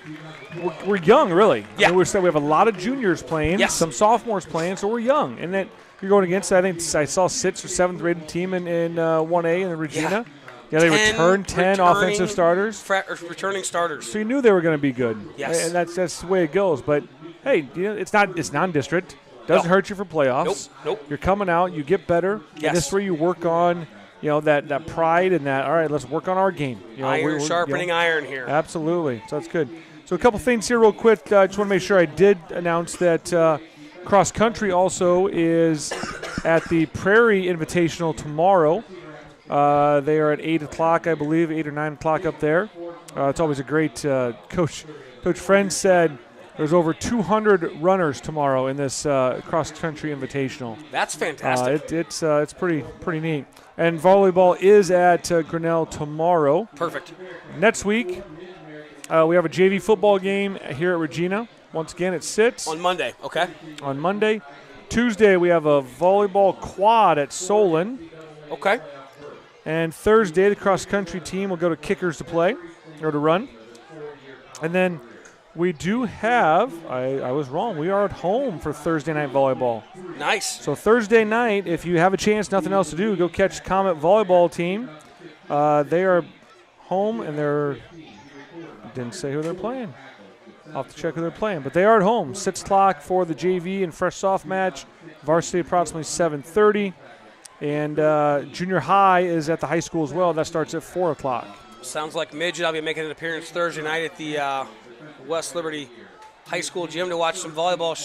we're young, really.
Yeah.
We have a lot of juniors playing,
Yes.
some sophomores playing, so we're young. And then you're going against, I think I saw 6th or 7th rated team in 1A in Regina. Yeah, they returned 10 offensive starters.
Returning starters.
So you knew they were going to be good.
Yes.
And that's the way it goes. But hey, it's non-district. Doesn't hurt you for playoffs.
Nope.
You're coming out, you get better.
Yes.
And this is where you work on, that pride and that. All right, let's work on our game.
Iron sharpening iron here.
Absolutely. So that's good. So a couple things here real quick. I just want to make sure I did announce that cross country also is at the Prairie Invitational tomorrow. They are at 8 o'clock, I believe, 8 or 9 o'clock up there. It's always a great Coach Friend said there's over 200 runners tomorrow in this cross-country invitational.
That's fantastic.
It's pretty neat. And volleyball is at Grinnell tomorrow.
Perfect.
Next week, we have a JV football game here at Regina. Once again, it sits
On Monday, okay?
on Monday. Tuesday, we have a volleyball quad at Solon.
Okay.
And Thursday, the cross-country team will go to Kickers to play, or to run. And then we do have, I was wrong, we are at home for Thursday night volleyball.
Nice.
So Thursday night, if you have a chance, nothing else to do, go catch Comet volleyball team. They are home, and didn't say who they're playing. I'll have to check who they're playing. But they are at home, 6 o'clock for the JV and fresh soft match. Varsity approximately 7:30. And junior high is at the high school as well. That starts at 4 o'clock.
Sounds like Midget. I'll be making an appearance Thursday night at the West Liberty High School gym to watch some volleyball.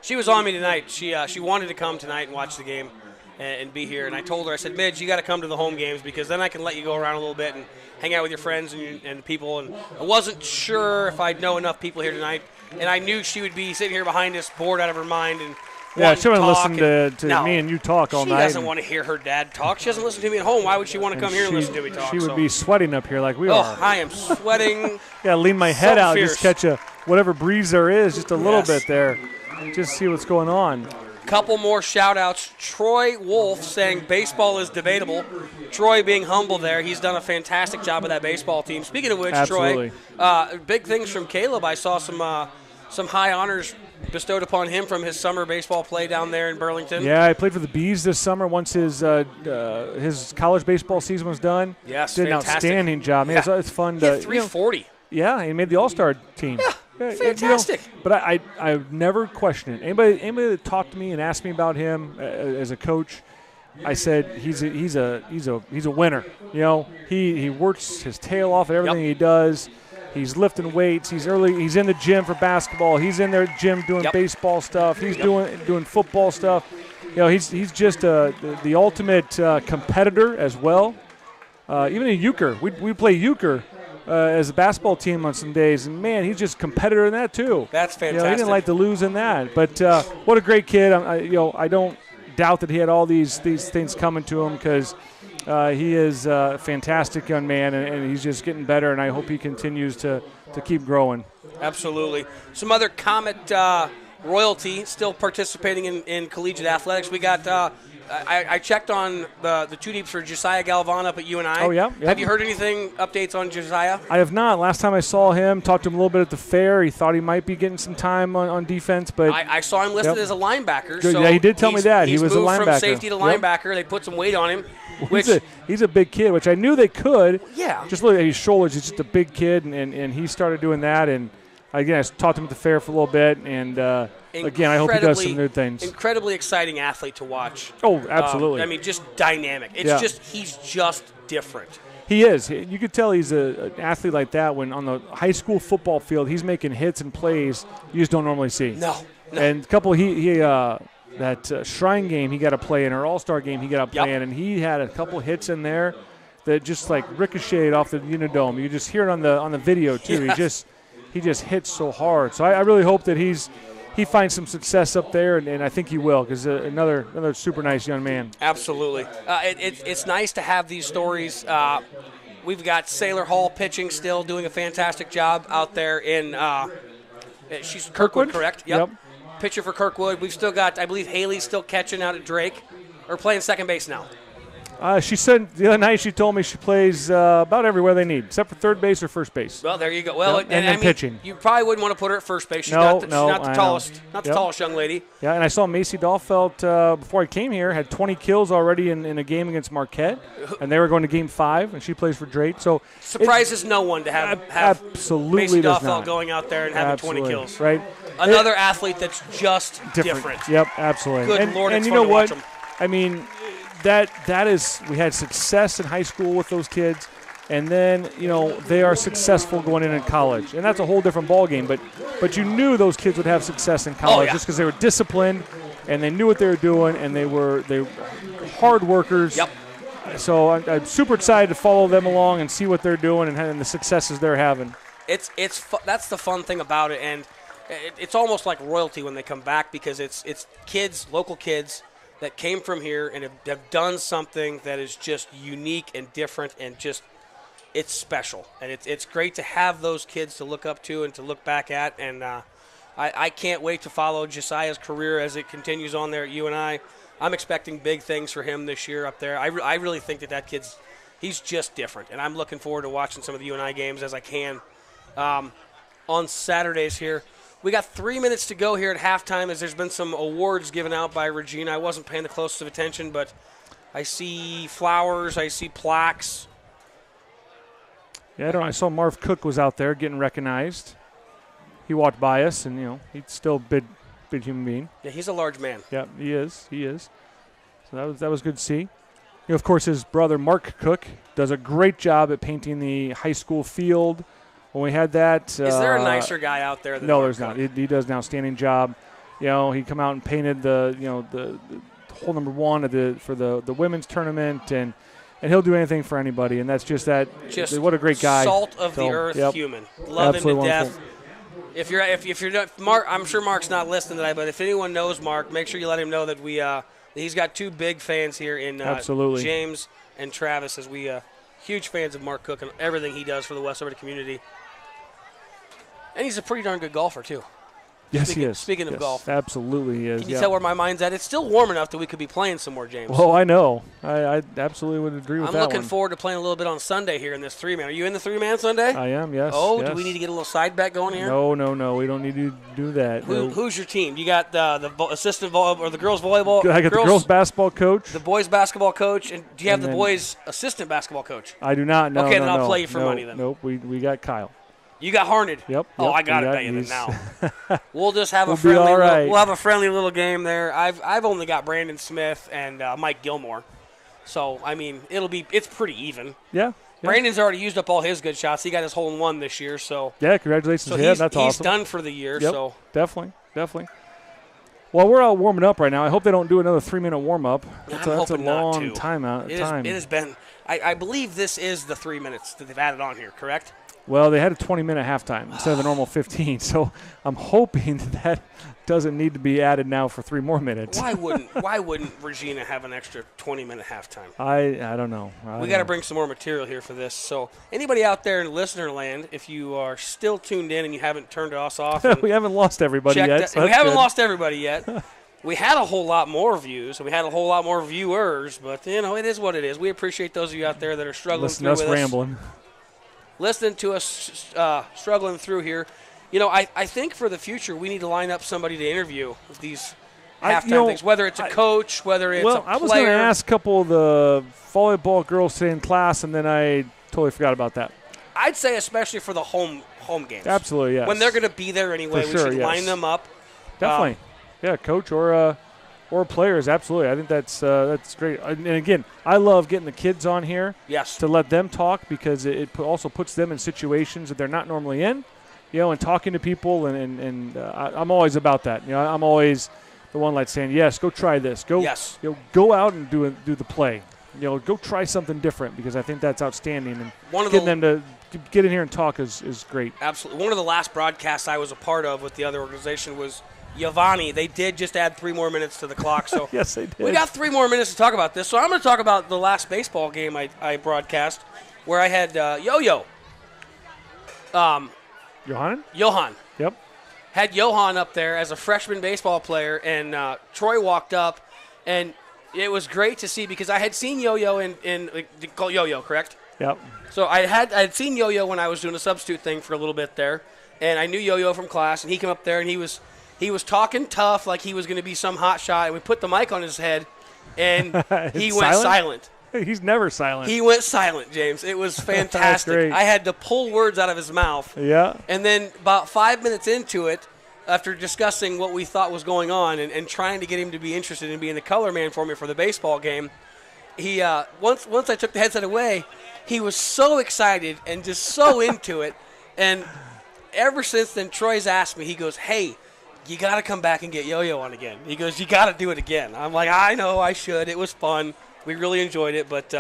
She was on me tonight. She wanted to come tonight and watch the game and be here. And I told her, I said, Midge, you got to come to the home games because then I can let you go around a little bit and hang out with your friends and people. And I wasn't sure if I'd know enough people here tonight. And I knew she would be sitting here behind us, bored out of her mind. And
Yeah, she wouldn't
talk
listen to
no,
me and you talk all
she
night.
doesn't want to hear her dad talk. She doesn't listen to me at home. Why would she want to come here and listen to me talk?
She would be sweating up here like we are.
I am sweating.
Yeah, lean my head
so
out,
fierce.
just catch whatever breeze there is, just a little
Yes.
bit there. Just see what's going on.
Couple more shout-outs. Troy Wolf saying baseball is debatable. Troy being humble there. He's done a fantastic job with that baseball team. Speaking of which,
Absolutely.
Troy, big things from Caleb. I saw some high honors bestowed upon him from his summer baseball play down there in Burlington.
Yeah, I played for the Bees this summer once his college baseball season was done.
Yes,
Did an
fantastic.
outstanding job. Man,
Yeah.
it's fun
He
to
had 340.
yeah, he made the All-Star team.
Yeah, Fantastic.
But I never question it. Anybody that talked to me and asked me about him as a coach, I said he's a winner. You know, he works his tail off at everything he does. He's lifting weights. He's in the gym for basketball. He's in their gym doing baseball stuff. He's doing football stuff. You know, he's just the ultimate competitor as well. Even in euchre, we play euchre as a basketball team on some days, and man, he's just a competitor in that too.
That's fantastic.
You know, he didn't like to lose in that, but what a great kid. I don't doubt that he had all these things coming to him, because he is a fantastic young man, and he's just getting better, and I hope he continues to keep growing.
Absolutely. Some other Comet royalty still participating in collegiate athletics. We got I checked on the two deeps for Josiah Galvan up at UNI.
Oh, yeah? Yep.
Have you heard updates on Josiah?
I have not. Last time I saw him, talked to him a little bit at the fair. He thought he might be getting some time on defense, but
I saw him listed as a linebacker.
Good.
So
yeah, he did tell me that. He was a
moved
linebacker.
from safety to linebacker. They put some weight on him.
He's a big kid, which I knew they could.
Yeah.
Just look at his shoulders. He's just a big kid, and he started doing that. And, again, I talked to him at the fair for a little bit, and again, I hope he does some new things.
Incredibly exciting athlete to watch.
Oh, absolutely.
I mean, just dynamic. He's just different.
He is. You could tell he's an athlete like that when on the high school football field he's making hits and plays you just don't normally see.
No.
And a couple that Shrine game he got to play in, or All-Star game he got to play in, and he had a couple hits in there that just like ricocheted off the Unidome. You just hear it on the video too.
Yes.
He just hits so hard. So I really hope that he finds some success up there, and I think he will, because another super nice young man.
Absolutely. It's nice to have these stories. We've got Sailor Hall pitching still, doing a fantastic job out there in she's Kirkwood, correct? Yep. Pitcher for Kirkwood. We've still got, I believe, Haley's still catching out at Drake, or playing second base now.
She said the other night she told me she plays about everywhere they need, except for third base or first base.
Well, there you go. Well,
and pitching.
You probably wouldn't want to put her at first base. She's
not
the tallest young lady.
Yeah, and I saw Macy Dahlfeld before I came here had 20 kills already in a game against Marquette, and they were going to Game 5, and she plays for Drake. So
surprises no one to have
absolutely
Macy Dahlfeld
not.
going out there and having 20 kills.
Right.
Another athlete that's just different.
Yep, absolutely.
Good Lord,
and
it's
you
fun
know
to watch
what?
them.
I mean, that is, we had success in high school with those kids, and then they are successful going in college, and that's a whole different ballgame. But you knew those kids would have success in college just because they were disciplined and they knew what they were doing, and they were hard workers.
Yep.
So I'm super excited to follow them along and see what they're doing and the successes they're having.
That's the fun thing about it, and it's almost like royalty when they come back, because it's kids, local kids, that came from here and have done something that is just unique and different, and just it's special. And it's great to have those kids to look up to and to look back at. And I can't wait to follow Josiah's career as it continues on there at UNI. I'm expecting big things for him this year up there. I really think that kid's he's just different. And I'm looking forward to watching some of the UNI games as I can on Saturdays here. We got 3 minutes to go here at halftime, as there's been some awards given out by Regina. I wasn't paying the closest of attention, but I see flowers, I see plaques.
Yeah, I saw Marv Cook was out there getting recognized. He walked by us, and he's still a big human being.
Yeah, he's a large man.
Yeah, he is. So that was good to see. Of course, his brother Mark Cook does a great job at painting the high school field. When we had that,
is there a nicer guy out there than
no,
Mark
there's
Cook?
not. He does an outstanding job. He come out and painted the hole number 1 for the women's tournament, and he'll do anything for anybody. And that's just that.
Just
what a great guy.
Salt of the earth, human, love him to death. If you're not Mark, I'm sure Mark's not listening tonight, but if anyone knows Mark, make sure you let him know that he's got 2 big fans here in
absolutely
James and Travis, as we huge fans of Mark Cook and everything he does for the West Liberty community. And he's a pretty darn good golfer, too.
Yes, he is.
Speaking of golf.
Absolutely he is.
Can you tell where my mind's at? It's still warm enough that we could be playing some more, James.
Oh, I know. I absolutely would agree with that
I'm looking
one.
forward to playing a little bit on Sunday here in this 3-man. Are you in the 3-man Sunday?
I am, yes.
Oh,
yes.
Do we need to get a little side bet going here?
No. We don't need to do that.
Who's your team? You got the assistant or the girls volleyball?
I got the girls basketball coach.
The boys basketball coach. And do you have the boys assistant basketball coach?
I do not. No,
okay,
no,
then I'll
no.
play you for money then.
Nope, we got Kyle.
You got Harned.
Yep.
Oh,
yep,
I got
we
it bet you
he's-
now. We'll just have
We'll
a
be
friendly.
all right.
We'll have a friendly little game there. I've only got Brandon Smith and Mike Gilmore, so I mean it's pretty even.
Yeah.
Brandon's already used up all his good shots. He got his hole in one this year, so
Yeah, congratulations.
so
Yeah,
he's,
that's
he's
awesome.
done for the year.
Yep,
So
definitely. Well, we're all warming up right now. I hope they don't do another 3-minute warm-up. That's a
hoping not
long
to.
time.
It has been. I believe this is the 3 minutes that they've added on here. Correct?
Well, they had a 20-minute halftime instead of the normal 15, so I'm hoping that doesn't need to be added now for 3 more minutes.
Why wouldn't Regina have an extra 20-minute halftime?
I don't know.
We got to bring some more material here for this. So anybody out there in listener land, if you are still tuned in and you haven't turned us off, and
we haven't lost everybody yet. So
we
that's
haven't
good.
lost everybody yet. We had a whole lot more views, and we had a whole lot more viewers, but it is what it is. We appreciate those of you out there that are struggling
Listen
through
to us
with
rambling.
listening to us struggling through here. I think for the future we need to line up somebody to interview with these halftime things, whether it's a coach, whether it's a player.
I was going to ask a couple of the volleyball girls today in class, and then I totally forgot about that.
I'd say especially for the home games.
Absolutely, yes.
When they're going to be there anyway,
For
we
sure,
should
yes.
line them up.
Definitely. Yeah, coach or players, absolutely. I think that's great. And again, I love getting the kids on here
Yes.
to let them talk because it also puts them in situations that they're not normally in, and talking to people. And I'm always about that. I'm always the one like saying, yes, go try this. Go,
Yes.
Go out and do the play. Go try something different because I think that's outstanding. And getting them to get in here and talk is great.
Absolutely. One of the last broadcasts I was a part of with the other organization was Giovanni. They did just add 3 more minutes to the clock. So
Yes, they did.
we got 3 more minutes to talk about this. So I'm going to talk about the last baseball game I broadcast where I had Yo-Yo. Johan.
Yep.
Had Johan up there as a freshman baseball player, and Troy walked up, and it was great to see because I had seen Yo-Yo in call Yo-Yo, correct?
Yep.
So I had seen Yo-Yo when I was doing a substitute thing for a little bit there, and I knew Yo-Yo from class, and he came up there, and he was talking tough like he was going to be some hot shot, and we put the mic on his head, and he went silent.
He's never silent.
He went silent, James. It was fantastic.
great.
I had to pull words out of his mouth.
Yeah.
And then about 5 minutes into it, after discussing what we thought was going on and trying to get him to be interested in being the color man for me for the baseball game, he once I took the headset away, he was so excited and just so into it. And ever since then, Troy's asked me, he goes, hey, you got to come back and get Yo-Yo on again. He goes, you got to do it again. I'm like, I know, I should. It was fun. We really enjoyed it, but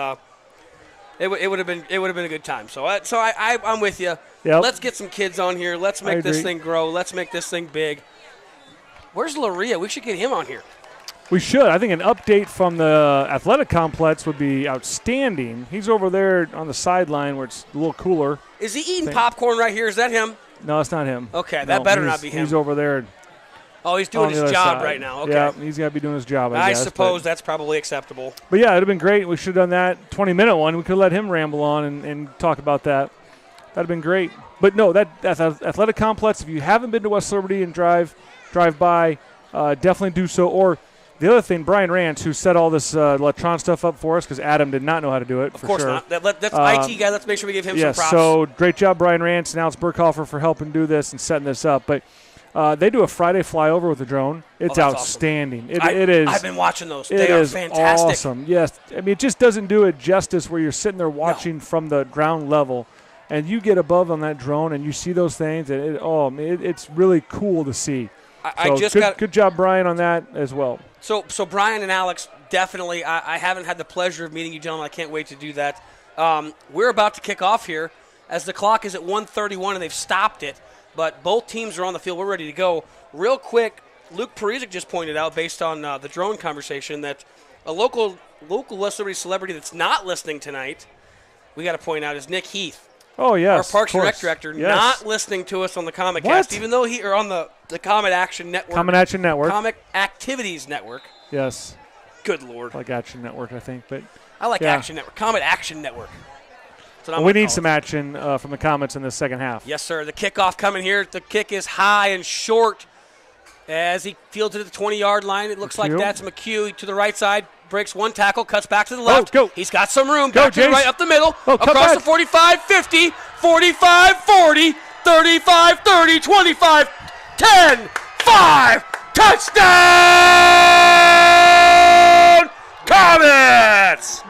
it would have been a good time. So I'm with you.
Yep.
Let's get some kids on here. Let's make this thing grow. Let's make this thing big. Where's Laria? We should get him on here.
We should. I think an update from the athletic complex would be outstanding. He's over there on the sideline where it's a little cooler.
Is he eating popcorn right here? Is that him?
No, it's not him.
Okay, that better not be him.
He's over there.
Oh, he's doing
on the
his
other
job
side.
right now. Okay.
Yeah, he's got to be doing his job, I guess.
suppose that's probably acceptable.
But yeah, it would have been great. We should have done that 20-minute one. We could have let him ramble on and talk about that. That would have been great. But no, that athletic complex, if you haven't been to West Liberty and drive by, definitely do so. Or the other thing, Brian Rance, who set all this Electron stuff up for us, because Adam did not know how to do it.
Of course not. That's IT guy. Let's make sure we give him some props.
So great job, Brian Rance and Alex Burkhofer for helping do this and setting this up. But they do a Friday flyover with the drone. It's outstanding.
Awesome.
It is.
I've been watching those. They are fantastic.
Awesome. Yes. I mean, it just doesn't do it justice where you're sitting there watching from the ground level, and you get above on that drone and you see those things. And it's really cool to see. Good job, Brian, on that as well.
So Brian and Alex, definitely. I haven't had the pleasure of meeting you gentlemen. I can't wait to do that. We're about to kick off here as the clock is at 1:31 and they've stopped it. But both teams are on the field. We're ready to go. Real quick, Luke Parizek just pointed out, based on the drone conversation, that a local West Liberty celebrity that's not listening tonight, we got to point out, is Nick Heath.
Oh, yes.
Our Parks and Rec director, not listening to us on the Comet Cast, even though or on the Comet Action Network.
Comet Action Network.
Comet Activities Network.
Yes.
Good Lord.
I like Action Network, I think. But
I like Action Network. Comet Action Network.
We need some action from the Comets in the second half.
Yes, sir. The kickoff coming here. The kick is high and short as he fields it at the 20-yard line. It looks like that's McHugh to the right side. Breaks one tackle, cuts back to the left.
Go.
He's got some room.
Go,
back to the right, up the middle. Across
back.
the 45, 50, 45, 40, 35, 30, 25, 10, 5, touchdown! Comets!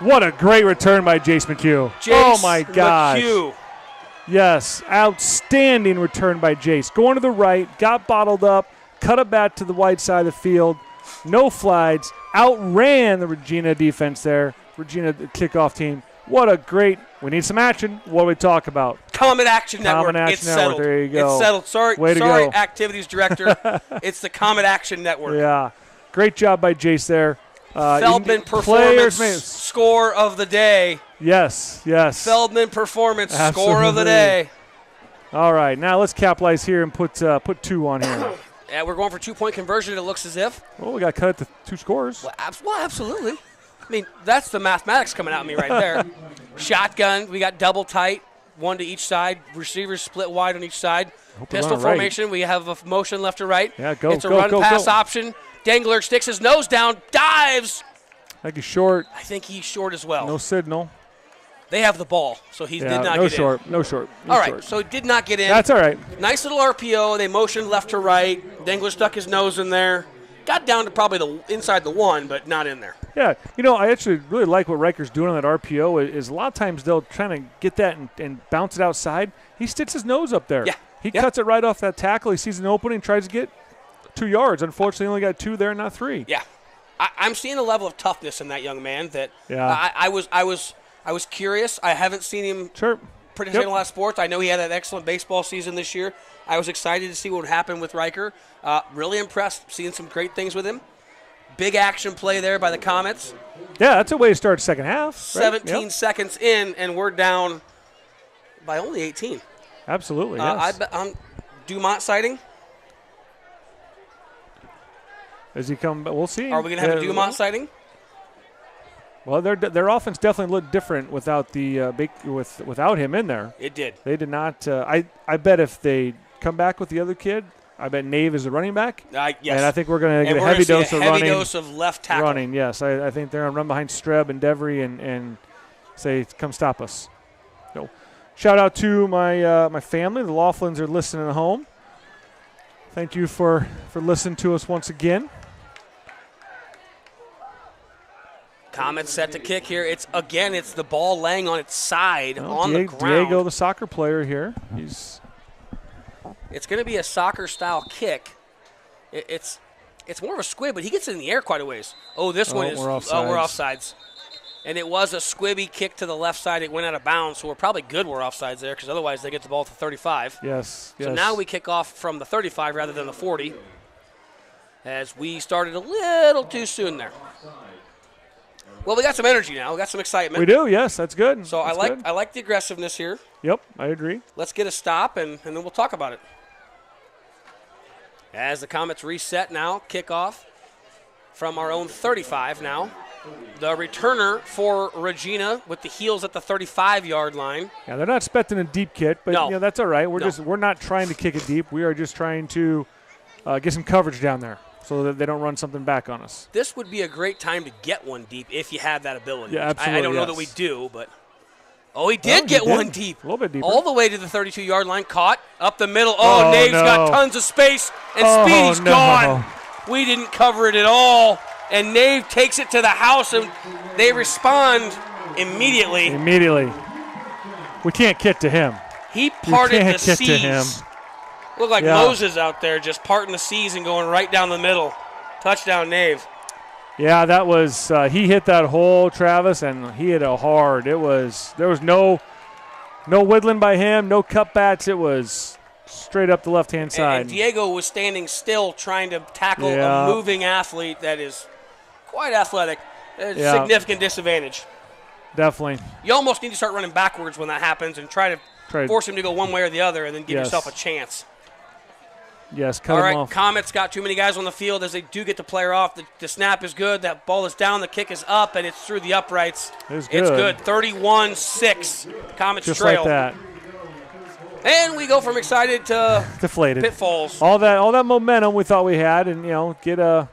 What a great return by Jace McHugh.
Jace
Oh, my gosh.
McHugh.
Yes, outstanding return by Jace. Going to the right, got bottled up, cut it back to the wide side of the field. No flags, outran the Regina defense there. Regina, the kickoff team. What a great, we need some action. What do we talk about?
Comet Action Network.
Comet Action
It's
Network.
settled.
There you go.
It's settled. Sorry,
Way to
sorry,
go.
Activities Director. It's the Comet Action Network.
Yeah, great job by Jace there.
Feldman
players
Performance Score of the Day.
Yes.
Feldman Performance Score of the
Absolutely.
Day.
All right, now let's capitalize here and put 2 on here.
Yeah, we're going for 2-point conversion, it looks as if.
Well, we got to cut it to 2 scores.
Well, absolutely. I mean, that's the mathematics coming out of me right there. Shotgun, we got double tight, 1 to each side. Receivers split wide on each side.
Hope we're
Pistol
on right.
formation, we have a motion left to right.
Yeah, go,
It's a
go,
run
go,
pass
go.
option. Dangler sticks his nose down, dives.
I think he's short.
I think he's short as well.
No signal.
They have the ball, so he
Yeah,
did not
no
get
short. No short.
in.
No
All right,
short.
so he did not get in.
That's all right.
Nice little RPO. They motioned left to right. Dangler stuck his nose in there. Got down to probably the inside the 1, but not in there.
Yeah, I actually really like what Riker's doing on that RPO. Is a lot of times they'll try to get that and bounce it outside. He sticks his nose up there.
Yeah.
He
Yeah.
cuts it right off that tackle. He sees an opening, tries to get 2 yards. Unfortunately, he only got 2 there, not 3.
Yeah, I'm seeing a level of toughness in that young man that
Yeah.
I was curious. I haven't seen him
Sure.
participate
Yep.
in a lot of sports. I know he had an excellent baseball season this year. I was excited to see what would happen with Riker. Really impressed, seeing some great things with him. Big action play there by the Comets.
Yeah, that's a way to start second half. Right?
17
Yep.
seconds in, and we're down by only 18.
Absolutely, yes.
Dumont sighting.
As he come, we'll see.
Are we going to have a Dumont sighting?
Well, their offense definitely looked different without without him in there.
It did.
They did not. I bet if they come back with the other kid, I bet Nave is the running back.
Yes.
And I think we're going to
And
get a
we're
heavy
gonna
dose
see
of
a heavy
running.
dose of left tackle.
Running, yes. I think they're going to run behind Streb and Devery and say, come stop us. So, shout out to my family. The Laughlins are listening at home. Thank you for listening to us once again.
Comet set to kick here. It's the ball laying on its side on the ground.
Diego, the soccer player here.
It's going to be a soccer-style kick. It's more of a squib, but he gets it in the air quite a ways. Oh, this one is.
We're
We're
offsides.
offsides. And it was a squibby kick to the left side. It went out of bounds, so we're probably good we're offsides there because otherwise they get the ball to 35.
Yes.
So now we kick off from the 35 rather than the 40 as we started a little too soon there. Well, we got some energy now. We got some excitement.
We do, yes. That's good.
So
That's
I
good.
like the aggressiveness here.
Yep, I agree.
Let's get a stop, and then we'll talk about it. As the Comets reset now, kickoff from our own 35 now. The returner for Regina with the heels at the 35-yard line.
Yeah, they're not expecting a deep kick, but
No.
that's all right.
No.
We're not trying to kick it deep. We are just trying to get some coverage down there so that they don't run something back on us.
This would be a great time to get one deep if you have that ability.
Yeah, absolutely,
I don't know
yes.
that we do, but he did
he
get
did.
one deep.
A little bit deeper.
All the way to the 32-yard line, caught up the middle. Oh, Nave's
no.
got tons of space, and
Oh,
Speedy's
no.
gone. We didn't cover it at all, and Nave takes it to the house, and they respond immediately.
Immediately. We can't kick to him.
He parted
can't
the
kick to
seas.
him.
Looked like
Yeah.
Moses out there just parting the seas and going right down the middle. Touchdown, Nave.
Yeah, that was he hit that hole, Travis, and he hit it hard. There was no whittling by him, no cutbacks. It was straight up the left-hand side.
And Diego was standing still trying to tackle
Yeah.
a moving athlete that is quite athletic.
Yeah.
Significant disadvantage.
Definitely.
You almost need to start running backwards when that happens and try to force him to go one way or the other and then give
Yes.
yourself a chance.
Yes, cut
All
him
right,
off.
Comets got too many guys on the field as they do get the player off. The snap is good. That ball is down. The kick is up, and it's through the uprights.
It's
It's
good.
good. 31-6. Comets
Just
trail.
like that.
And we go from excited to
Deflated.
pitfalls.
All that momentum we thought we had, and get a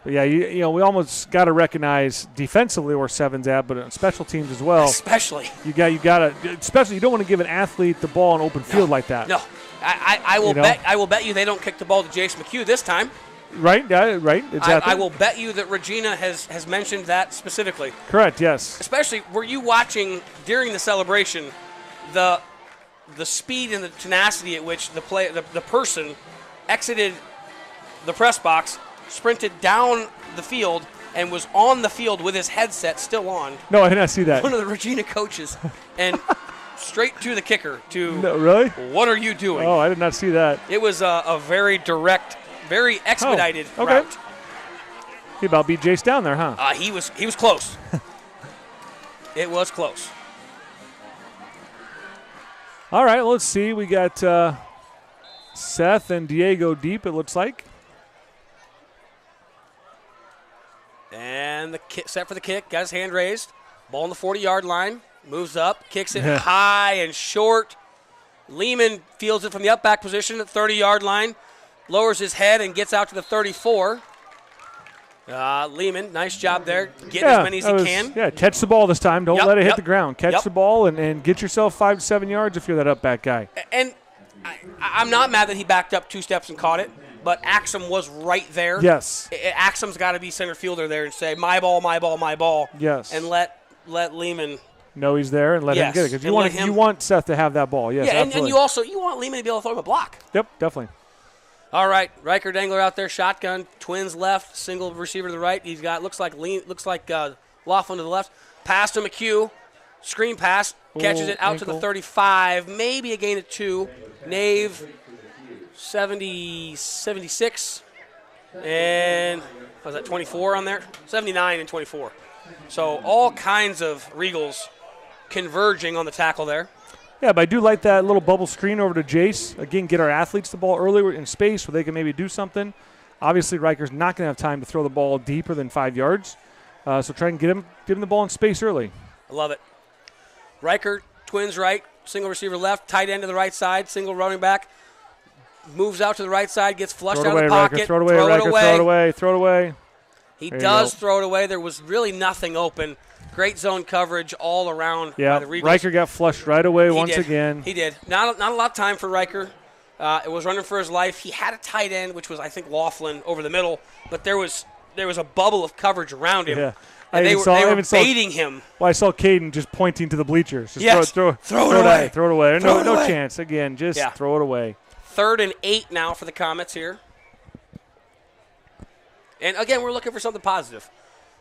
But yeah, we almost got to recognize defensively where 7's at, but on special teams as well.
Especially.
You got to, especially you don't want to give an athlete the ball in open field like that.
No, I will bet. I will bet you they don't kick the ball to Jace McHugh this time.
Right. Yeah. Right. Exactly.
I will bet you that Regina has mentioned that specifically.
Correct. Yes.
Especially, were you watching during the celebration the speed and the tenacity at which the person exited the press box, sprinted down the field, and was on the field with his headset still on.
No, I did not see that.
One of the Regina coaches, and straight to the kicker to,
no, really?
What are you doing?
Oh, I did not see that.
It was a very direct, very expedited route.
He about beat Jace down there, huh?
He was close. It was close.
All right, let's see. We got Seth and Diego deep, it looks like.
And the kick, set for the kick, got his hand raised. Ball on the 40-yard line, moves up, kicks it high and short. Lehman fields it from the up back position at 30-yard line, lowers his head and gets out to the 34. Lehman, nice job there. Get as many as he can.
Yeah, catch the ball this time. Don't let it hit the ground. Catch the ball and get yourself 5 to 7 yards if you're that up back guy.
And I'm not mad that he backed up 2 steps and caught it, but Axum was right there.
Yes.
Axum's got to be center fielder there and say, my ball, my ball, my ball.
Yes.
And let Lehman
know he's there and let him get it. Because you want Seth to have that ball. Yes,
yeah, and you want Lehman to be able to throw him a block.
Yep, definitely.
All right, Riker Dangler out there, shotgun, Twins left, single receiver to the right. He's got looks like Laughlin to the left. Pass to McHugh, screen pass, catches it out to the 35, maybe a gain of 2. Nave 76, and was that 24 on there? 79 and 24. So all kinds of Regals converging on the tackle there.
Yeah, but I do like that little bubble screen over to Jace. Again, get our athletes the ball earlier in space where they can maybe do something. Obviously, Riker's not going to have time to throw the ball deeper than 5 yards. So try and give him the ball in space early.
I love it. Riker, Twins right, single receiver left, tight end to the right side, single running back. Moves out to the right side, gets flushed out of the pocket.
Riker, throw it away.
He does throw it away. There was really nothing open. Great zone coverage all around by the Regals.
Riker got flushed right away once again.
He did. Not a lot of time for Riker. It was running for his life. He had a tight end, which was, I think, Laughlin over the middle, but there was a bubble of coverage around him. Yeah.
And
they were baiting him.
Well, I saw Caden just pointing to the bleachers.
Just
throw it away. Throw it away. No chance. Again, just throw it away.
3rd and 8 now for the Comets here. And again, we're looking for something positive.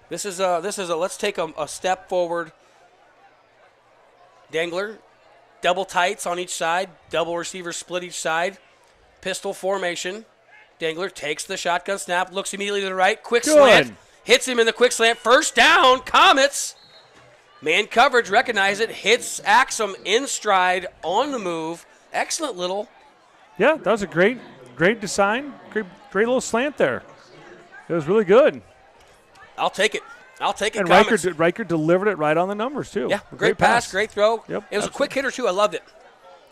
This is a let's take a step forward. Dangler, double tights on each side, double receiver split each side, pistol formation. Dangler takes the shotgun snap, looks immediately to the right, quick slant, hits him in the quick slant, first down, Comets. Man coverage, recognize it, hits Axum in stride, on the move. Excellent little.
Yeah, that was a great design, great little slant there. It was really good.
I'll take it.
And Riker delivered it right on the numbers, too.
Yeah, great pass, great throw.
Yep,
it was a quick hitter, too. I loved it.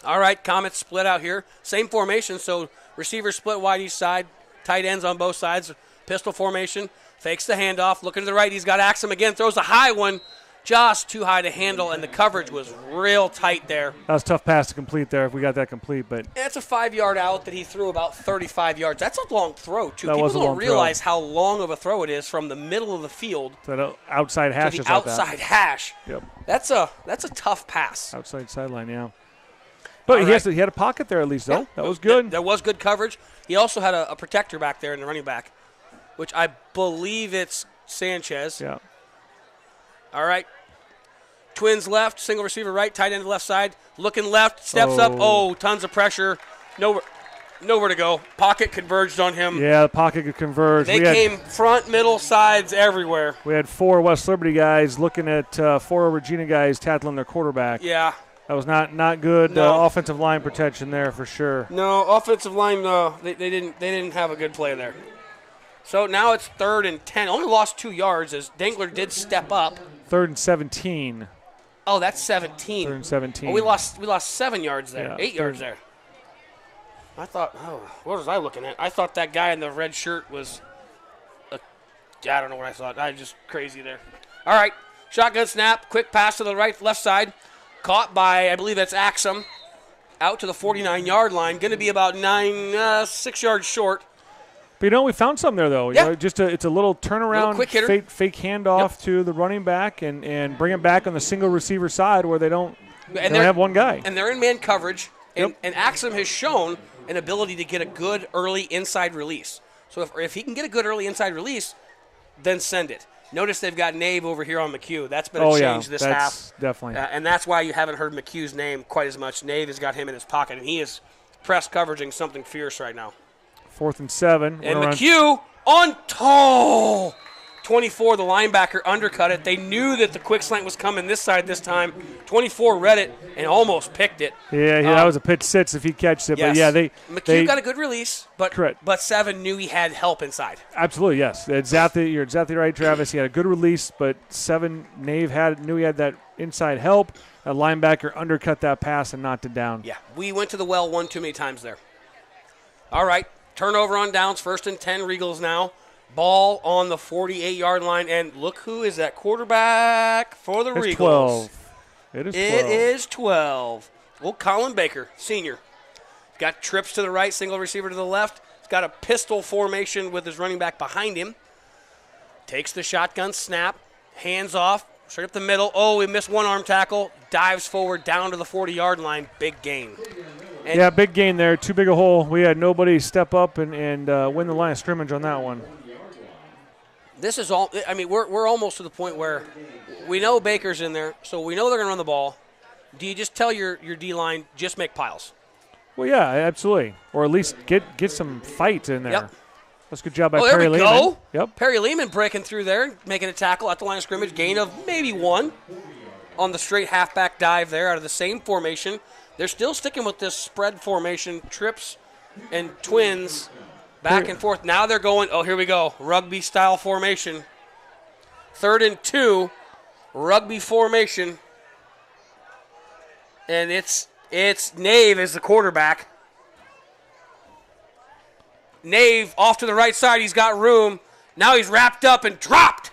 All right, Comets split out here. Same formation, so receivers split wide each side, tight ends on both sides, pistol formation, fakes the handoff, looking to the right. He's got Axum again, throws a high one, just too high to handle, and the coverage was real tight there.
That was a tough pass to complete there if we got that complete. But
it's a 5-yard out that he threw about 35 yards. That's a long throw, too.
People
don't realize how long of a throw it is from the middle of the field
to the outside hash.
To the outside hash.
Yep.
That's a tough pass.
Outside sideline, yeah. But he had a pocket there at least, though. Yeah. That was good.
There was good coverage. He also had a protector back there in the running back, which I believe it's Sanchez.
Yeah.
All right. Twins left, single receiver right, tight end to the left side. Looking left, steps up. Oh, tons of pressure. Nowhere to go. Pocket converged on him.
Yeah, the pocket could converge.
They came front, middle, sides, everywhere.
We had 4 West Liberty guys looking at 4 Regina guys tackling their quarterback.
Yeah.
That was not good offensive line protection there for sure.
No, offensive line, they didn't have a good play there. So now it's 3rd and 10. Only lost 2 yards as Dangler did step up.
3rd and 17.
Oh, that's 17.
3rd and 17.
Oh, we lost 7 yards there.
Yeah,
8 yards there. I thought, what was I looking at? I thought that guy in the red shirt was Yeah, I don't know what I thought. I just crazy there. All right, shotgun snap, quick pass to the left side, caught by I believe that's Axum, out to the 49-yard line. Going to be about 6 yards short.
But we found some there though.
Yeah.
It's a little turnaround,
quick hitter.
fake handoff to the running back, and bring it back on the single receiver side where they don't have one guy.
And they're in man coverage, and,
Yep.
and Axum has shown an ability to get a good early inside release. So if he can get a good early inside release, then send it. Notice they've got Nave over here on McHugh. That's been a change this half.
Definitely.
And that's why you haven't heard McHugh's name quite as much. Nave has got him in his pocket, and he is press coveraging something fierce right now.
4th and 7.
And McHugh on toe. 24, the linebacker undercut it. They knew that the quick slant was coming this side this time. 24 read it and almost picked it.
Yeah, that was a pitch sits if he catches it.
Yes.
But yeah,
McHugh got a good release, but
Correct.
but 7 knew he had help inside.
Absolutely, yes. You're exactly right, Travis. He had a good release, but 7 Nave knew he had that inside help. A linebacker undercut that pass and knocked it down.
Yeah, we went to the well one too many times there. All right, turnover on downs, 1st and 10 Regals now. Ball on the 48-yard line, and look who is that quarterback for the Regals.
12. It is 12.
It is 12. Well, Colin Baker, senior. Got trips to the right, single receiver to the left. He's got a pistol formation with his running back behind him. Takes the shotgun snap, hands off, straight up the middle. Oh, he missed one arm tackle. Dives forward down to the 40-yard line. Big gain.
Yeah, big gain there. Too big a hole. We had nobody step up and win the line of scrimmage on that one.
This is all. I mean, we're almost to the point where we know Baker's in there, so we know they're going to run the ball. Do you just tell your D-line, just make piles?
Well, yeah, absolutely. Or at least get some fight in there.
Yep.
That's a good job by
There
Perry
we
Lehman.
go.
Yep.
Perry Lehman breaking through there, making a tackle at the line of scrimmage, gain of maybe 1 on the straight halfback dive there out of the same formation. They're still sticking with this spread formation, trips and twins, back and forth. Now they're going, here we go, rugby-style formation. 3rd and 2, rugby formation. And it's Nave as the quarterback. Nave off to the right side. He's got room. Now he's wrapped up and dropped.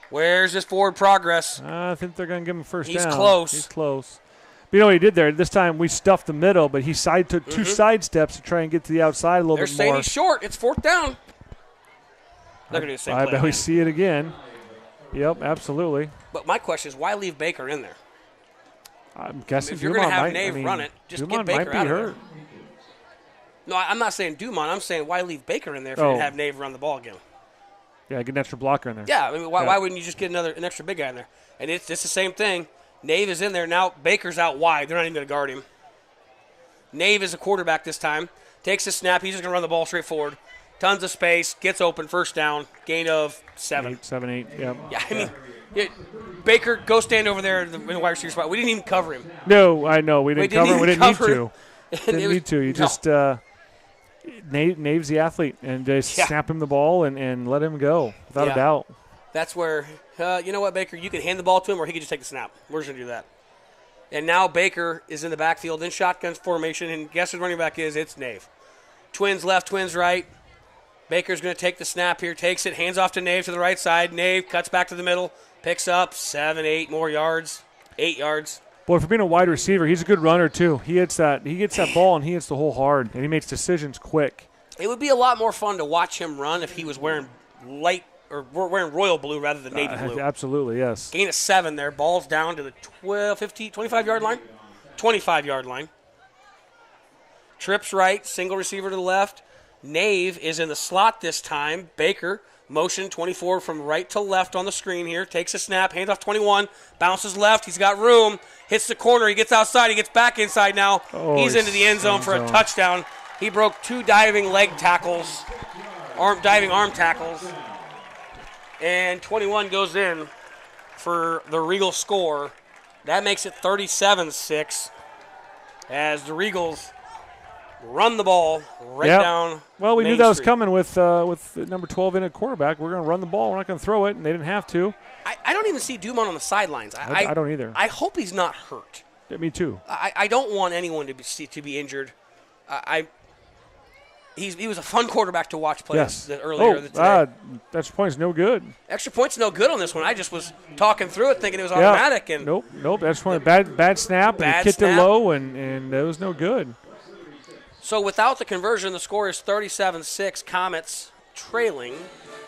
Where's his forward progress?
I think they're going to give him first
He's
down.
close.
He's close. But you know what he did there? This time we stuffed the middle, but he took 2 side steps to try and get to the outside a little
They're
bit
saying
more.
he's short. It's 4th down. They're going to do the same
I
play
bet we
again.
see it again. Yep, absolutely.
But my question is, why leave Baker in there?
I'm guessing
If you're going to
Dumont
have Nave run it, just
Dumont
get
might
Baker
be
out of
hurt.
there. No, I'm not saying Dumont. I'm saying why leave Baker in there if you're going to have Nave run the ball again?
Yeah, get an extra blocker in there.
Yeah, I mean, why wouldn't you just get an extra big guy in there? And it's the same thing. Nave is in there. Now Baker's out wide. They're not even going to guard him. Nave is a quarterback this time. Takes a snap. He's just going to run the ball straight forward. Tons of space. Gets open. First down. Gain of 7.
8. Yep.
Yeah, I mean, Baker, go stand over there in the wide receiver spot. We didn't even cover him.
No, I know. We didn't cover him. We didn't need
cover
to.
him.
Didn't need to. You just Nave's the athlete, and just snap him the ball and let him go without a doubt.
That's where, you know what, Baker, you could hand the ball to him or he could just take the snap. We're just going to do that. And now Baker is in the backfield in shotgun formation, and guess who the running back is? It's Nave. Twins left, twins right. Baker's going to take the snap here, takes it, hands off to Nave to the right side. Nave cuts back to the middle, picks up 7, 8 more yards, 8 yards.
Boy, for being a wide receiver, he's a good runner too. He gets that ball and he hits the hole hard, and he makes decisions quick.
It would be a lot more fun to watch him run if he was wearing wearing royal blue rather than navy blue.
Absolutely, yes.
Gain of 7 there. Ball's down to the 25-yard line. 25-yard line. Trips right, single receiver to the left. Nave is in the slot this time. Baker, motion 24 from right to left on the screen here. Takes a snap, hands off 21, bounces left. He's got room, hits the corner. He gets outside. He gets back inside now. He's into the end zone for a touchdown. He broke 2 diving leg tackles, diving arm tackles. And 21 goes in for the Regal score. That makes it 37-6 as the Regals run the ball down.
Well, we
Main
knew that was
Street.
coming with number 12 in at quarterback. We're going to run the ball. We're not going to throw it, and they didn't have to.
I don't even see Dumont on the sidelines.
I don't either.
I hope he's not hurt.
Me too.
I don't want anyone to be injured. he was a fun quarterback to watch play
Yes.
earlier today.
Extra point's no good.
Extra point's no good on this one. I just was talking through it thinking it was automatic. And
Nope. Extra point. Bad snap.
Bad
And he kicked
snap.
it low, and it was no good.
So without the conversion, the score is 37-6. Comets trailing.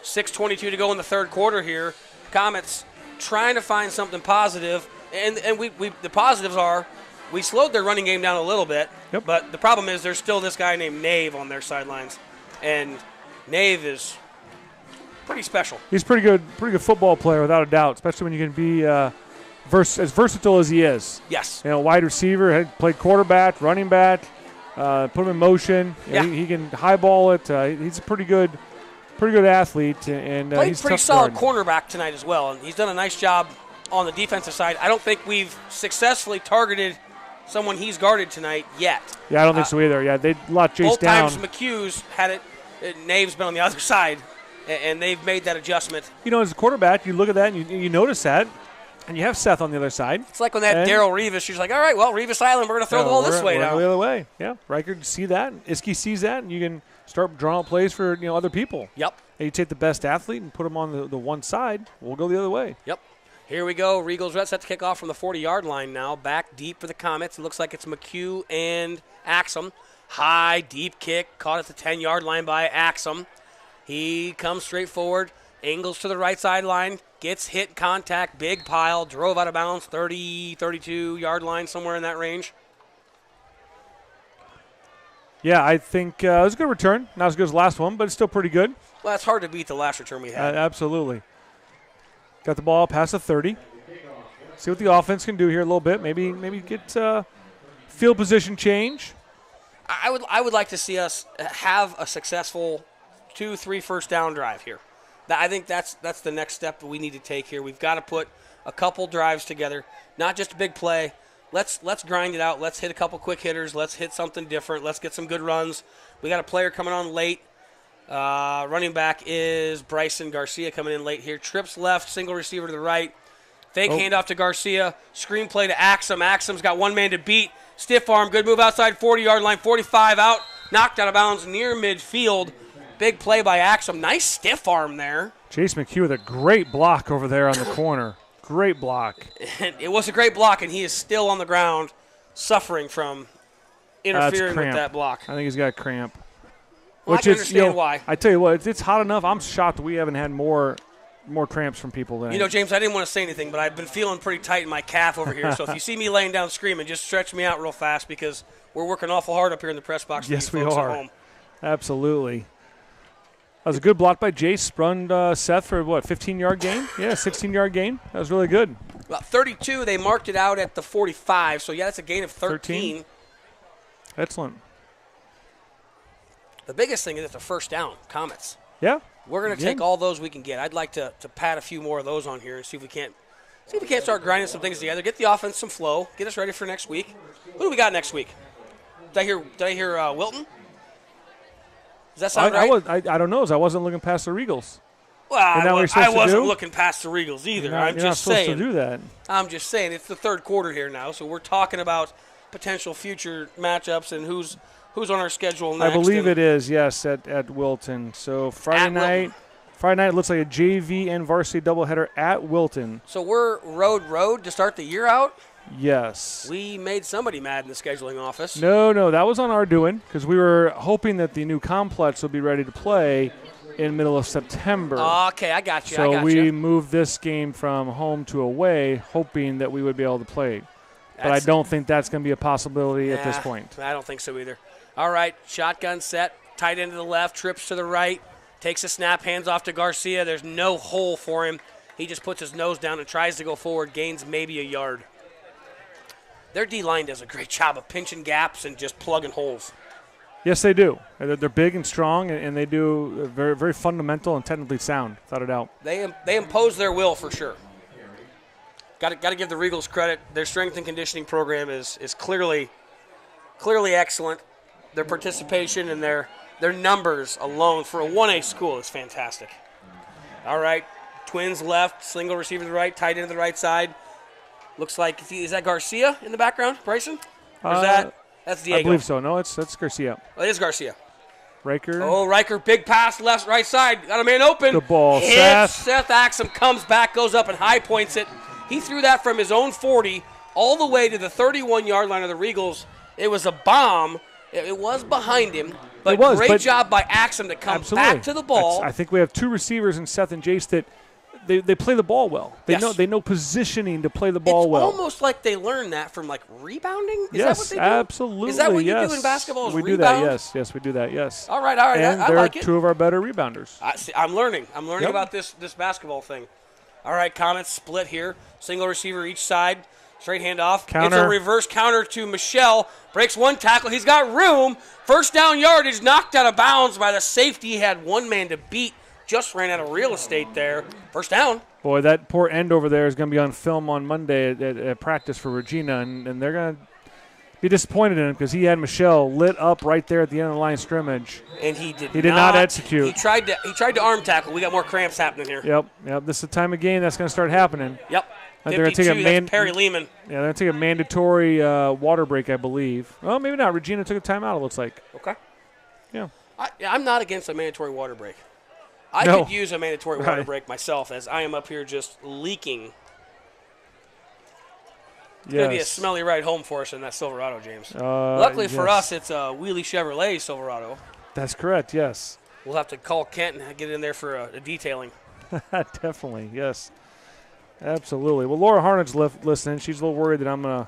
6:22 to go in the third quarter here. Comets trying to find something positive. And the positives are we slowed their running game down a little bit.
Yep.
But the problem is there's still this guy named Nave on their sidelines. And Nave is pretty special.
He's pretty good football player without a doubt, especially when you can be as versatile as he is.
Yes.
Wide receiver, had played quarterback, running back, put him in motion.
Yeah.
He can highball it. He's a pretty good athlete, and
Played
he's
pretty
tough
solid
guard.
cornerback tonight as well. And he's done a nice job on the defensive side. I don't think we've successfully targeted someone he's guarded tonight yet.
Yeah, I don't think so either. Yeah, they locked Jace
Both
down.
times McHugh's had it. Nave's been on the other side, and they've made that adjustment.
As a quarterback, you look at that and you notice that, and you have Seth on the other side.
It's like when that
And-
Darrell Revis, she's like, all right, well, Revis Island, we're going to throw the ball this way
we're
now.
the other way. Yeah, Riker see that. Iskey sees that, and you can start drawing out plays for other people.
Yep,
And you take the best athlete and put him on the one side. We'll go the other way.
yep. Here we go. Regals Red set to kick off from the 40-yard line now. Back deep for the Comets. It looks like it's McHugh and Axum. High, deep kick. Caught at the 10-yard line by Axum. He comes straight forward. Angles to the right sideline. Gets hit, contact, big pile. Drove out of bounds, 30, 32-yard line, somewhere in that range.
Yeah, I think it was a good return. Not as good as the last one, but it's still pretty good.
Well, it's hard to beat the last return we had.
Absolutely. Got the ball past the 30. See what the offense can do here a little bit. Maybe get field position change.
I would like to see us have a successful 2-3 first down drive here. I think that's the next step we need to take here. We've got to put a couple drives together, not just a big play. Let's grind it out. Let's hit a couple quick hitters. Let's hit something different. Let's get some good runs. We got a player coming on late. Running back is Bryson Garcia coming in late here. Trips left, single receiver to the right. Fake handoff to Garcia. Screen play to Axum. Axum's got one man to beat. Stiff arm, good move outside 40-yard line, 45 out. Knocked out of bounds near midfield. Big play by Axum. Nice stiff arm there.
Chase McHugh with a great block over there on the corner. Great block.
And it was a great block, and he is still on the ground suffering from interfering with
cramp.
that block.
I think he's got a cramp.
Well, I can understand why.
I tell you what, it's hot enough. I'm shocked that we haven't had more cramps from people than
James, I didn't want to say anything, but I've been feeling pretty tight in my calf over here. So if you see me laying down screaming, just stretch me out real fast because we're working awful hard up here in the press box.
Yes,
for
we
you folks
are.
At home.
Absolutely. That was a good block by Jace. Sprung Seth for, 15-yard gain? Yeah, 16-yard gain. That was really good.
About 32, they marked it out at the 45. So, yeah, that's a gain of 13.
Excellent.
The biggest thing is it's a first down, Comets.
Yeah.
We're going to take all those we can get. I'd like to pad a few more of those on here and see if we can't start grinding some things together. Get the offense some flow. Get us ready for next week. Who do we got next week? Did I hear Wilton? Does that sound right?
I don't know, as I wasn't looking past the Regals.
Well,
that what you're supposed
I
to
wasn't
do?
looking past the Regals either.
You're
I'm
not
just
supposed
saying.
to do that.
I'm just saying it's the third quarter here now, so we're talking about potential future matchups and who's on our schedule next.
I believe it is, yes, at Wilton. So Friday night it looks like a JV and varsity doubleheader at Wilton.
So we're road to start the year out.
Yes.
We made somebody mad in the scheduling office.
No, that was on our doing because we were hoping that the new complex would be ready to play in the middle of September.
Okay, I got you.
So we moved this game from home to away, hoping that we would be able to play. But I don't think that's going to be a possibility at this point.
I don't think so either. All right, shotgun set, tight end to the left, trips to the right, takes a snap, hands off to Garcia. There's no hole for him. He just puts his nose down and tries to go forward, gains maybe a yard. Their D-line does a great job of pinching gaps and just plugging holes.
Yes, they do. They're big and strong, and they do very, very fundamental and technically sound, without a doubt.
They impose their will for sure. Got to give the Regals credit. Their strength and conditioning program is clearly excellent. Their participation and their numbers alone for a 1A school is fantastic. All right, Twins left, single receiver to the right, tight end to the right side. Looks like, is that Garcia in the background, Bryson? Or is that's Diego?
I believe so. No, that's Garcia.
Oh, it is Garcia.
Riker.
Oh, Riker, big pass, left, right side. Got a man open.
The ball,
Hits.
Seth.
Seth Axum comes back, goes up and high points it. He threw that from his own 40 all the way to the 31-yard line of the Regals. It was a bomb. It was behind him, but great job by Axum to come back to the ball.
I think we have two receivers in Seth and Jace that they play the ball well. They know positioning to play the ball well.
It's almost like they learned that from like rebounding. Is
yes,
that what they do?
Absolutely.
Is that what you do in basketball?
We
rebound?
do that. Yes, we do that. Yes.
All right.
And
I
they're
like it.
two of our better rebounders.
I'm learning.
Yep.
About this basketball thing. All right, Comets split here. Single receiver each side. Straight handoff.
Counter.
It's a reverse counter to Michelle. Breaks one tackle. He's got room. First down yardage knocked out of bounds by the safety. He had one man to beat. Just ran out of real estate there. First down.
Boy, that poor end over there is going to be on film on Monday at practice for Regina, and they're going to be disappointed in him because he had Michelle lit up right there at the end of the line scrimmage.
And he did
not execute.
He tried to arm tackle. We got more cramps happening here.
Yep. This is the time of game that's going to start happening.
Yep.
They're going to take
that's Perry Lehman.
Yeah, they're going to take a mandatory water break, I believe. Well, maybe not. Regina took a timeout, it looks like.
Okay.
Yeah.
I'm not against a mandatory water break. I could use a mandatory water break myself, as I am up here just leaking. It's going to be a smelly ride home for us in that Silverado, James. Luckily for us, it's a Wheelie Chevrolet Silverado.
That's correct, yes.
We'll have to call Kent and get in there for a detailing.
Definitely, yes. Absolutely. Well, Laura Harnage listening. She's a little worried that I'm going to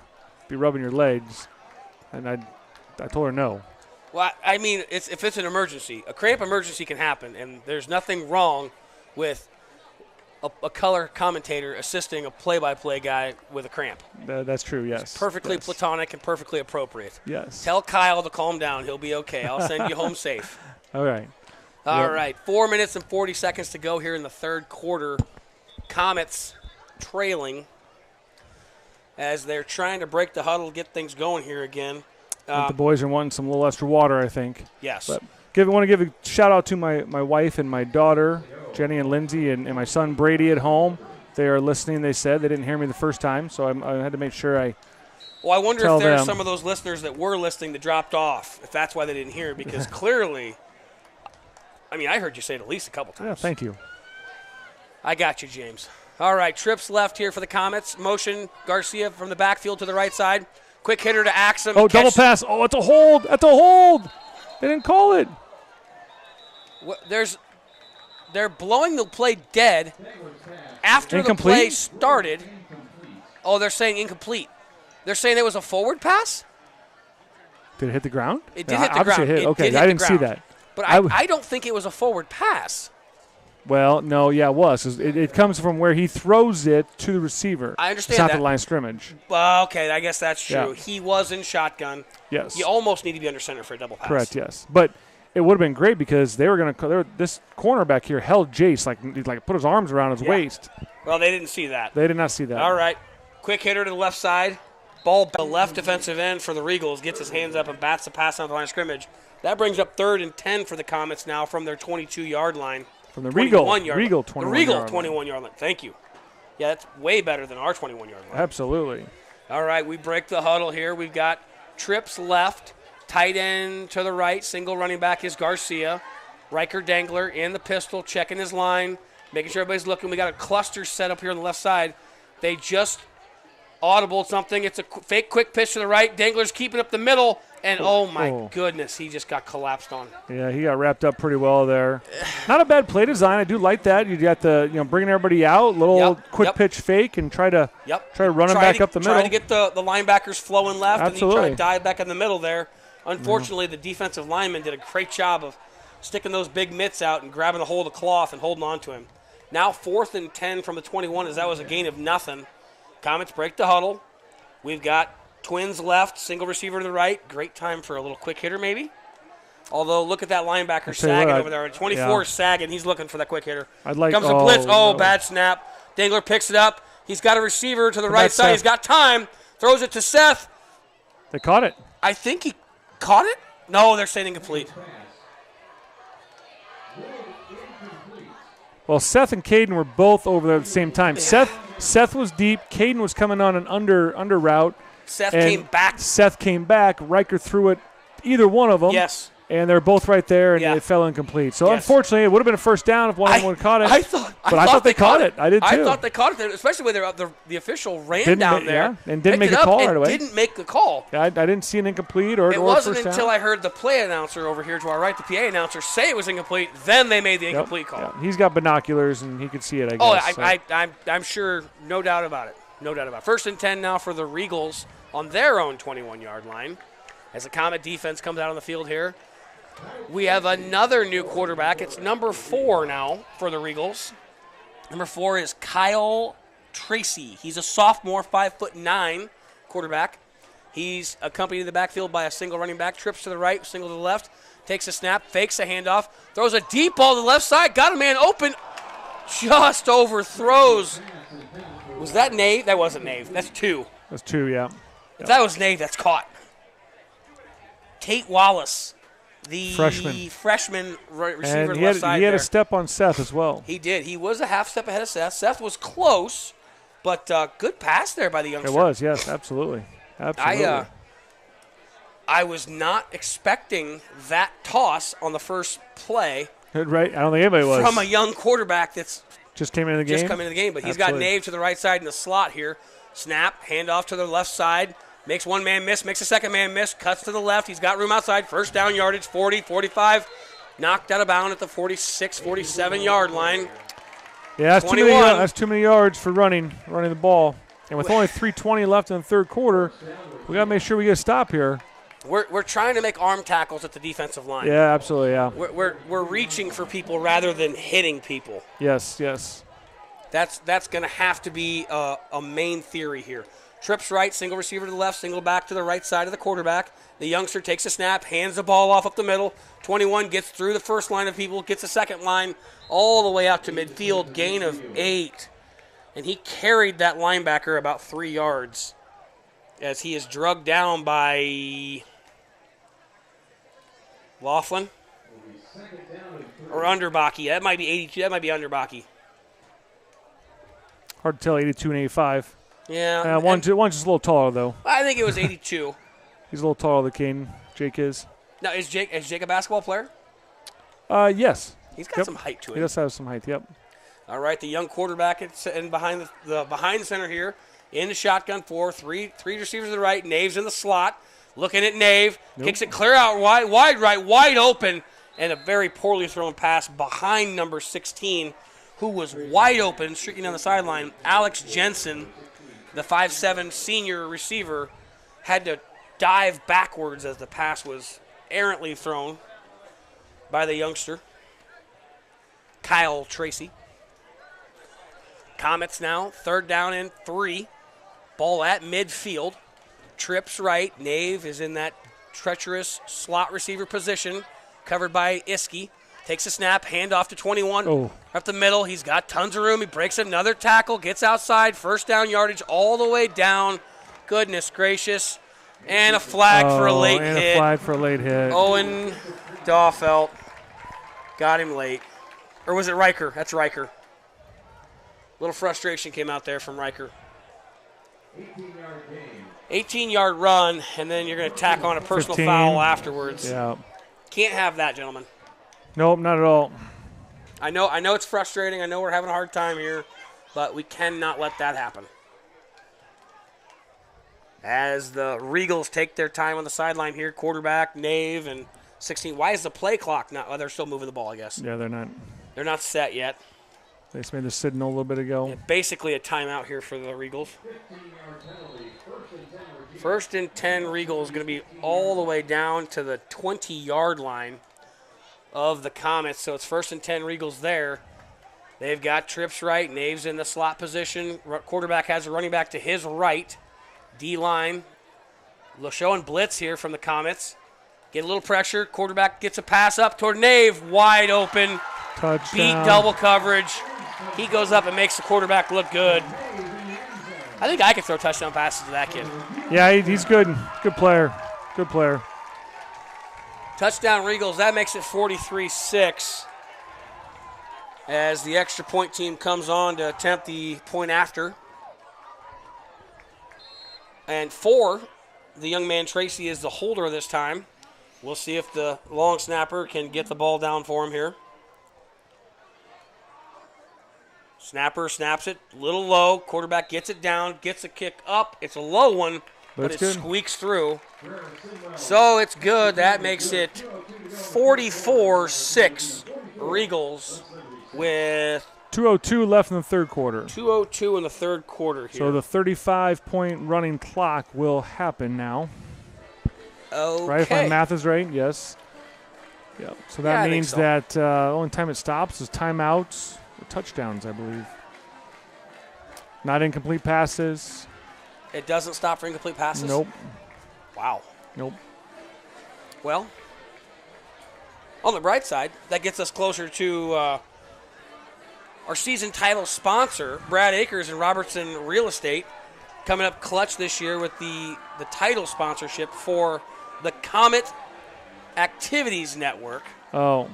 be rubbing your legs. And I told her no.
Well, I mean, if it's an emergency, a cramp emergency can happen, and there's nothing wrong with a color commentator assisting a play-by-play guy with a cramp.
That's true, yes.
It's perfectly platonic and perfectly appropriate.
Yes.
Tell Kyle to calm down. He'll be okay. I'll send you home safe.
All right.
All right. 4 minutes and 40 seconds to go here in the third quarter. Comets trailing as they're trying to break the huddle, get things going here again.
The boys are wanting some little extra water, I think.
Yes.
But want to give a shout-out to my wife and my daughter, Jenny and Lindsay, and my son Brady at home. They are listening, they said. They didn't hear me the first time, so I had to make sure I
Well, I wonder if there are some of those listeners that were listening that dropped off, if that's why they didn't hear, because clearly, I mean, I heard you say it at least a couple times.
Yeah, thank you.
I got you, James. All right, trips left here for the Comets. Motion, Garcia from the backfield to the right side. Quick hitter to Axum.
Oh, double pass. Oh, it's a hold. That's a hold. They didn't call it.
They're blowing the play dead after the play started. Oh, they're saying incomplete. They're saying it was a forward pass?
Did it hit the ground?
It did hit the ground.
Okay, I didn't see that.
But I don't think it was a forward pass.
Well, no, yeah, it was. It comes from where he throws it to the receiver.
I understand
it's not
that.
the line of scrimmage.
Well, okay, I guess that's true.
Yeah.
He was in shotgun.
Yes.
You almost need to be under center for a double pass.
Correct, yes. But it would have been great because they were going to – this cornerback here held Jace, like put his arms around his waist.
Well, they didn't see that.
They did not see that.
All right. Quick hitter to the left side. Ball the left defensive end for the Regals. Gets his hands up and bats the pass on the line of scrimmage. That brings up 3rd and 10 for the Comets now from their 22-yard line.
From the Regal 21-yard
line. Thank you. Yeah, that's way better than our 21-yard line.
Absolutely.
All right, we break the huddle here. We've got trips left, tight end to the right. Single running back is Garcia. Riker Dangler in the pistol, checking his line, making sure everybody's looking. We got a cluster set up here on the left side. They just audibled something. It's a fake quick pitch to the right. Dangler's keeping up the middle. And, oh, my goodness, he just got collapsed on.
Yeah, he got wrapped up pretty well there. Not a bad play design. I do like that. You got the, bringing everybody out, quick pitch fake, and try to run him back up the middle.
Try to get the linebackers flowing left,
Absolutely.
and he tried to dive back in the middle there. Unfortunately, the defensive lineman did a great job of sticking those big mitts out and grabbing a hold of cloth and holding on to him. Now 4th and 10 from the 21, as that was a gain of nothing. Comets break the huddle. We've got Twins left, single receiver to the right. Great time for a little quick hitter maybe. Although, look at that linebacker sagging over there. 24 is sagging. He's looking for that quick hitter. Comes a blitz. Bad snap. Dangler picks it up. He's got a receiver to the right side. He's got time. Throws it to Seth.
They caught it.
I think he caught it? No, they're saying incomplete.
Well, Seth and Caden were both over there at the same time.
Yeah.
Seth was deep. Caden was coming on an under route.
Seth came back.
Seth came back. Riker threw it, either one of them.
Yes.
and they're both right there, and
Yeah.
it fell incomplete. So
Yes.
unfortunately, it would have been a first down if one of them would have caught it.
I thought
they caught it. I did too.
I thought they caught it, especially when the official ran
Didn't
down
ma-
there
yeah, and didn't
picked
make
it
a
up,
call
and
right away.
Didn't make the call.
I didn't see an incomplete or
It
or
wasn't
first
until
down.
I heard the play announcer over here to our right, the PA announcer, say it was incomplete. Then they made the
Yep,
incomplete call.
yeah. He's got binoculars and he could see it. I
Oh,
guess. so.
I'm sure, no doubt about it. No doubt about it. 1st and 10 now for the Regals on their own 21-yard line. As the Comet defense comes out on the field here, we have another new quarterback. It's number 4 now for the Regals. Number 4 is Kyle Tracy. He's a sophomore, 5'9" quarterback. He's accompanied in the backfield by a single running back. Trips to the right, single to the left. Takes a snap, fakes a handoff, throws a deep ball to the left side. Got a man open. Just overthrows. Was that Nave? That wasn't Nave. That's 2.
That's 2, yeah.
If that was Nave, that's caught. Tate Wallace, the freshman receiver
And
on the
he
left side
he had
there.
a step on Seth as well.
He did. He was a half step ahead of Seth. Seth was close, but good pass there by the youngster.
It was, yes, absolutely. Absolutely.
I was not expecting that toss on the first play
Right? I don't think anybody was.
from a young quarterback that's
just came into the game.
just come into the game. But he's got
Absolutely.
Nave to the right side in the slot here. Snap, handoff to the left side. Makes one man miss, makes a second man miss, cuts to the left. He's got room outside. First down yardage, 40, 45. Knocked out of bounds at the 46, 47-yard line.
Yeah, that's too many
21.
yards for running the ball. And with only 3:20 left in the third quarter, we got to make sure we get a stop here.
We're trying to make arm tackles at the defensive line.
Yeah, absolutely, yeah.
We're reaching for people rather than hitting people.
Yes.
That's going to have to be a main theory here. Trips right, single receiver to the left, single back to the right side of the quarterback. The youngster takes a snap, hands the ball off up the middle. 21 gets through the first line of people, gets the second line all the way out to midfield, gain of 8. And he carried that linebacker about 3 yards as he is drugged down by Laughlin or Underbaki. That might be 82. That might be Underbaki.
Hard to tell, 82 and 85.
Yeah.
One's just a little taller, though.
I think it was 82.
He's a little taller than Caden. Jake is.
Now, is Jake a basketball player?
Yes.
He's got some height to
He
him.
does have some height, yep.
All right, the young quarterback in behind the behind center here in the shotgun for three receivers to the right. Nave's in the slot, looking at Nave, kicks it clear out wide right, wide open, and a very poorly thrown pass behind number 16, who was wide open, streaking down the sideline. Alex Jensen, the 5'7" senior receiver, had to dive backwards as the pass was errantly thrown by the youngster, Kyle Tracy. Comets now, 3rd down and 3. Ball at midfield. Trips right. Nave is in that treacherous slot receiver position, covered by Iskey. Takes a snap, hand off to 21.
Oh.
Up the middle, he's got tons of room. He breaks another tackle, gets outside, first down yardage all the way down. Goodness gracious. And a flag for a late
and
hit.
a flag for a late hit.
Owen Daufelt got him late. Or was it Riker? That's Riker. Little frustration came out there from Riker. 18-yard run, and then you're going to tack on a personal
15.
foul afterwards.
Yeah.
Can't have that, gentlemen.
Nope, not at all.
I know it's frustrating. I know we're having a hard time here, but we cannot let that happen. As the Regals take their time on the sideline here, quarterback, Nave, and 16. Why is the play clock not? Oh, they're still moving the ball, I guess.
Yeah, they're not.
They're not set yet.
They just made the signal a little bit ago.
Yeah, basically a timeout here for the Regals. 1st and 10 Regals is going to be all the way down to the 20-yard line of the Comets. So it's 1st and 10 Regals there. They've got Trips right. Nave's in the slot position. Quarterback has a running back to his right. D-line. Showing blitz here from the Comets. Get a little pressure. Quarterback gets a pass up toward Nave. Wide open.
Touchdown.
Beat double coverage. He goes up and makes the quarterback look good. I think I could throw touchdown passes to that kid.
Yeah, he's good. Good player. Good player.
Touchdown Regals. That makes it 43-6 as the extra point team comes on to attempt the point after. And for the young man Tracy is the holder this time. We'll see if the long snapper can get the ball down for him here. Snapper snaps it a little low. Quarterback gets it down, gets a kick up. It's a low one, but it squeaks through. So it's good. That makes it 44-6 Regals with
2:02 left in the third quarter.
2:02 in the third quarter here.
So the 35-point running clock will happen now.
Okay.
Right, if my math is right, yes. Yeah. So that means that the only time it stops is timeouts or touchdowns, I believe. Not incomplete passes.
It doesn't stop for incomplete passes?
Nope.
Wow.
Nope.
Well, on the bright side, that gets us closer to our season title sponsor, Brad Akers and Robertson Real Estate, coming up clutch this year with the title sponsorship for the Comet Activities Network.
Oh,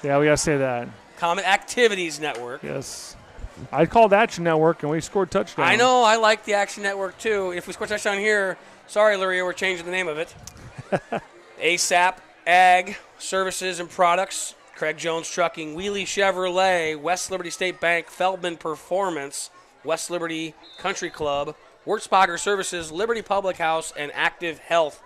yeah, we got to say that.
Comet Activities Network.
Yes. I called Action Network, and we scored touchdowns.
I know. I like the Action Network, too. If we score touchdown here, sorry, Luria, we're changing the name of it. ASAP Ag Services and Products, Craig Jones Trucking, Wheelie Chevrolet, West Liberty State Bank, Feldman Performance, West Liberty Country Club, Wurtzbacher Services, Liberty Public House, and Active Health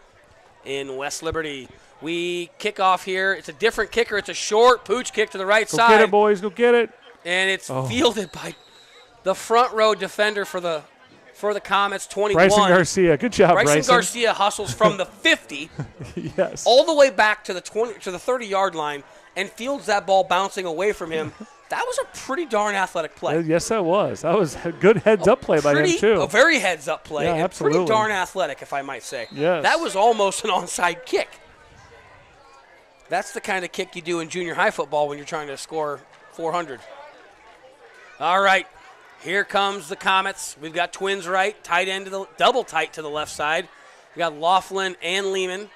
in West Liberty. We kick off here. It's a different kicker. It's a short pooch kick to the right side.
Go get it, boys. Go get it.
And it's fielded by the front row defender for the Comets, 21.
Bryson Garcia. Good job, Bryson.
Bryson Garcia hustles from the 50
yes.
all the way back to the 30-yard line and fields that ball bouncing away from him. That was a pretty darn athletic play.
Yes, that was. That was a good heads-up play by him, too.
A very heads-up play.
Yeah,
and
absolutely.
Pretty darn athletic, if I might say.
Yes.
That was almost an onside kick. That's the kind of kick you do in junior high football when you're trying to score 400. All right. Here comes the Comets. We've got twins right, tight end to the double tight to the left side. We got Laughlin and Lehman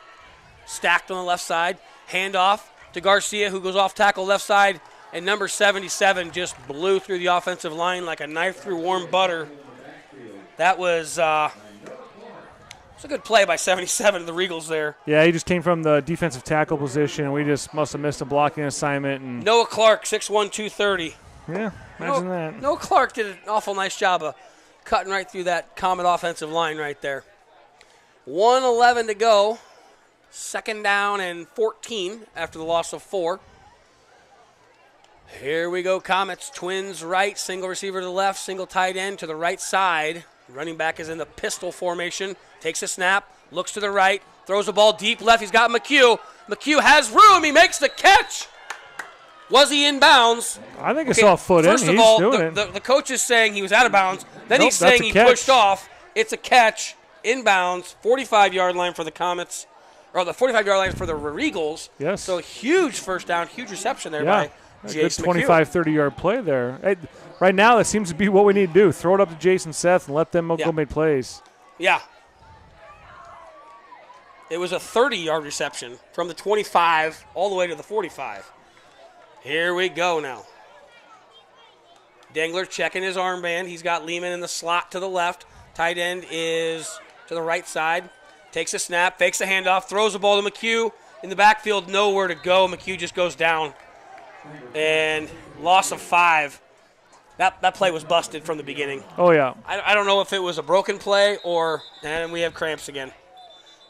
stacked on the left side. Handoff to Garcia, who goes off tackle left side, and number 77 just blew through the offensive line like a knife through warm butter. That was a good play by 77 of the Regals there.
Yeah, he just came from the defensive tackle position. We just must have missed a blocking assignment. And
Noah Clark, 6'1", 230.
Yeah, imagine that.
Noah Clark did an awful nice job of cutting right through that Comet offensive line right there. 1:11 to go. Second down and 14 after the loss of 4. Here we go, Comets. Twins right, single receiver to the left, single tight end to the right side. Running back is in the pistol formation. Takes a snap, looks to the right, throws the ball deep left. He's got McHugh. McHugh has room. He makes the catch. Was he in bounds?
I think I saw a foot in.
First of all,
doing it.
The coach is saying he was out of bounds. Then
Nope,
he's saying he
catch.
pushed off. It's a catch, inbounds, 45-yard line for the Comets, or the 45-yard line for the Regals.
Yes.
So huge first down, huge reception there
Yeah.
by
Good
Jason
25, 30-yard play there. Hey, right now, that seems to be what we need to do. Throw it up to Jason Seth and let them go make plays.
Yeah. It was a 30-yard reception from the 25 all the way to the 45. Here we go now. Dangler checking his armband. He's got Lehman in the slot to the left. Tight end is to the right side. Takes a snap, fakes a handoff, throws the ball to McHugh. In the backfield, nowhere to go. McHugh just goes down. And loss of 5. That play was busted from the beginning.
Oh, yeah.
I don't know if it was a broken play and we have cramps again.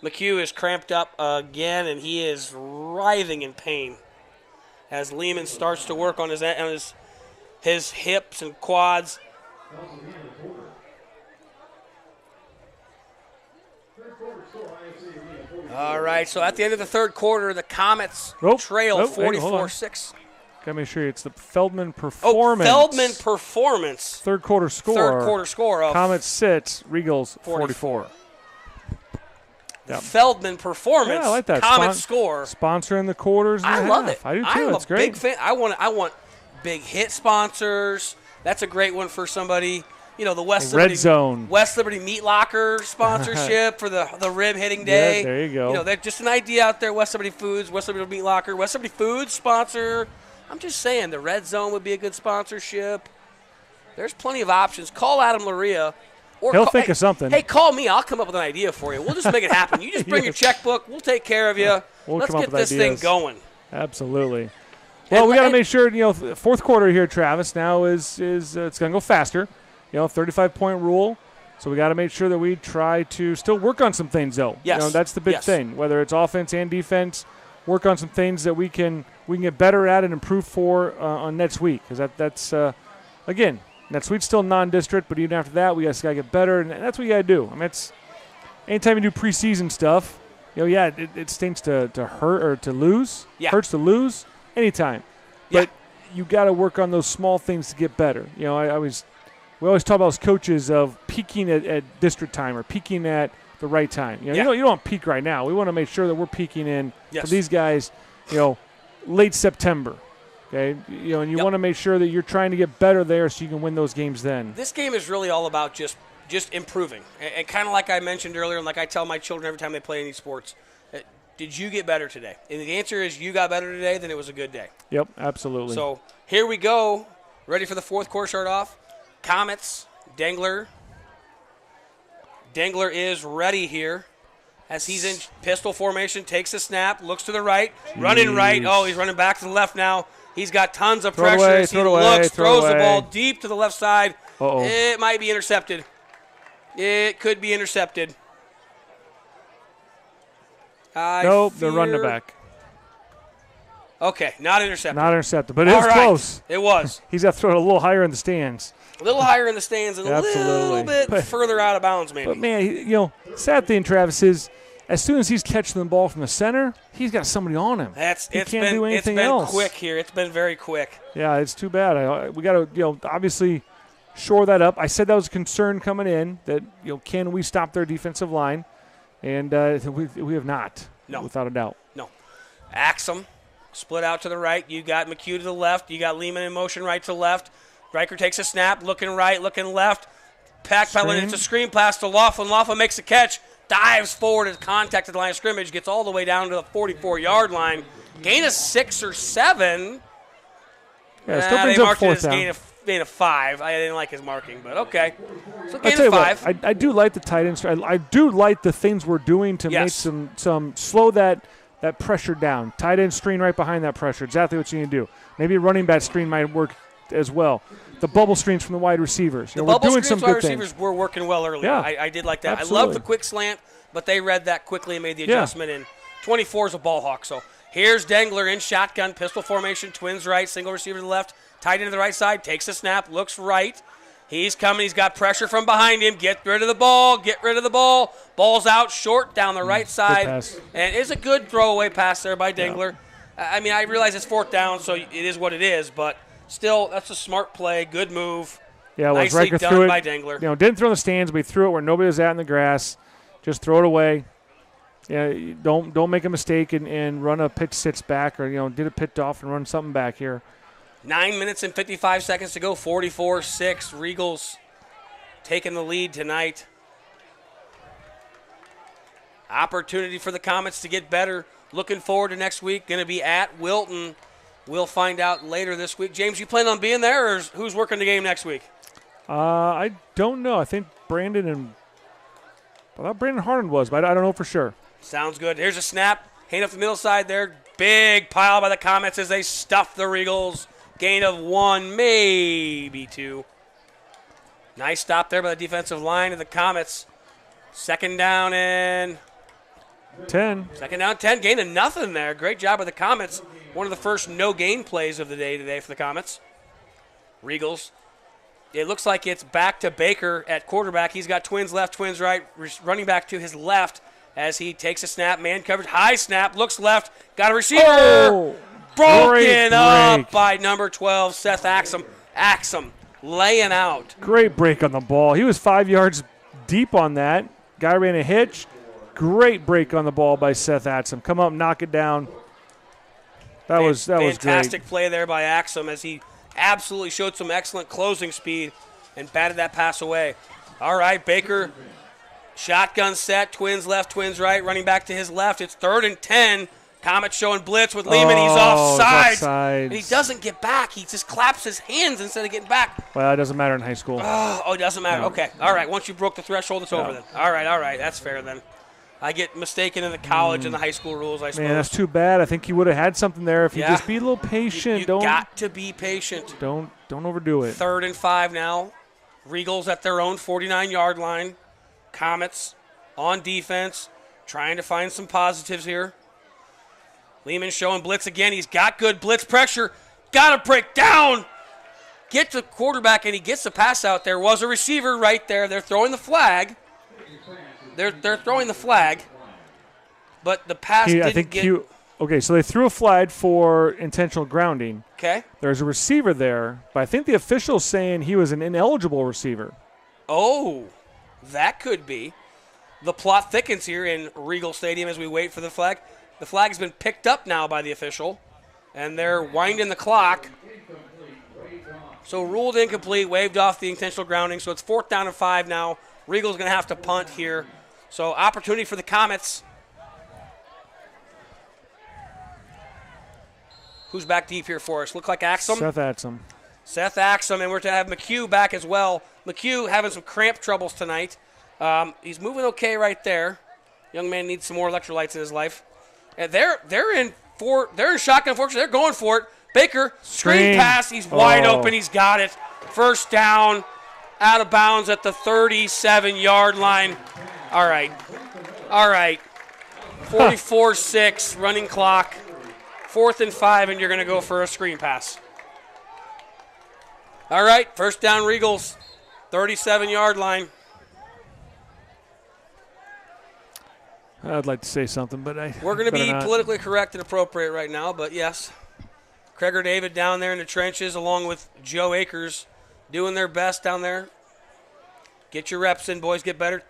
McHugh is cramped up again, and he is writhing in pain as Lehman starts to work on his hips and quads. All right, so at the end of the third quarter, the Comets trail 44-6.
Got to make sure it's the Feldman Performance.
Feldman Performance.
Third quarter score.
Third quarter score of
Comets 6, Regals 44.
The Feldman Performance.
Yeah, I like that.
Comet score.
Sponsoring the quarters.
I love it.
I do too.
I'm
It's
a
great.
big fan. I want big hit sponsors. That's a great one for somebody. You know, the West Liberty Meat Locker sponsorship for the rib hitting day.
Yeah, there you go.
You know, that's just an idea out there. West Liberty Foods, West Liberty Meat Locker, West Liberty Foods sponsor. I'm just saying the Red Zone would be a good sponsorship. There's plenty of options. Call Adam Luria.
He'll think of something.
Hey, call me. I'll come up with an idea for you. We'll just make it happen. You just bring your checkbook. We'll take care of you.
We'll
Let's
come up
get
with
this
ideas.
thing going.
Absolutely. Well, we got to
and-
make sure, fourth quarter here, Travis, now is it's going to go faster. 35-point rule. So we got to make sure that we try to still work on some things, though.
Yes.
That's the big
Yes.
thing. Whether it's offense and defense, work on some things that we can get better at and improve for on next week. Because that's again, next week's still non-district, but even after that, we got to get better, and that's what you got to do. I mean, it's anytime you do preseason stuff, it stinks to hurt or to lose.
Yeah.
Hurts to lose anytime.
Yeah.
But you got to work on those small things to get better. We always talk about as coaches of peaking at district time or peaking at the right time. You don't want to peak right now. We want to make sure that we're peaking in for these guys, late September. Okay, and you want to make sure that you're trying to get better there so you can win those games then.
This game is really all about just improving. And kind of like I mentioned earlier, and like I tell my children every time they play any sports, did you get better today? And the answer is you got better today, then it was a good day.
Yep, absolutely.
So here we go. Ready for the fourth quarter start off. Comets, Dengler. Dengler is ready here as he's in pistol formation, takes a snap, looks to the right, running right. Oh, he's running back to the left now. He's got tons of pressure as he looks, throws the ball deep to the left side.
Uh-oh.
It might be intercepted. It could be intercepted.
Nope, they're running it back.
Okay, not intercepted.
Not intercepted, but it was
All right.
close.
It was.
He's got to throw it a little higher in the stands.
A little higher in the stands and a little bit further out of bounds maybe.
But, man, sad thing, Travis, is as soon as he's catching the ball from the center, he's got somebody on him.
It's
can't do anything else.
Quick here. It's been very quick.
Yeah, it's too bad. We got to, obviously shore that up. I said that was a concern coming in, that, can we stop their defensive line? And we have not, without a doubt.
No. Axum, split out to the right. You got McHugh to the left. You got Lehman in motion right to left. Riker takes a snap, looking right, looking left. Backpedaling, it's a screen pass to Laughlin. Laughlin makes a catch, dives forward at contact at the line of scrimmage, gets all the way down to the 44-yard line. Gain of 6 or 7.
Yeah, still brings up fourth down.
Gain of 5. I didn't like his marking, but okay. So
I'll
gain
tell
of
you
5.
what, I do like the tight ends. I do like the things we're doing to make some slow that pressure down. Tight end screen right behind that pressure. Exactly what you need to do. Maybe a running back screen might work as well. The bubble screens from the wide receivers.
The
we're
bubble
doing
screens
some
from wide
good
receivers
things.
were working well earlier.
Yeah,
I did like that.
absolutely.
I love the quick slant, but they read that quickly and made the adjustment. And 24 is a ball hawk. So here's Dengler in shotgun, pistol formation, twins right, single receiver to the left, tight end to the right side, takes a snap, looks right. He's coming. He's got pressure from behind him. Get rid of the ball. Get rid of the ball. Ball's out short down the right side. And it's a good throwaway pass there by Dengler. Yeah. I mean, I realize it's fourth down, so it is what it is. But still, that's a smart play. Good move.
Yeah, well,
nicely
Riker
done
threw it,
by Dengler.
Didn't throw in the stands, but he threw it where nobody was at in the grass. Just throw it away. Yeah, don't make a mistake and run a pitch sits back or get it picked off and run something back here.
9 minutes and 55 seconds to go. 44-6. Regals taking the lead tonight. Opportunity for the Comets to get better. Looking forward to next week. Going to be at Wilton. We'll find out later this week. James, you plan on being there, or who's working the game next week?
I don't know. I think Brandon Harden was, but I don't know for sure.
Sounds good. Here's a snap. Hand up the middle side there. Big pile by the Comets as they stuff the Regals. Gain of 1, maybe 2. Nice stop there by the defensive line of the Comets. Second down and
10.
Second down, 10. Gain of nothing there. Great job by the Comets. One of the first no-gain plays of the day today for the Comets. Regals. It looks like it's back to Baker at quarterback. He's got twins left, twins right. Running back to his left as he takes a snap. Man coverage. High snap. Looks left. Got a receiver.
Oh,
broken up by number 12, Seth Axum. Axum laying out.
Great break on the ball. He was 5 yards deep on that. Guy ran a hitch. Great break on the ball by Seth Axum. Come up, knock it down. That was great.
Fantastic play there by Axum as he absolutely showed some excellent closing speed and batted that pass away. All right, Baker, shotgun set, twins left, twins right, running back to his left. It's 3rd and 10. Comet showing blitz with Lehman. He's offsides. And he doesn't get back. He just claps his hands instead of getting back.
Well, it doesn't matter in high school.
Oh, it doesn't matter.
No.
Okay. All right. Once you broke the threshold, it's over then. All right. That's fair then. I get mistaken in the college and the high school rules, I suppose.
Man, that's too bad. I think he would have had something there if you
Yeah.
just be a little patient.
You
don't
got to be patient.
don't overdo it.
3rd and 5 now. Regals at their own 49-yard line. Comets on defense, trying to find some positives here. Lehman showing blitz again. He's got good blitz pressure. Got to break down. Get to quarterback, and he gets the pass out. There was a receiver right there. They're throwing the flag. They're throwing the flag, but the pass didn't get.
Okay, so they threw a flag for intentional grounding.
Okay.
There's a receiver there, but I think the official's saying he was an ineligible receiver.
Oh, that could be. The plot thickens here in Regal Stadium as we wait for the flag. The flag has been picked up now by the official, and they're winding the clock. So ruled incomplete, waved off the intentional grounding. So it's 4th down and 5 now. Regal's going to have to punt here. So opportunity for the Comets. Who's back deep here for us? Look like Axum. Seth Axum, and we're to have McHugh back as well. McHugh having some cramp troubles tonight. He's moving okay right there. Young man needs some more electrolytes in his life. And they're in shotgun fortune. They're going for it. Baker, screen pass. He's wide open. He's got it. 1st down, out of bounds at the 37-yard line. All right. 44-6, running clock. 4th and 5, and you're going to go for a screen pass. All right, 1st down, Regals, 37-yard line.
I'd like to say something, but
We're going to be politically correct and appropriate right now, but yes. Craig David down there in the trenches along with Joe Akers doing their best down there. Get your reps in, boys. Get better.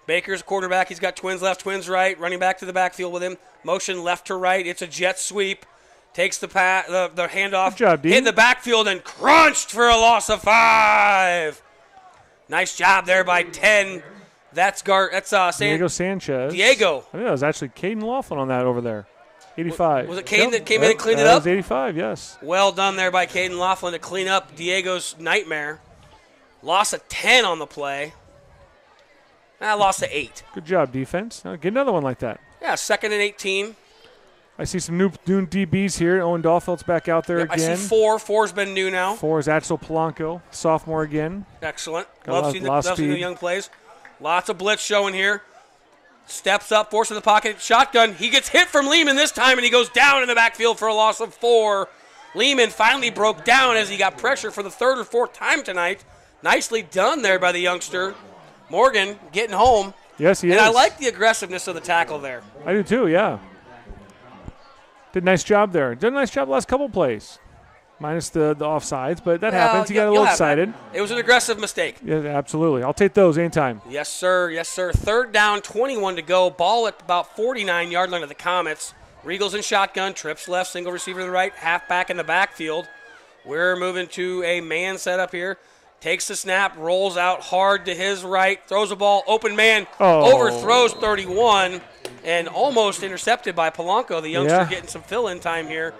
Baker's quarterback. He's got twins left, twins right. Running back to the backfield with him. Motion left to right. It's a jet sweep. Takes the handoff.
Good job, Dean.
Hit the backfield and crunched for a loss of 5. Nice job there by 10. That's
Diego Sanchez.
Diego.
I think that was actually Caden Laughlin on that over there. 85.
Was it Caden that came in and cleaned it up?
That was 85, yes.
Well done there by Caden Laughlin to clean up Diego's nightmare. Loss of 10 on the play. Loss of 8.
Good job, defense. Get another one like that.
Yeah, 2nd and 18.
I see some new DBs here. Owen Dahlfeld's back out there again.
I see 4. 4's been new now.
4 is Axel Polanco, sophomore again.
Excellent.
Got
Love seeing the young plays. Lots of blitz showing here. Steps up, forced in the pocket, shotgun. He gets hit from Lehman this time, and he goes down in the backfield for a loss of 4. Lehman finally broke down as he got pressure for the 3rd or 4th time tonight. Nicely done there by the youngster. Morgan getting home.
Yes, he is.
And I like the aggressiveness of the tackle there.
I do too, yeah. Did a nice job there. Did a nice job the last couple plays. Minus the offsides, but that happens. You got a little excited.
It was an aggressive mistake.
Yeah, absolutely. I'll take those anytime.
Yes, sir. Yes, sir. 3rd down, 21 to go. Ball at about 49-yard line of the Comets. Regals in shotgun. Trips left, single receiver to the right. Halfback in the backfield. We're moving to a man setup here. Takes the snap, rolls out hard to his right, throws the ball, open man, overthrows 31, and almost intercepted by Polanco, the youngster getting some fill-in time here.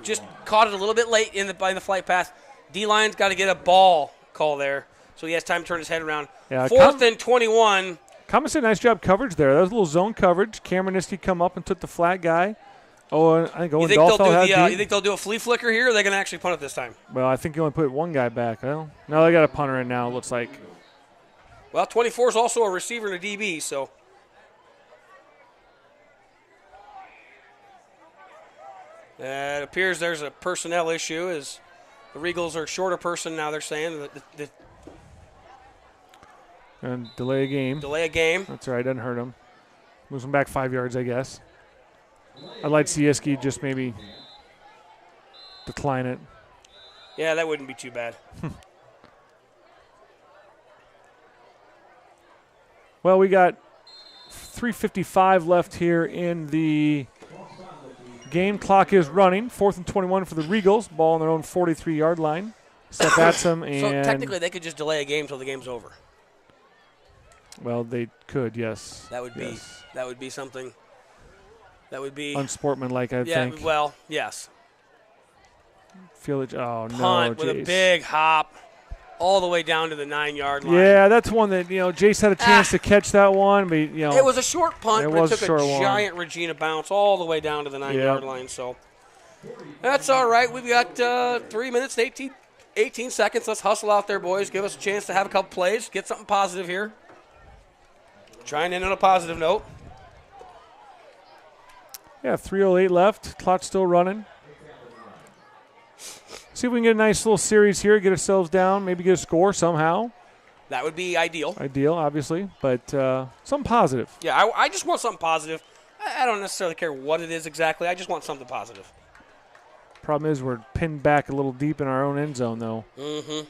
Just caught it a little bit late in the flight path. D-line's got to get a ball call there, so he has time to turn his head around.
Yeah,
4th and 21.
Comets did a nice job coverage there. That was a little zone coverage. Cameron Niski come up and took the flat guy. I think Owen Dahlfeld had
you think they'll do a flea flicker here, or are they going to actually punt it this time?
Well, I think you only put one guy back. Well, no, they got a punter in now, it looks like.
Well, 24 is also a receiver and a DB, so. It appears there's a personnel issue as the Regals are short a person now, they're saying.
And delay a game.
Delay a game.
That's all right, doesn't hurt him. Moves him back 5 yards, I guess. I'd like Sieski just maybe decline it.
Yeah, that wouldn't be too bad.
Well, we got 3:55 left here in the game. Clock is running. 4th and 21 for the Regals. Ball on their own 43-yard line. Step at them and.
So technically, they could just delay a game until the game's over.
Well, they could, yes.
That would be something. That would be
unsportsmanlike, I think.
Yeah, well, yes.
Feel it. Oh, no.
Punt with a big hop. all the way down to the 9-yard line.
Yeah, that's one that, Jace had a chance to catch that one, but,
It was a short punt, but it took a
one.
giant Regina bounce all the way down to the 9-yard line. So that's all right. We've got 3 minutes, 18 seconds. Let's hustle out there, boys. Give us a chance to have a couple plays, get something positive here. Try and end on a positive note.
Yeah, 3:08 left. Clock still running. See if we can get a nice little series here, get ourselves down, maybe get a score somehow.
That would be ideal.
Ideal, obviously, but something positive.
Yeah, I just want something positive. I don't necessarily care what it is exactly. I just want something positive.
Problem is we're pinned back a little deep in our own end zone, though.
Mm-hmm.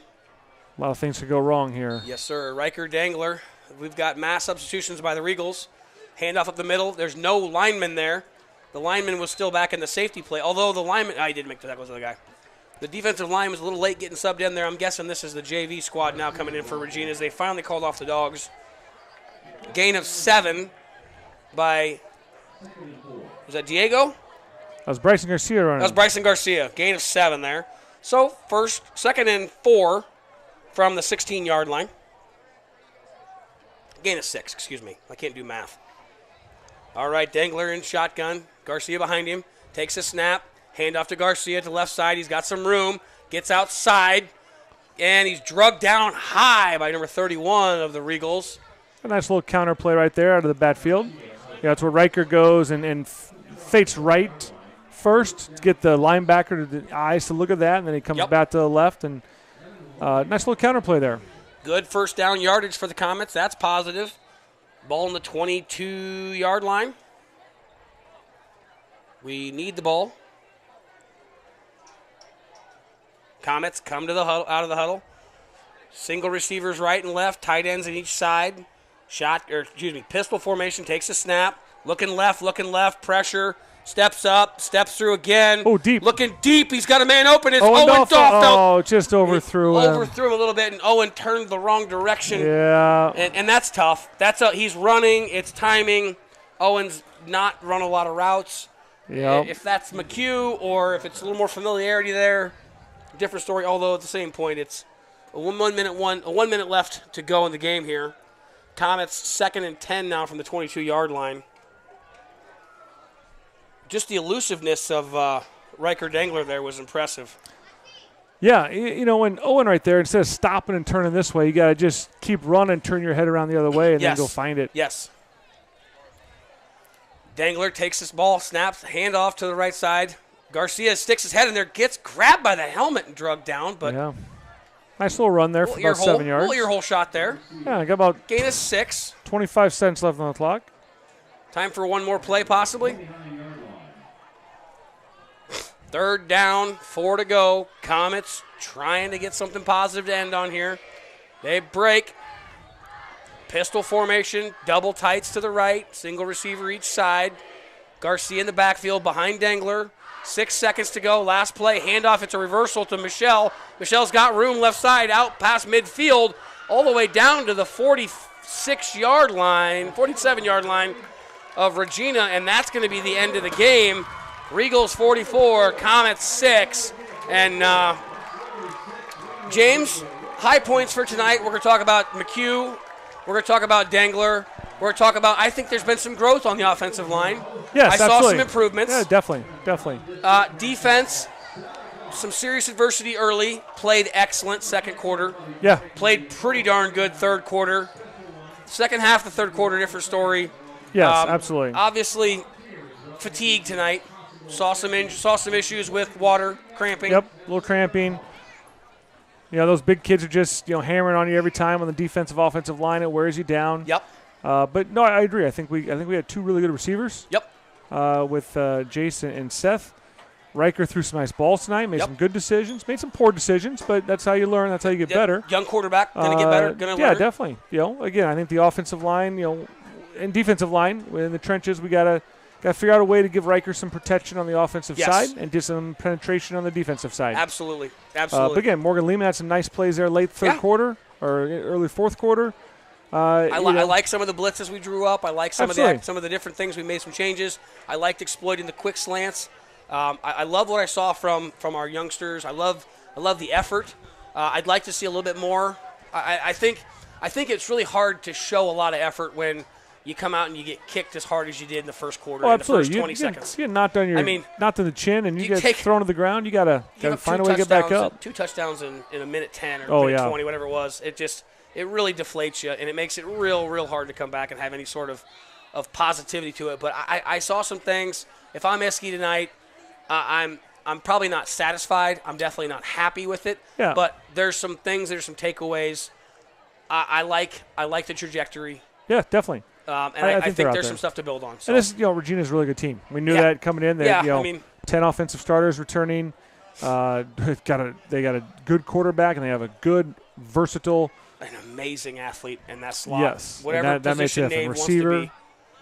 A lot of things could go wrong here.
Yes, sir. Riker Dangler. We've got mass substitutions by the Regals. Handoff up the middle. There's no lineman there. The lineman was still back in the safety play, although the lineman – I did make the tackle, was the other guy. The defensive line was a little late getting subbed in there. I'm guessing this is the JV squad now coming in for Regina as they finally called off the Dogs. Gain of 7 by – was that Diego?
That was Bryson Garcia running.
That was Bryson Garcia. Gain of 7 there. So second and 4 from the 16-yard line. Gain of 6, excuse me. I can't do math. All right, Dangler in shotgun. Garcia behind him. Takes a snap. Hand off to Garcia to left side. He's got some room. Gets outside. And he's drugged down high by number 31 of the Regals.
A nice little counter play right there out of the backfield. Yeah, that's where Riker goes and fakes right first to get the linebacker to the eyes to look at that, and then he comes back to the left. And nice little counter play there.
Good first down yardage for the Comets. That's positive. Ball on the 22-yard line. We need the ball. Comets come to the huddle, out of the huddle. Single receivers right and left, tight ends on each side. Pistol formation, takes a snap. Looking left, pressure. Steps up, steps through again.
Oh, deep.
Looking deep. He's got a man open. It's
Owen
Dolph.
Oh, just overthrew him.
Overthrew him a little bit, and Owen turned the wrong direction.
Yeah.
And that's tough. He's running. It's timing. Owen's not run a lot of routes.
Yep.
If that's McHugh or if it's a little more familiarity there, different story. Although at the same point, it's a 1 minute left to go in the game here. Comets 2nd and 10 now from the 22-yard line. Just the elusiveness of Riker Dangler there was impressive.
Yeah, when Owen right there, instead of stopping and turning this way, you got to just keep running, turn your head around the other way, and then go find it.
Yes. Dangler takes this ball, snaps, hand off to the right side. Garcia sticks his head in there, gets grabbed by the helmet and drugged down. But
yeah. Nice little run there for about 7 yards.
Little ear hole shot there.
Yeah, I got about
gain of 6.
25 seconds left on the clock.
Time for one more play possibly. 3rd down, 4 to go. Comets trying to get something positive to end on here. They break. Pistol formation, double tights to the right, single receiver each side. Garcia in the backfield behind Dangler. 6 seconds to go. Last play, handoff. It's a reversal to Michelle. Michelle's got room left side, out past midfield, all the way down to the 47-yard line of Regina, and that's going to be the end of the game. Regals 44, Comets 6. And James, high points for tonight. We're going to talk about McHugh. We're going to talk about Dangler. We're going to talk about, I think there's been some growth on the offensive line.
Yes,
I saw some improvements.
Yeah, definitely.
Defense, some serious adversity early. Played excellent second quarter.
Yeah.
Played pretty darn good third quarter. Second half of the third quarter, different story.
Yes, absolutely.
Obviously, fatigue tonight. Saw some issues with water, cramping.
Yep, a little cramping. Those big kids are just hammering on you every time on the defensive, offensive line. It wears you down.
Yep.
But no, I agree. I think we had 2 really good receivers.
Yep.
With Jason and Seth. Riker threw some nice balls tonight. Made some good decisions. Made some poor decisions, but that's how you learn. That's how you get better.
Young quarterback, gonna get better. Gonna learn.
Yeah, definitely. Again, I think the offensive line, and defensive line in the trenches, we gotta figure out a way to give Riker some protection on the offensive side and do some penetration on the defensive side.
Absolutely.
But again, Morgan Lehman had some nice plays there late third quarter or early fourth quarter.
I like some of the blitzes we drew up. I like some of the different things. We made some changes. I liked exploiting the quick slants. I love what I saw from our youngsters. I love the effort. I'd like to see a little bit more. I think it's really hard to show a lot of effort when you come out and you get kicked as hard as you did in the first quarter, in the first 20 seconds.
You get knocked on knocked to the chin, and you get thrown to the ground. You gotta find a way to get back up.
2 touchdowns in a minute 10 or minute 20, whatever it was. It really deflates you, and it makes it real hard to come back and have any sort of positivity to it. But I saw some things. If I'm Eski tonight, I'm probably not satisfied. I'm definitely not happy with it.
Yeah.
But there's some things, there's some takeaways. I like the trajectory.
Yeah, definitally.
And I think there's some stuff to build on. So.
And this, Regina's a really good team. We knew that coming in. That 10 offensive starters returning. They got a good quarterback, and they have a good, versatile,
an amazing athlete in that slot.
Yes,
whatever
that makes it
Nate
receiver,
wants to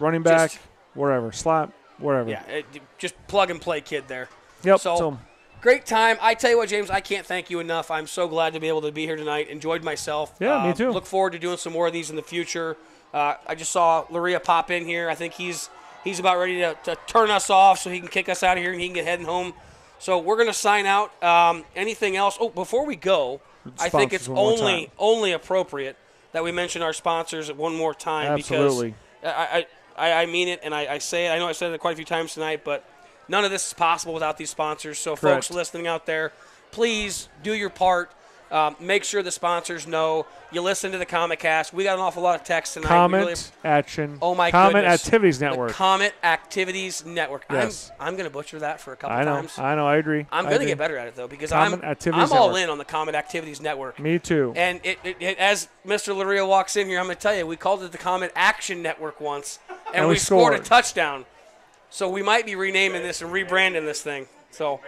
be,
running back, wherever, slot, wherever.
Yeah, just plug and play kid there.
Yep.
So great time. I tell you what, James, I can't thank you enough. I'm so glad to be able to be here tonight. Enjoyed myself.
Yeah, me too.
Look forward to doing some more of these in the future. I just saw Luria pop in here. I think he's about ready to turn us off so he can kick us out of here and he can get heading home. So we're going to sign out. Anything else? Oh, before we go, I think it's only appropriate that we mention our sponsors one more time.
Absolutely.
Because I mean it, and I say it. I know I said it quite a few times tonight, but none of this is possible without these sponsors. So,
Correct.
Folks listening out there, please do your part. Make sure the sponsors know you listen to the Comet Cast. We got an awful lot of texts tonight.
Comet Action.
Oh my
Comet
goodness.
Activities Network.
The Comet Activities Network.
Yes.
I'm going to butcher that for a couple times.
I know. I agree.
I'm going to get better at it though because
Comet
I'm
Activities
all
Network.
in on the Comet Activities Network.
Me too.
And it as Mr. Laria walks in here, I'm going to tell you, we called it the Comet Action Network once, and we scored a touchdown. So we might be renaming this and rebranding this thing. So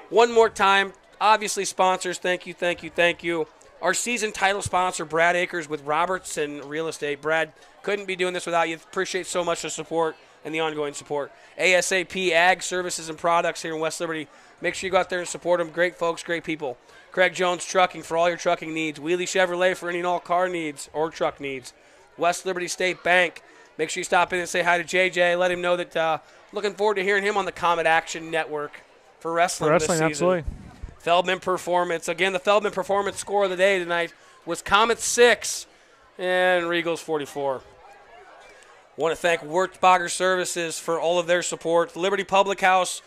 one more time, obviously sponsors, thank you. Our season title sponsor, Brad Akers with Robertson Real Estate. Brad, couldn't be doing this without you. Appreciate so much the support and the ongoing support. ASAP Ag Services and Products here in West Liberty. Make sure you go out there and support them. Great folks, great people. Craig Jones Trucking for all your trucking needs. Wheelie Chevrolet for any and all car needs or truck needs. West Liberty State Bank. Make sure you stop in and say hi to JJ. Let him know that looking forward to hearing him on the Comet Action Network for wrestling this season.
Absolutely.
Feldman Performance. Again, the Feldman Performance score of the day tonight was Comet 6 and Regals 44. Want to thank Wurtzbacher Services for all of their support. Liberty Public House,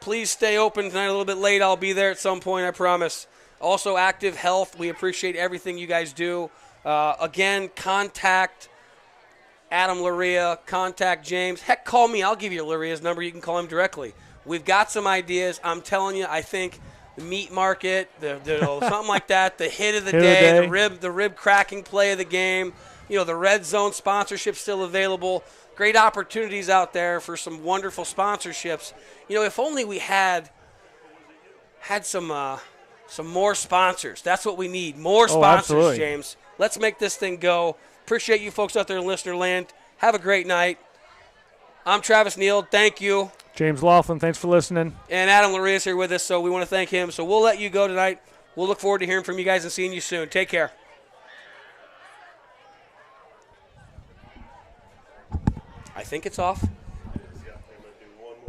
please stay open tonight a little bit late. I'll be there at some point, I promise. Also, Active Health. We appreciate everything you guys do. Again, contact Adam Luria, contact James. Heck, call me. I'll give you Luria's number. You can call him directly. We've got some ideas. I'm telling you, I think the meat market, something like that, the hit of the day, the rib cracking play of the game, the red zone sponsorship still available. Great opportunities out there for some wonderful sponsorships. If only we had some more sponsors. That's what we need. More sponsors, James. Let's make this thing go. Appreciate you folks out there in listener land. Have a great night. I'm Travis Neal. Thank you.
James Laughlin, thanks for listening.
And Adam Luria is here with us, so we want to thank him. So we'll let you go tonight. We'll look forward to hearing from you guys and seeing you soon. Take care. I think it's off.